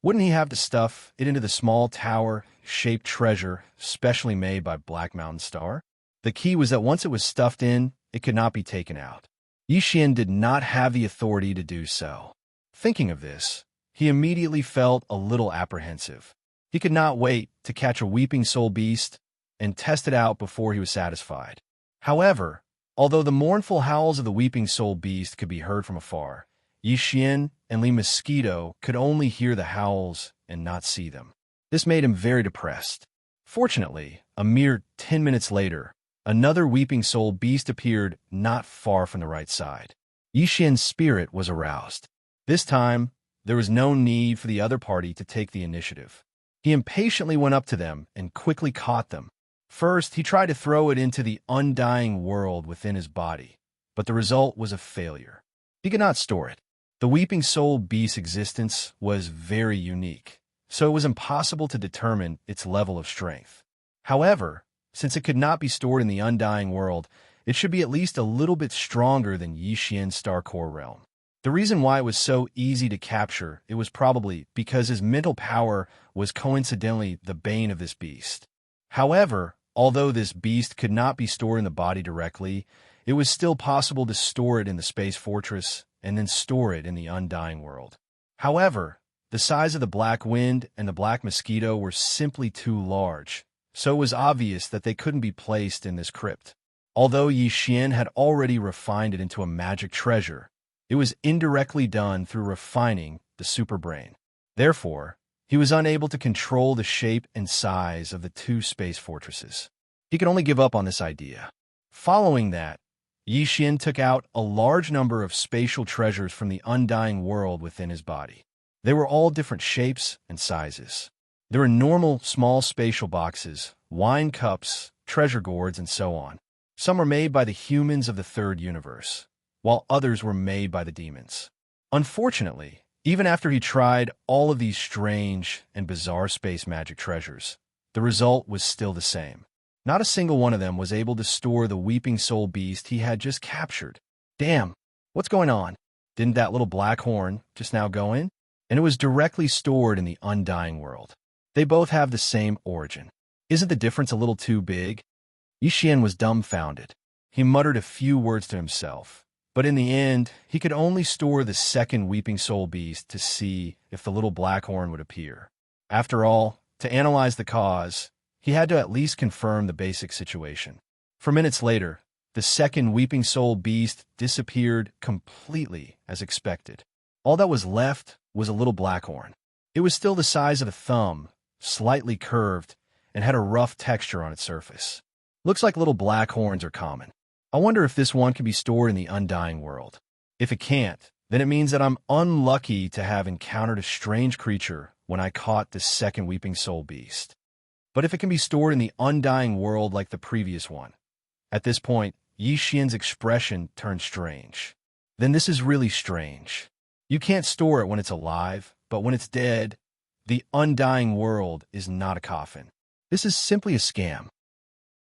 wouldn't he have to stuff it into the small tower-shaped treasure specially made by Black Mountain Star? The key was that once it was stuffed in, it could not be taken out. Yixian did not have the authority to do so. Thinking of this, he immediately felt a little apprehensive. He could not wait to catch a weeping soul beast and test it out before he was satisfied. However, although the mournful howls of the weeping soul beast could be heard from afar, Yixian and Li Mosquito could only hear the howls and not see them. This made him very depressed. Fortunately, a mere 10 minutes later, another weeping soul beast appeared not far from the right side. Yixian's spirit was aroused. This time, there was no need for the other party to take the initiative. He impatiently went up to them and quickly caught them. First, he tried to throw it into the undying world within his body, but the result was a failure. He could not store it. The weeping soul beast's existence was very unique, so it was impossible to determine its level of strength. However, since it could not be stored in the undying world, it should be at least a little bit stronger than Yixian's Star Core realm. The reason why it was so easy to capture it was probably because his mental power was coincidentally the bane of this beast. However, although this beast could not be stored in the body directly, it was still possible to store it in the space fortress and then store it in the undying world. However, the size of the Black Wind and the Black Mosquito were simply too large, so it was obvious that they couldn't be placed in this crypt. Although Yixian had already refined it into a magic treasure, it was indirectly done through refining the superbrain. Therefore, he was unable to control the shape and size of the two space fortresses. He could only give up on this idea. Following that, Yixian took out a large number of spatial treasures from the undying world within his body. They were all different shapes and sizes. There were normal, small spatial boxes, wine cups, treasure gourds, and so on. Some were made by the humans of the third universe, while others were made by the demons. Unfortunately, even after he tried all of these strange and bizarre space magic treasures, the result was still the same. Not a single one of them was able to store the weeping soul beast he had just captured. Damn, what's going on? Didn't that little black horn just now go in? And it was directly stored in the undying world. They both have the same origin. Isn't the difference a little too big? Yixian was dumbfounded. He muttered a few words to himself. But in the end, he could only store the second weeping soul beast to see if the little black horn would appear. After all, to analyze the cause, he had to at least confirm the basic situation. 4 minutes later, the second weeping soul beast disappeared completely as expected. All that was left was a little black horn. It was still the size of a thumb, slightly curved, and had a rough texture on its surface. Looks like little black horns are common. I wonder if this one can be stored in the undying world. If it can't, then it means that I'm unlucky to have encountered a strange creature when I caught the second weeping soul beast. But if it can be stored in the undying world like the previous one, at this point, Yixian's expression turned strange. Then this is really strange. You can't store it when it's alive, but when it's dead, the undying world is not a coffin. This is simply a scam.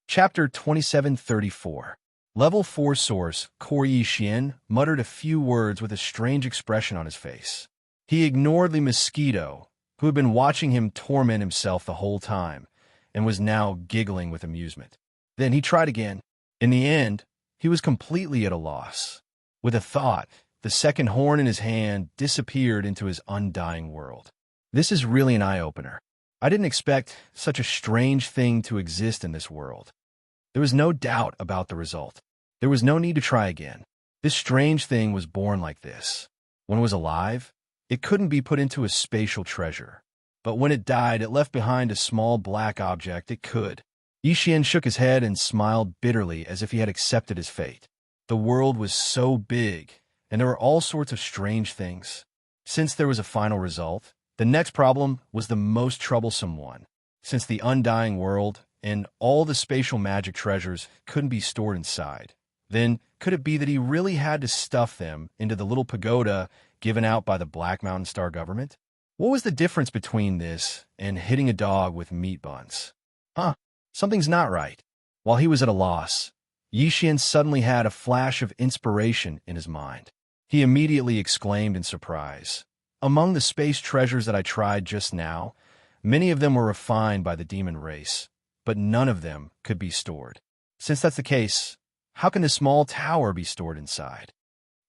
Chapter 2734. Level 4 Source, Core Yixian, muttered a few words with a strange expression on his face. He ignored the mosquito, who had been watching him torment himself the whole time, and was now giggling with amusement. Then he tried again. In the end, he was completely at a loss. With a thought, the second horn in his hand disappeared into his undying world. This is really an eye-opener. I didn't expect such a strange thing to exist in this world. There was no doubt about the result. There was no need to try again. This strange thing was born like this. When it was alive, it couldn't be put into a spatial treasure. But when it died, it left behind a small black object it could. Yixian shook his head and smiled bitterly as if he had accepted his fate. The world was so big, and there were all sorts of strange things. Since there was a final result, the next problem was the most troublesome one. Since the undying world and all the spatial magic treasures couldn't be stored inside, then could it be that he really had to stuff them into the little pagoda given out by the Black Mountain Star government? What was the difference between this and hitting a dog with meat buns? Something's not right. While he was at a loss, Yixian suddenly had a flash of inspiration in his mind. He immediately exclaimed in surprise, "Among the space treasures that I tried just now, many of them were refined by the demon race, but none of them could be stored. Since that's the case, how can this small tower be stored inside?"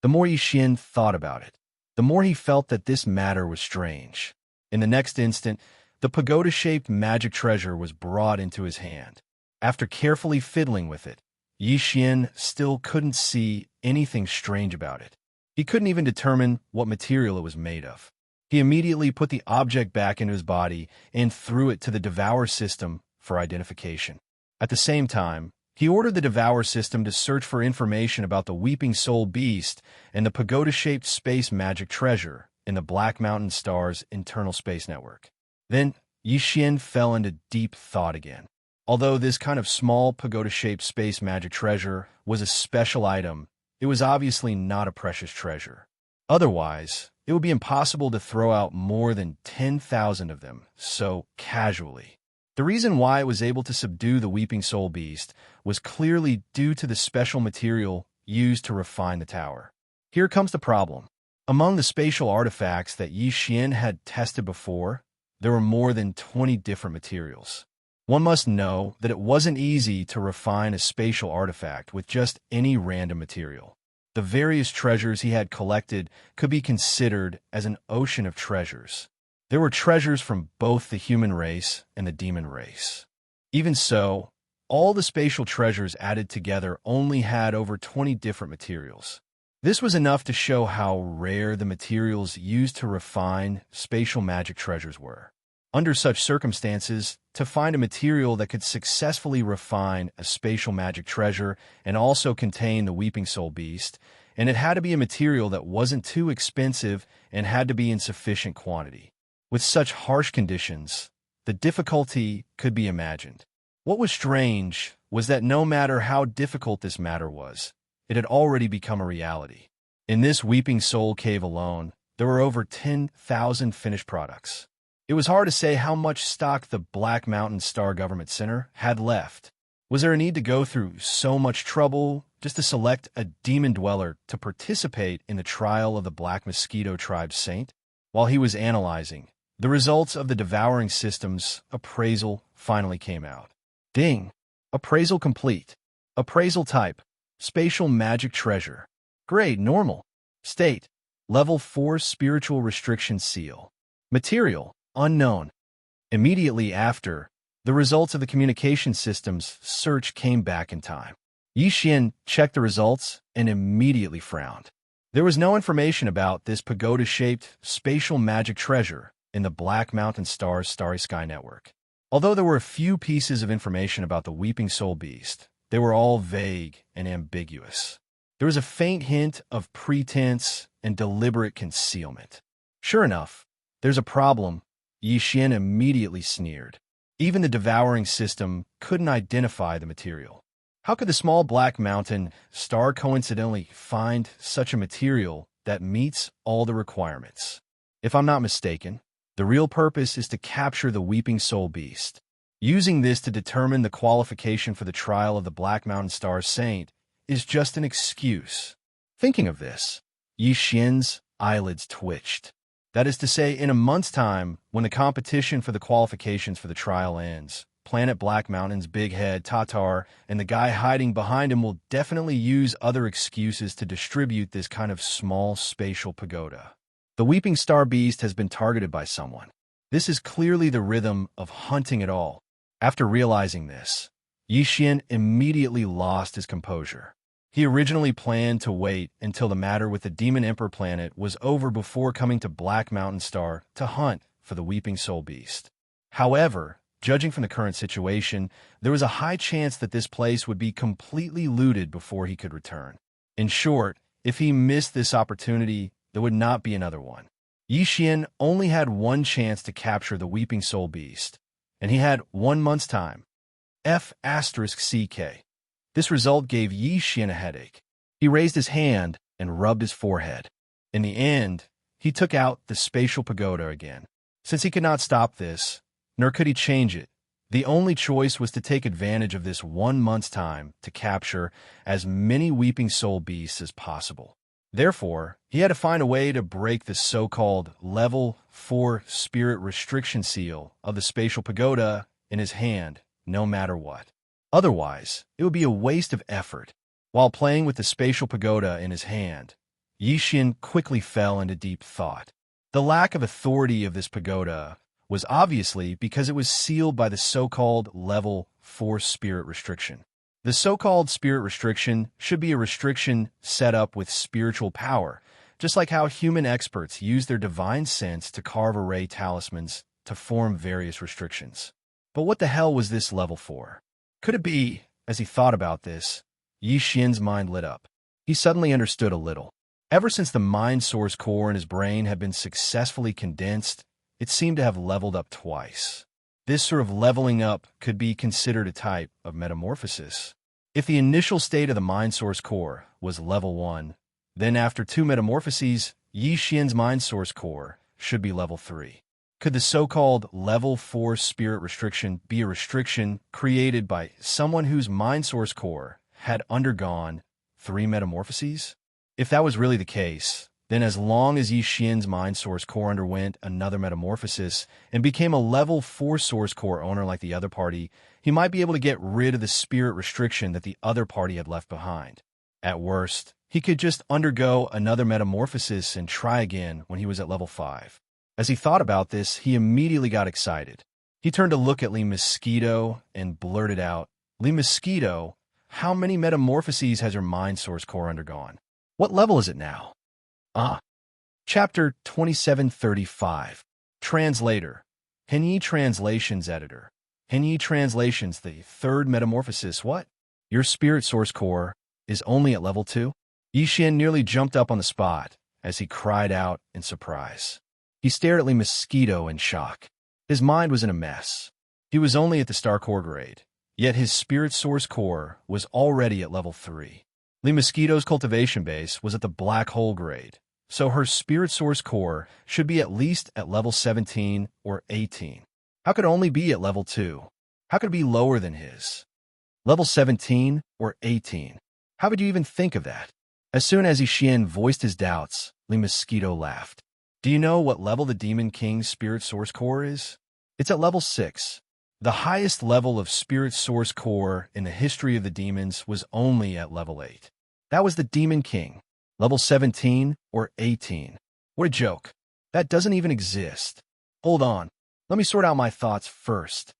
The more Yixian thought about it, the more he felt that this matter was strange. In the next instant, the pagoda-shaped magic treasure was brought into his hand. After carefully fiddling with it, Yixian still couldn't see anything strange about it. He couldn't even determine what material it was made of. He immediately put the object back into his body and threw it to the Devourer system for identification. At the same time, he ordered the Devourer system to search for information about the Weeping Soul Beast and the pagoda-shaped space magic treasure in the Black Mountain Star's internal space network. Then, Yixian fell into deep thought again. Although this kind of small pagoda-shaped space magic treasure was a special item, it was obviously not a precious treasure. Otherwise, it would be impossible to throw out more than 10,000 of them so casually. The reason why it was able to subdue the Weeping Soul Beast was clearly due to the special material used to refine the tower. Here comes the problem. Among the spatial artifacts that Yixian had tested before, there were more than 20 different materials. One must know that it wasn't easy to refine a spatial artifact with just any random material. The various treasures he had collected could be considered as an ocean of treasures. There were treasures from both the human race and the demon race. Even so, all the spatial treasures added together only had over 20 different materials. This was enough to show how rare the materials used to refine spatial magic treasures were. Under such circumstances, to find a material that could successfully refine a spatial magic treasure and also contain the Weeping Soul Beast, and it had to be a material that wasn't too expensive and had to be in sufficient quantity. With such harsh conditions, the difficulty could be imagined. What was strange was that no matter how difficult this matter was, it had already become a reality. In this Weeping Soul Cave alone, there were over 10,000 finished products. It was hard to say how much stock the Black Mountain Star Government Center had left. Was there a need to go through so much trouble just to select a demon dweller to participate in the trial of the Black Mosquito Tribe's saint? While he was analyzing, the results of the devouring system's appraisal finally came out. Ding! Appraisal complete. Appraisal type: spatial magic treasure. Grade: normal. State: level 4 spiritual restriction seal. Material: unknown. Immediately after, the results of the communication system's search came back in time. Yixian checked the results and immediately frowned. There was no information about this pagoda-shaped spatial magic treasure in the Black Mountain Star's Starry Sky Network. Although there were a few pieces of information about the Weeping Soul Beast, they were all vague and ambiguous. There was a faint hint of pretense and deliberate concealment. Sure enough, there's a problem. Yixian immediately sneered. Even the devouring system couldn't identify the material. How could the small Black Mountain Star coincidentally find such a material that meets all the requirements? If I'm not mistaken, the real purpose is to capture the Weeping Soul Beast. Using this to determine the qualification for the trial of the Black Mountain Star Saint is just an excuse. Thinking of this, Yixian's eyelids twitched. That is to say, in a month's time, when the competition for the qualifications for the trial ends, Planet Black Mountain's big head, Tatar, and the guy hiding behind him will definitely use other excuses to distribute this kind of small spatial pagoda. The Weeping Star Beast has been targeted by someone. This is clearly the rhythm of hunting it all. After realizing this, Yixian immediately lost his composure. He originally planned to wait until the matter with the Demon Emperor planet was over before coming to Black Mountain Star to hunt for the Weeping Soul Beast. However, judging from the current situation, there was a high chance that this place would be completely looted before he could return. In short, If he missed this opportunity, there would not be another one. Yixian only had one chance to capture the Weeping Soul Beast, and he had 1 month's time. F***CK. This result gave Yixian a headache. He raised his hand and rubbed his forehead. In the end, he took out the spatial pagoda again. Since he could not stop this, nor could he change it, the only choice was to take advantage of this 1 month's time to capture as many Weeping Soul Beasts as possible. Therefore, he had to find a way to break the so-called Level 4 Spirit Restriction Seal of the Spatial Pagoda in his hand, no matter what. Otherwise, it would be a waste of effort. While playing with the Spatial Pagoda in his hand, Yixian quickly fell into deep thought. The lack of authority of this pagoda was obviously because it was sealed by the so-called Level 4 Spirit Restriction. The so-called spirit restriction should be a restriction set up with spiritual power, just like how human experts use their divine sense to carve array talismans to form various restrictions. But what the hell was this level 4? Could it be, as he thought about this, Yixian's mind lit up. He suddenly understood a little. Ever since the mind source core in his brain had been successfully condensed, it seemed to have leveled up twice. This sort of leveling up could be considered a type of metamorphosis. If the initial state of the mind source core was level 1, then after 2 metamorphoses, Yixian's mind source core should be level 3. Could the so-called level 4 spirit restriction be a restriction created by someone whose mind source core had undergone 3 metamorphoses? If that was really the case, then as long as Yixian's mind source core underwent another metamorphosis and became a level 4 source core owner like the other party, he might be able to get rid of the spirit restriction that the other party had left behind. At worst, he could just undergo another metamorphosis and try again when he was at level 5. As he thought about this, he immediately got excited. He turned to look at Li Mosquito and blurted out, "Li Mosquito, how many metamorphoses has your mind source core undergone? What level is it now?" Chapter 2735. Translator. Henyi Translations Editor. Henyi Translations, the 3rd metamorphosis. What? Your spirit source core is only at level 2? Yixian nearly jumped up on the spot as he cried out in surprise. He stared at Li Mosquito in shock. His mind was in a mess. He was only at the star core grade, yet his spirit source core was already at level 3. Li Mosquito's cultivation base was at the black hole grade, so her spirit source core should be at least at level 17 or 18. How could it only be at level 2? How could it be lower than his? Level 17 or 18? How would you even think of that? As soon as Yixian voiced his doubts, Li Mosquito laughed. Do you know what level the Demon King's spirit source core is? It's at level 6. The highest level of spirit source core in the history of the demons was only at level 8. That was the Demon King. Level 17 or 18. What a joke. That doesn't even exist. Hold on. Let me sort out my thoughts first.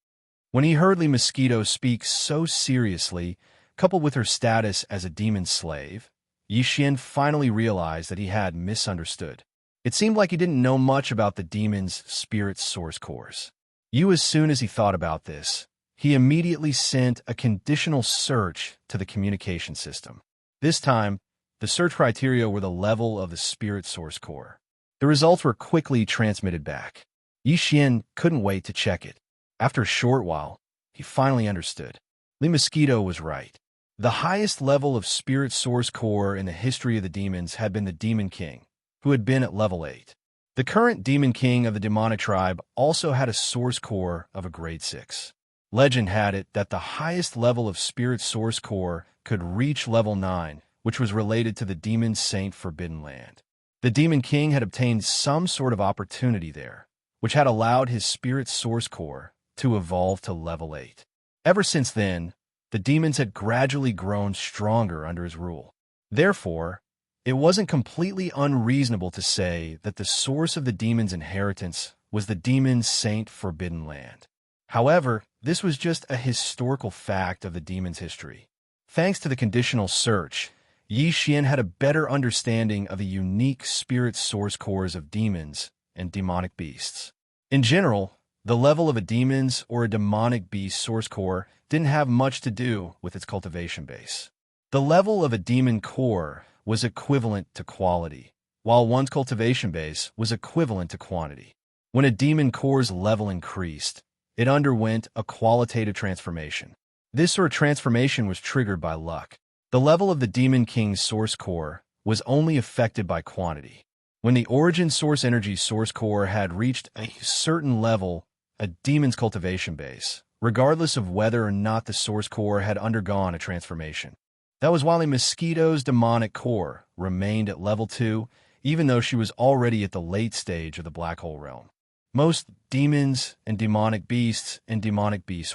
When he heard Li Mosquito speak so seriously, coupled with her status as a demon slave, Yixian finally realized that he had misunderstood. It seemed like he didn't know much about the demon's spirit source cores. As soon as he thought about this, he immediately sent a conditional search to the communication system. This time, the search criteria were the level of the spirit source core. The results were quickly transmitted back. Yixian couldn't wait to check it. After a short while, he finally understood. Li Mosquito was right. The highest level of spirit source core in the history of the demons had been the Demon King, who had been at level 8. The current Demon King of the demonic tribe also had a source core of a grade 6. Legend had it that the highest level of spirit source core could reach level 9, which was related to the Demon Saint Forbidden Land. The Demon King had obtained some sort of opportunity there, which had allowed his spirit source core to evolve to level 8. Ever since then, the demons had gradually grown stronger under his rule. Therefore, it wasn't completely unreasonable to say that the source of the demon's inheritance was the Demon Saint Forbidden Land. However, this was just a historical fact of the demon's history. Thanks to the conditional search, Yixian had a better understanding of the unique spirit source cores of demons and demonic beasts. In general, the level of a demon's or a demonic beast source core didn't have much to do with its cultivation base. The level of a demon core was equivalent to quality, while one's cultivation base was equivalent to quantity. When a demon core's level increased, it underwent a qualitative transformation. This sort of transformation was triggered by luck. The level of the Demon King's source core was only affected by quantity. When the origin source energy source core had reached a certain level, a demon's cultivation base, regardless of whether or not the source core had undergone a transformation. That was why Mosquito's demonic core remained at level 2, even though she was already at the late stage of the black hole realm. Most demons and demonic beasts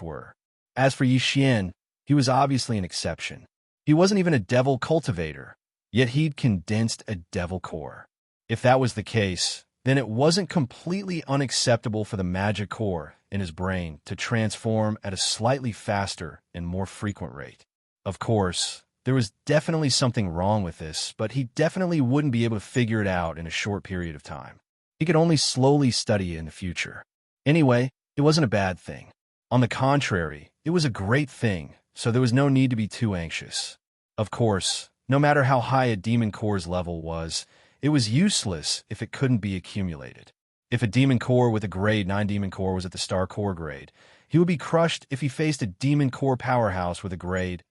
were. As for Xianxia, he was obviously an exception. He wasn't even a devil cultivator, yet he'd condensed a devil core. If that was the case, then it wasn't completely unacceptable for the magic core in his brain to transform at a slightly faster and more frequent rate. Of course, there was definitely something wrong with this, but he definitely wouldn't be able to figure it out in a short period of time. He could only slowly study it in the future. Anyway, it wasn't a bad thing. On the contrary, it was a great thing, so there was no need to be too anxious. Of course, no matter how high a demon core's level was, it was useless if it couldn't be accumulated. If a demon core with a grade 9 demon core was at the star core grade, he would be crushed if he faced a demon core powerhouse with a grade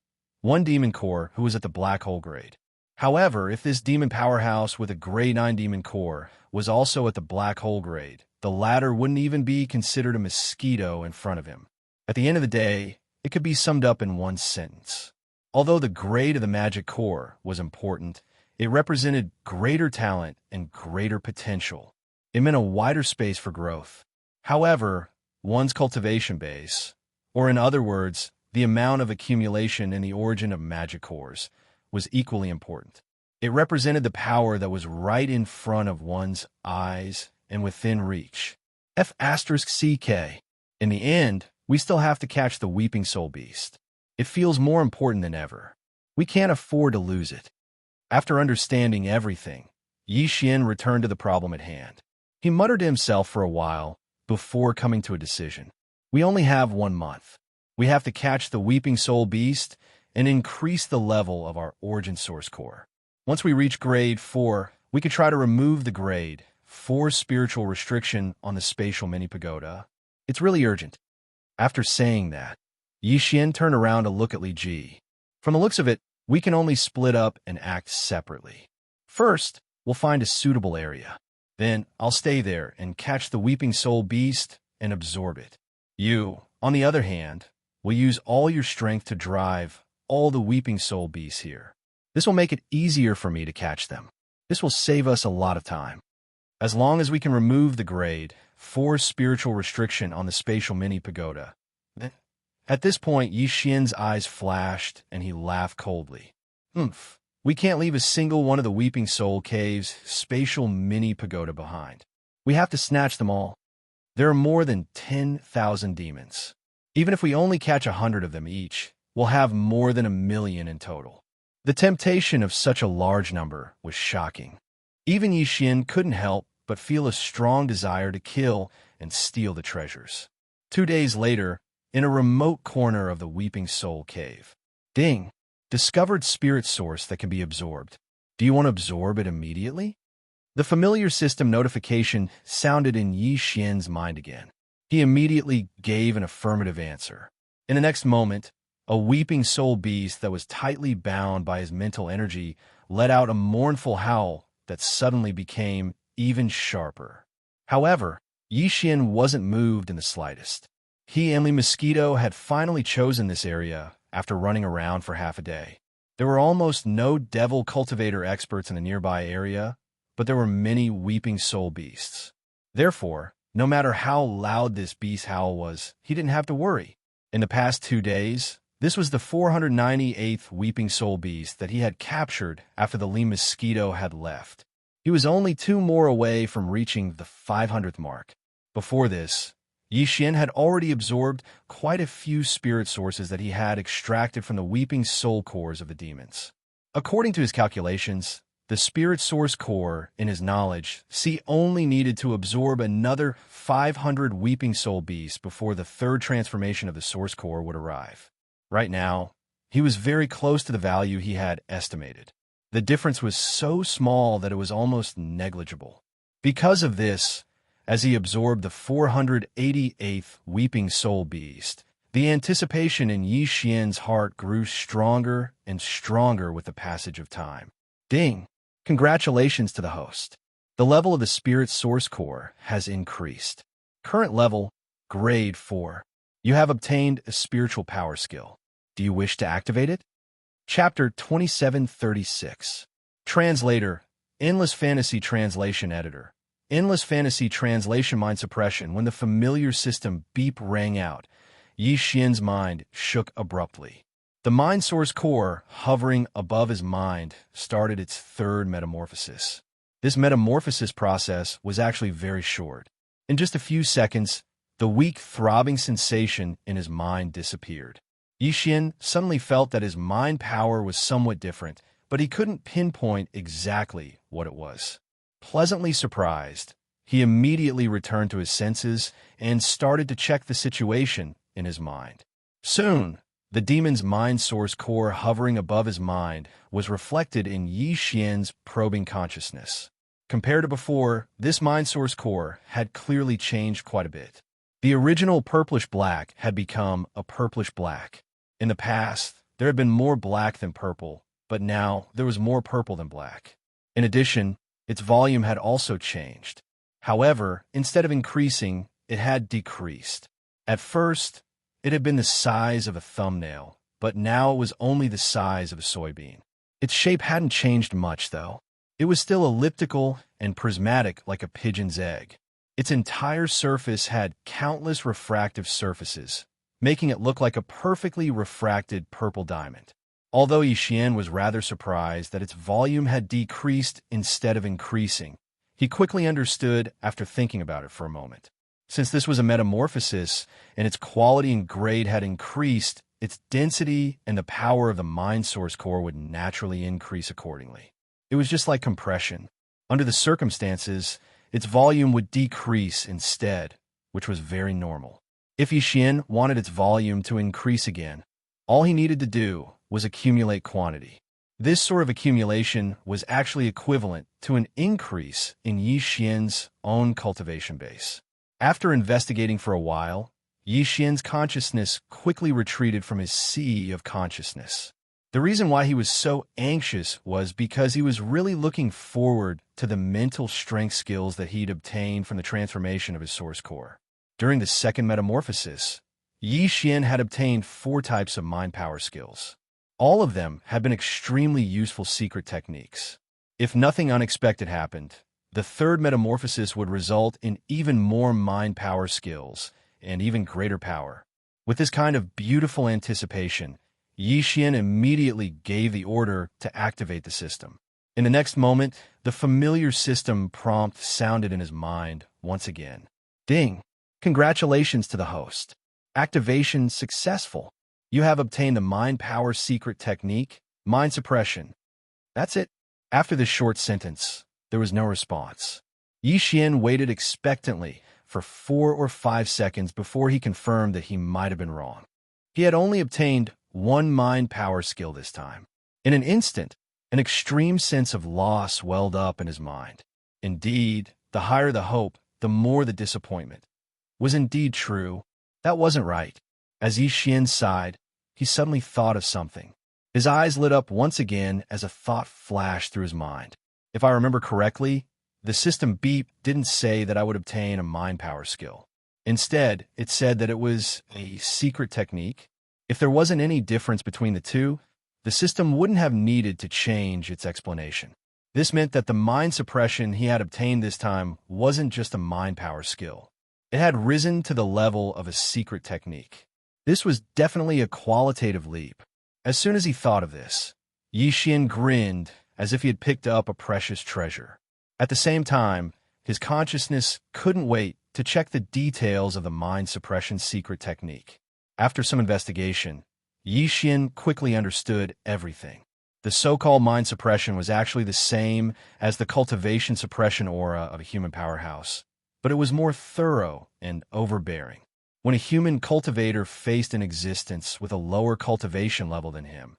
1 demon core who was at the black hole grade. However, if this demon powerhouse with a grade 9 demon core was also at the black hole grade, the latter wouldn't even be considered a mosquito in front of him. At the end of the day, it could be summed up in one sentence. Although the grade of the magic core was important, it represented greater talent and greater potential. It meant a wider space for growth. However, one's cultivation base, or in other words, the amount of accumulation in the origin of magic cores, was equally important. It represented the power that was right in front of one's eyes and within reach. F*CK. In the end, we still have to catch the Weeping Soul Beast. It feels more important than ever. We can't afford to lose it. After understanding everything, Xianxia returned to the problem at hand. He muttered to himself for a while before coming to a decision. We only have 1 month. We have to catch the Weeping Soul Beast and increase the level of our origin source core. Once we reach grade 4, we could try to remove the grade 4 spiritual restriction on the spatial mini pagoda. It's really urgent. After saying that, Xianxia turned around to look at Li Ji. From the looks of it, we can only split up and act separately. First, we'll find a suitable area. Then, I'll stay there and catch the Weeping Soul Beast and absorb it. You, on the other hand, will use all your strength to drive all the Weeping Soul Beasts here. This will make it easier for me to catch them. This will save us a lot of time. As long as we can remove the grade 4 spiritual restriction on the spatial mini pagoda. At this point, Xianxia's eyes flashed, and he laughed coldly. We can't leave a single one of the Weeping Soul Cave's spatial mini pagoda behind. We have to snatch them all. There are more than 10,000 demons. Even if we only catch 100 of them each, we'll have more than 1 million in total. The temptation of such a large number was shocking. Even Xianxia couldn't help but feel a strong desire to kill and steal the treasures. 2 days later, in a remote corner of the Weeping Soul Cave. Ding! Discovered spirit source that can be absorbed. Do you want to absorb it immediately? The familiar system notification sounded in Xianxia's mind again. He immediately gave an affirmative answer. In the next moment, a Weeping Soul Beast that was tightly bound by his mental energy let out a mournful howl that suddenly became even sharper. However, Xianxia wasn't moved in the slightest. He and Li Mosquito had finally chosen this area after running around for half a day. There were almost no devil cultivator experts in the nearby area, but there were many Weeping Soul Beasts. Therefore, no matter how loud this beast's howl was, he didn't have to worry. In the past 2 days, this was the 498th Weeping Soul Beast that he had captured after the Li Mosquito had left. He was only 2 more away from reaching the 500th mark. Before this, Xianxia had already absorbed quite a few spirit sources that he had extracted from the Weeping Soul cores of the demons. According to his calculations, the spirit source core, in his knowledge, only needed to absorb another 500 Weeping Soul Beasts before the 3rd transformation of the source core would arrive. Right now, he was very close to the value he had estimated. The difference was so small that it was almost negligible. Because of this, as he absorbed the 488th Weeping Soul Beast, the anticipation in Yi Xian's heart grew stronger and stronger with the passage of time. Ding! Congratulations to the host. The level of the Spirit Source Core has increased. Current level, Grade 4. You have obtained a spiritual power skill. Do you wish to activate it? Chapter 2736. Translator, Endless Fantasy Translation Editor. Endless Fantasy Translation Mind Suppression. When the familiar system beep rang out, Yi Xian's mind shook abruptly. The Mind Source Core, hovering above his mind, started its third metamorphosis. This metamorphosis process was actually very short. In just a few seconds, the weak, throbbing sensation in his mind disappeared. Yi Xian suddenly felt that his mind power was somewhat different, but he couldn't pinpoint exactly what it was. Pleasantly surprised, he immediately returned to his senses and started to check the situation in his mind. Soon, the demon's mind source core hovering above his mind was reflected in Yi Xian's probing consciousness. Compared to before, this mind source core had clearly changed quite a bit. The original purplish-black had become a purplish-black. In the past, there had been more black than purple, but now there was more purple than black. In addition, its volume had also changed. However, instead of increasing, it had decreased. At first, it had been the size of a thumbnail, but now it was only the size of a soybean. Its shape hadn't changed much, though. It was still elliptical and prismatic like a pigeon's egg. Its entire surface had countless refractive surfaces, making it look like a perfectly refracted purple diamond. Although Yi Xian was rather surprised that its volume had decreased instead of increasing, he quickly understood after thinking about it for a moment. Since this was a metamorphosis and its quality and grade had increased, its density and the power of the mind source core would naturally increase accordingly. It was just like compression. Under the circumstances, its volume would decrease instead, which was very normal. If Yi Xian wanted its volume to increase again, all he needed to do was accumulate quantity. This sort of accumulation was actually equivalent to an increase in Yi Xian's own cultivation base. After investigating for a while, Yi Xian's consciousness quickly retreated from his sea of consciousness. The reason why he was so anxious was because he was really looking forward to the mental strength skills that he'd obtained from the transformation of his source core. During the second metamorphosis, Yi Xian had obtained 4 types of mind power skills. All of them had been extremely useful secret techniques. If nothing unexpected happened, the third metamorphosis would result in even more mind power skills and even greater power. With this kind of beautiful anticipation, Yi Xian immediately gave the order to activate the system. In the next moment, the familiar system prompt sounded in his mind once again. Ding! Congratulations to the host. Activation successful. You have obtained the mind power secret technique, mind suppression. That's it. After this short sentence, there was no response. Yi Xian waited expectantly for 4 or 5 seconds before he confirmed that he might have been wrong. He had only obtained 1 mind power skill this time. In an instant, an extreme sense of loss welled up in his mind. Indeed, the higher the hope, the more the disappointment. Was indeed true. That wasn't right. As Yi Xian sighed, he suddenly thought of something. His eyes lit up once again as a thought flashed through his mind. If I remember correctly, the system beep didn't say that I would obtain a mind power skill. Instead, it said that it was a secret technique. If there wasn't any difference between the two, the system wouldn't have needed to change its explanation. This meant that the mind suppression he had obtained this time wasn't just a mind power skill. It had risen to the level of a secret technique. This was definitely a qualitative leap. As soon as he thought of this, Yi Xian grinned as if he had picked up a precious treasure. At the same time, his consciousness couldn't wait to check the details of the mind suppression secret technique. After some investigation, Yi Xian quickly understood everything. The so-called mind suppression was actually the same as the cultivation suppression aura of a human powerhouse, but it was more thorough and overbearing. When a human cultivator faced an existence with a lower cultivation level than him,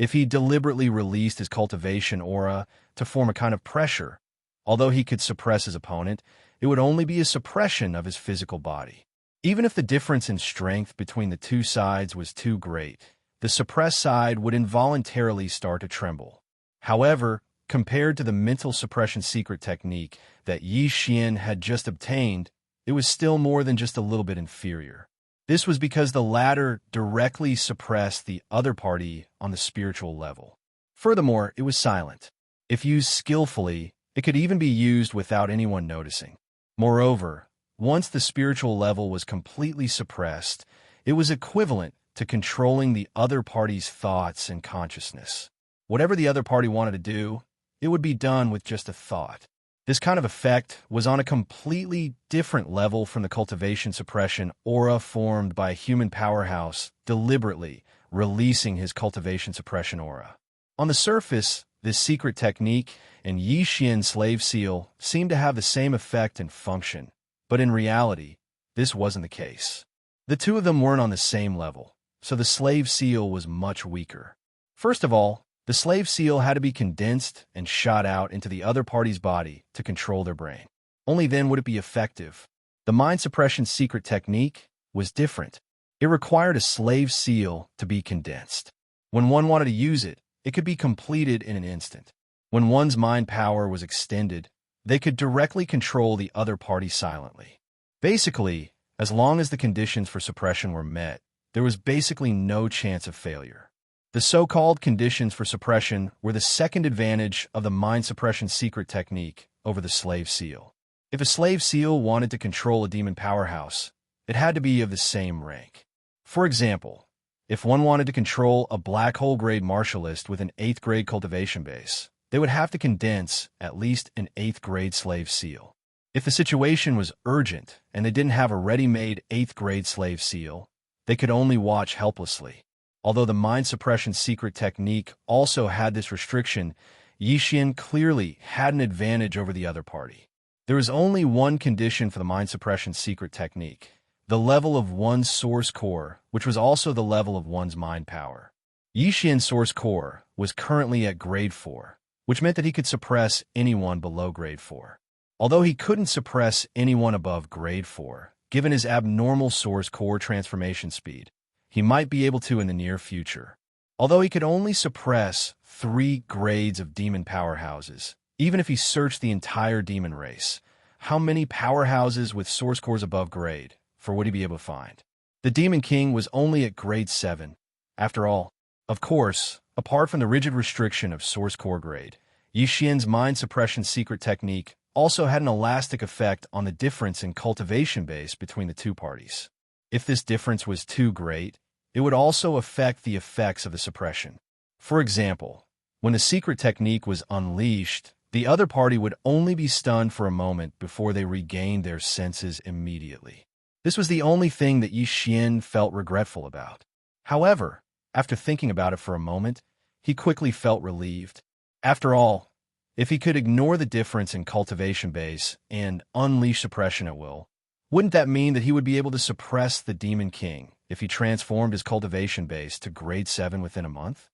If he deliberately released his cultivation aura to form a kind of pressure, although he could suppress his opponent, it would only be a suppression of his physical body. Even if the difference in strength between the two sides was too great, the suppressed side would involuntarily start to tremble. However, compared to the mental suppression secret technique that Yi Xian had just obtained, it was still more than just a little bit inferior. This was because the latter directly suppressed the other party on the spiritual level. Furthermore, it was silent. If used skillfully, it could even be used without anyone noticing. Moreover, once the spiritual level was completely suppressed, it was equivalent to controlling the other party's thoughts and consciousness. Whatever the other party wanted to do, it would be done with just a thought. This kind of effect was on a completely different level from the cultivation suppression aura formed by a human powerhouse deliberately releasing his cultivation suppression aura. On the surface, this secret technique and Yi Xian's slave seal seemed to have the same effect and function, but in reality, this wasn't the case. The two of them weren't on the same level, so the slave seal was much weaker. First of all, the slave seal had to be condensed and shot out into the other party's body to control their brain. Only then would it be effective. The mind suppression secret technique was different. It required a slave seal to be condensed. When one wanted to use it, it could be completed in an instant. When one's mind power was extended, they could directly control the other party silently. Basically, as long as the conditions for suppression were met, there was basically no chance of failure. The so-called conditions for suppression were the second advantage of the mind suppression secret technique over the slave seal. If a slave seal wanted to control a demon powerhouse, it had to be of the same rank. For example, if one wanted to control a black hole grade martialist with an 8th grade cultivation base, they would have to condense at least an 8th grade slave seal. If the situation was urgent and they didn't have a ready-made 8th grade slave seal, they could only watch helplessly. Although the mind suppression secret technique also had this restriction, Yi Xian clearly had an advantage over the other party. There was only one condition for the mind suppression secret technique: the level of one's source core, which was also the level of one's mind power. Yi Xian's source core was currently at grade 4, which meant that he could suppress anyone below grade 4. Although he couldn't suppress anyone above grade 4, given his abnormal source core transformation speed, he might be able to in the near future. Although he could only suppress 3 grades of demon powerhouses, even if he searched the entire demon race, how many powerhouses with source cores above grade would he be able to find? The Demon King was only at grade 7. After all, of course, apart from the rigid restriction of source core grade, Yi Xian's mind suppression secret technique also had an elastic effect on the difference in cultivation base between the two parties. If this difference was too great, it would also affect the effects of the suppression. For example, when the secret technique was unleashed, the other party would only be stunned for a moment before they regained their senses immediately. This was the only thing that Yi Xian felt regretful about. However, after thinking about it for a moment, he quickly felt relieved. After all, if he could ignore the difference in cultivation base and unleash suppression at will, wouldn't that mean that he would be able to suppress the Demon King if he transformed his cultivation base to grade 7 within a month?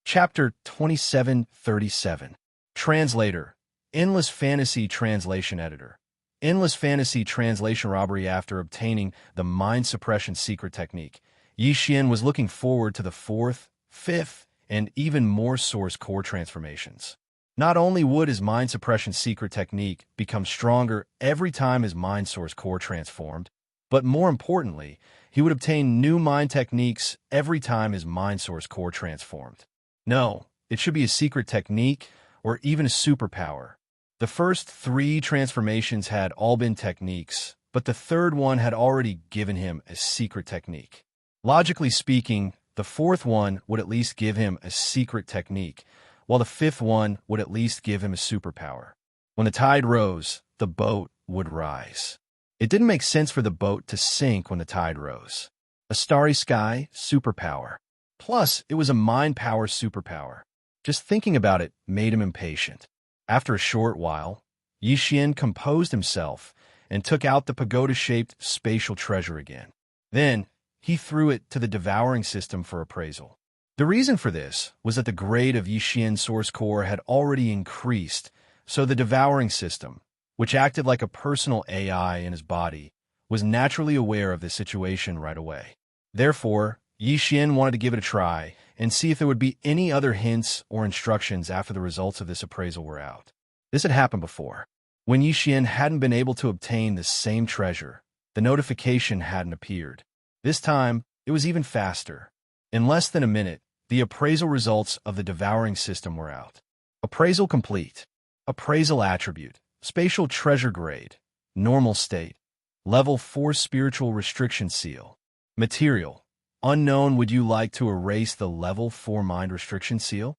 Chapter 2737. Translator. Endless Fantasy Translation Editor. Endless Fantasy Translation Robbery. After obtaining the mind suppression secret technique, Yi Xian was looking forward to the 4th, 5th, and even more source core transformations. Not only would his mind suppression secret technique become stronger every time his mind source core transformed, but more importantly, he would obtain new mind techniques every time his mind source core transformed. No, it should be a secret technique or even a superpower. The first 3 transformations had all been techniques, but the third one had already given him a secret technique. Logically speaking, the 4th one would at least give him a secret technique, while the 5th one would at least give him a superpower. When the tide rose, the boat would rise. It didn't make sense for the boat to sink when the tide rose. A starry sky, superpower. Plus, it was a mind power superpower. Just thinking about it made him impatient. After a short while, Yi Xian composed himself and took out the pagoda-shaped spatial treasure again. Then, he threw it to the devouring system for appraisal. The reason for this was that the grade of Yixian's source core had already increased, so the devouring system, which acted like a personal AI in his body, was naturally aware of the situation right away. Therefore, Yixian wanted to give it a try and see if there would be any other hints or instructions after the results of this appraisal were out. This had happened before. When Yixian hadn't been able to obtain the same treasure, the notification hadn't appeared. This time, it was even faster. In less than a minute, the appraisal results of the devouring system were out. Appraisal complete. Appraisal attribute. Spatial treasure grade. Normal state. Level 4 spiritual restriction seal. Material. Unknown. Would you like to erase the level 4 mind restriction seal?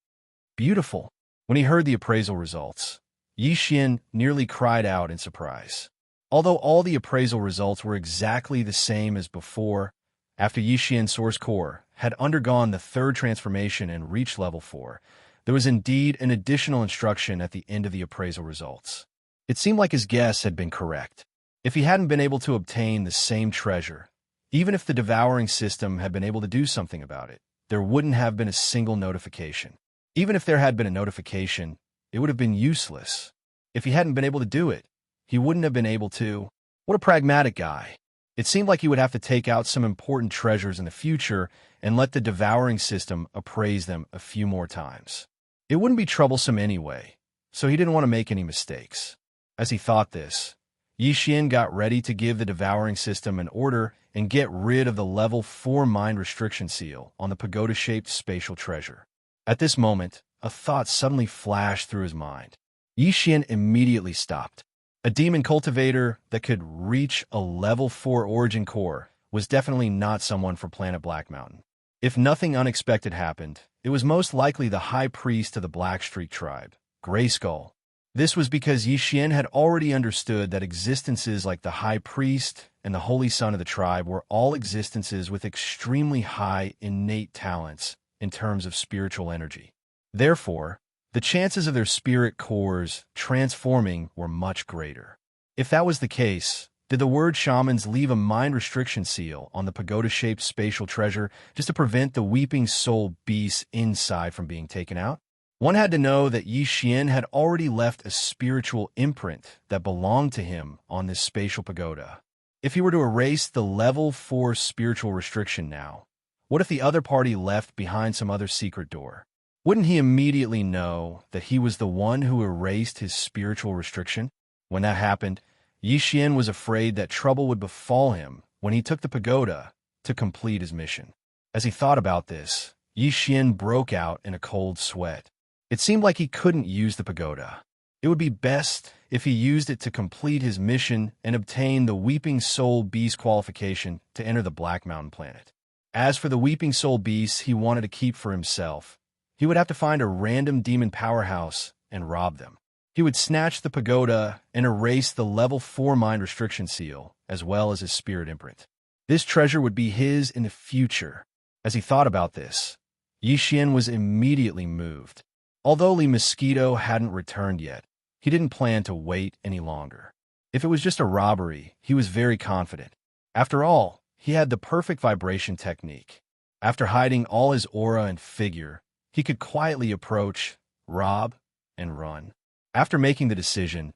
Beautiful. When he heard the appraisal results, Yixian nearly cried out in surprise. Although all the appraisal results were exactly the same as before, after Yixian's source core had undergone the third transformation and reached level 4, there was indeed an additional instruction at the end of the appraisal results. It seemed like his guess had been correct. If he hadn't been able to obtain the same treasure, even if the devouring system had been able to do something about it, there wouldn't have been a single notification. Even if there had been a notification, it would have been useless. If he hadn't been able to do it, he wouldn't have been able to. What a pragmatic guy. It seemed like he would have to take out some important treasures in the future and let the devouring system appraise them a few more times. It wouldn't be troublesome anyway, so he didn't want to make any mistakes. As he thought this, Yixian got ready to give the devouring system an order and get rid of the level 4 mind restriction seal on the pagoda-shaped spatial treasure. At this moment, a thought suddenly flashed through his mind. Yixian immediately stopped. A demon cultivator that could reach a level 4 origin core was definitely not someone for planet Black Mountain. If nothing unexpected happened, it was most likely the high priest of the Blackstreak tribe, Gray Skull. This was because Yixian had already understood that existences like the high priest and the holy son of the tribe were all existences with extremely high innate talents in terms of spiritual energy. Therefore, the chances of their spirit cores transforming were much greater. If that was the case, did the word shamans leave a mind restriction seal on the pagoda-shaped spatial treasure just to prevent the weeping soul beasts inside from being taken out? One had to know that Yixian had already left a spiritual imprint that belonged to him on this spatial pagoda. If he were to erase the level 4 spiritual restriction now, what if the other party left behind some other secret door? Wouldn't he immediately know that he was the one who erased his spiritual restriction? When that happened, Yixian was afraid that trouble would befall him when he took the pagoda to complete his mission. As he thought about this, Yixian broke out in a cold sweat. It seemed like he couldn't use the pagoda. It would be best if he used it to complete his mission and obtain the Weeping Soul Beast qualification to enter the Black Mountain planet. As for the Weeping Soul Beasts he wanted to keep for himself, he would have to find a random demon powerhouse and rob them. He would snatch the pagoda and erase the level 4 mind restriction seal, as well as his spirit imprint. This treasure would be his in the future. As he thought about this, Yixian was immediately moved. Although Li Mosquito hadn't returned yet, he didn't plan to wait any longer. If it was just a robbery, he was very confident. After all, he had the perfect vibration technique. After hiding all his aura and figure, he could quietly approach, rob, and run. After making the decision,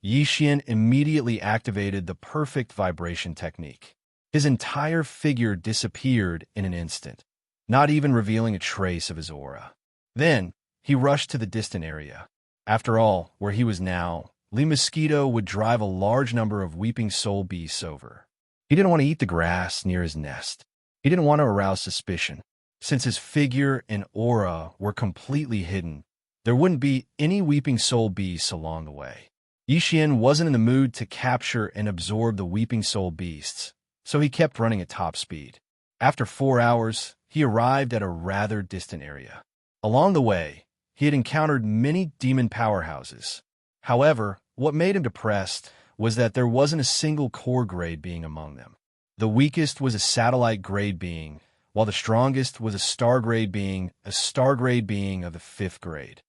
Yixian immediately activated the perfect vibration technique. His entire figure disappeared in an instant, not even revealing a trace of his aura. Then, he rushed to the distant area. After all, where he was now, Li Mosquito would drive a large number of weeping soul beasts over. He didn't want to eat the grass near his nest. He didn't want to arouse suspicion. Since his figure and aura were completely hidden, there wouldn't be any weeping soul beasts along the way. Yixian wasn't in the mood to capture and absorb the weeping soul beasts, so he kept running at top speed. After 4 hours, he arrived at a rather distant area. Along the way, he had encountered many demon powerhouses. However, what made him depressed was that there wasn't a single core grade being among them. The weakest was a satellite grade being, while the strongest was a star grade being of the 5th grade.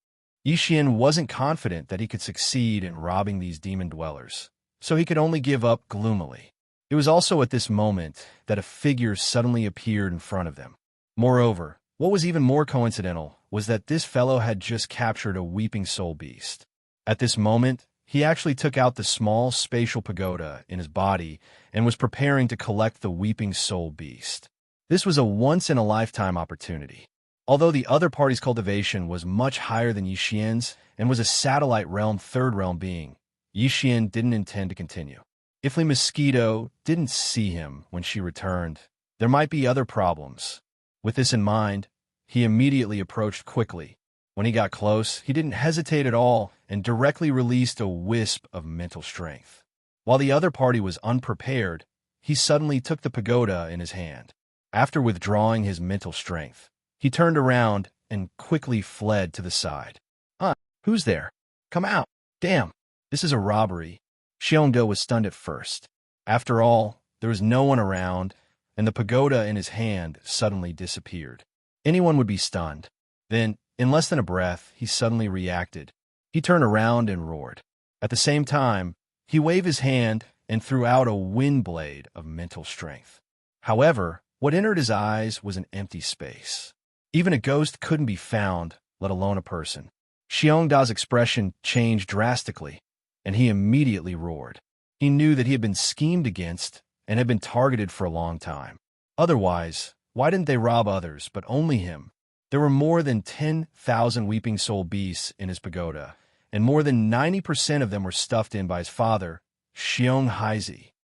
Yixian wasn't confident that he could succeed in robbing these demon dwellers, so he could only give up gloomily. It was also at this moment that a figure suddenly appeared in front of them. Moreover, What was even more coincidental was that this fellow had just captured a weeping soul beast. At this moment, he actually took out the small spatial pagoda in his body and was preparing to collect the weeping soul beast. This was a once-in-a-lifetime opportunity. Although the other party's cultivation was much higher than Yixian's and was a satellite realm third realm being, Yixian didn't intend to continue. If the mosquito didn't see him when she returned, there might be other problems. With this in mind, he immediately approached quickly. When he got close, he didn't hesitate at all and directly released a wisp of mental strength. While the other party was unprepared, he suddenly took the pagoda in his hand. After withdrawing his mental strength, he turned around and quickly fled to the side. Who's there? Come out! Damn! This is a robbery. Xianxia was stunned at first. After all, there was no one around, and the pagoda in his hand suddenly disappeared. Anyone would be stunned. Then, in less than a breath, he suddenly reacted. He turned around and roared. At the same time, he waved his hand and threw out a wind blade of mental strength. However, what entered his eyes was an empty space. Even a ghost couldn't be found, let alone a person. Xianxia's expression changed drastically, and he immediately roared. He knew that he had been schemed against and had been targeted for a long time. Otherwise, why didn't they rob others, but only him? There were more than 10,000 weeping soul beasts in his pagoda, and more than 90% of them were stuffed in by his father, Xianxia.